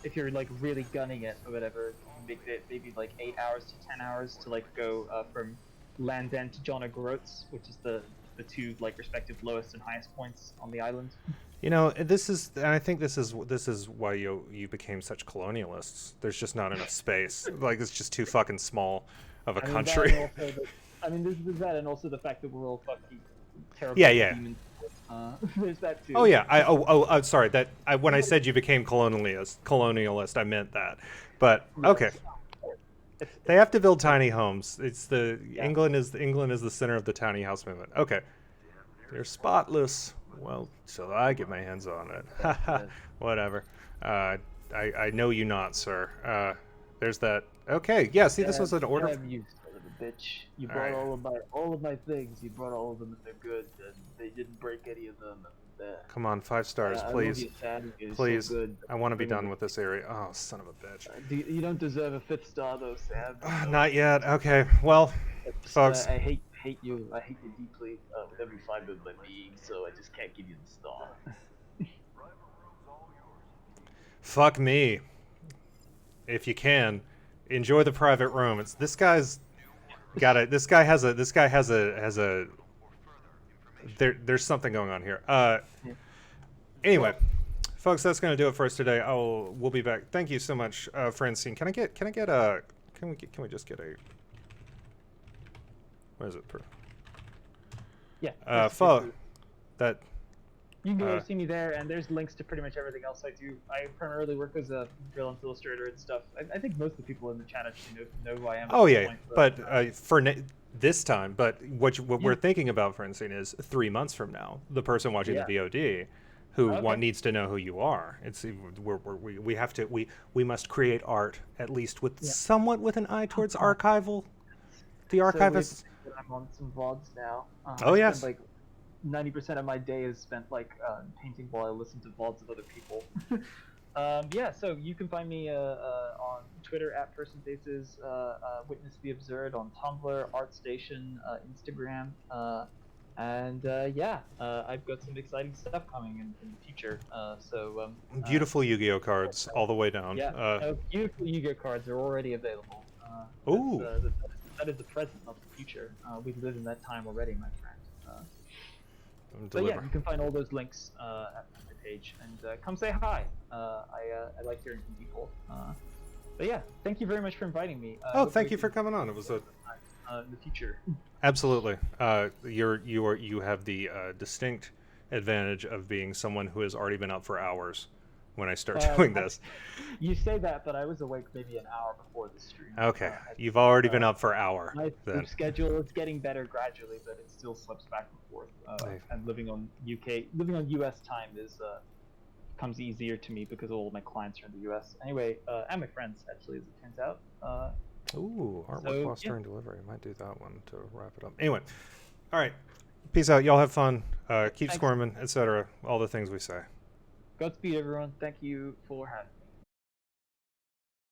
if you're like really gunning it or whatever, maybe like 8 hours to 10 hours to like go from Landen to John O'Groats, which is the two like respective lowest and highest points on the island. You know, this is, and I think this is why you became such colonialists. There's just not enough space. Like it's just too fucking small of a country. There's that, and also the fact that we're all fucking terrible. Yeah. Demons. There's that too. Oh yeah. I'm sorry. When I said you became colonialist, I meant that. But okay. They have to build tiny homes. It's England is the center of the tiny house movement. Okay. They're spotless. Well, so I get my hands on it. Whatever. I know you not, sir. There's that. Okay. Yeah. See, this was an order. Bitch, you brought all of my things. You brought all of them, and they're good, and they didn't break any of them. there. Come on, 5 stars, I love please. your Sam, you're Please. So good. I want to be done with this area. Oh, son of a bitch. You don't deserve a 5th star though, Sam. Not yet. Okay. Well, folks. I hate you. I hate you deeply with every fiber of my being. So I just can't give you the star. Fuck me. If you can, enjoy the private room. It's this guy's got a. This guy has a. There's something going on here. Anyway, folks, that's gonna do it for us today. We'll be back. Thank you so much, Francine. Can we just get a? What is it? Yeah. Follow that. You can go see me there, and there's links to pretty much everything else I do. I primarily work as a freelance illustrator and stuff. I think most of the people in the chat actually know who I am. Oh yeah, but for this time, but what we're thinking about, Francine, is 3 months from now, the person watching the VOD who needs to know who you are. It's we have to we must create art at least with somewhat with an eye towards archival. The archivists. So I'm on some VODs now. Oh yes. Like 90% of my day is spent like painting while I listen to VODs of other people. Yeah, so you can find me on Twitter at PersonFaces, Witness the Absurd on Tumblr, ArtStation, Instagram, and I've got some exciting stuff coming in the future. Beautiful Yu-Gi-Oh cards all the way down. Yeah, beautiful Yu-Gi-Oh cards are already available. Ooh. That is the present, not the future. We live in that time already, my friend. But yeah, you can find all those links at my page, and come say hi. I like hearing from people. But yeah, thank you very much for inviting me. Thank you for coming on. It was in the future. Absolutely. You have the distinct advantage of being someone who has already been up for hours when I start doing this. You say that, but I was awake maybe an hour before the stream. Okay, you've already been up for an hour. My sleep schedule is getting better gradually, but it still slips back and forth. And living on US time comes easier to me because all my clients are in the US. Anyway, and my friends actually, as it turns out. Artwork while storing delivery. Might do that one to wrap it up. Anyway, all right. Peace out. Y'all have fun. Keep squirming, etc. All the things we say. Godspeed, everyone. Thank you for having me.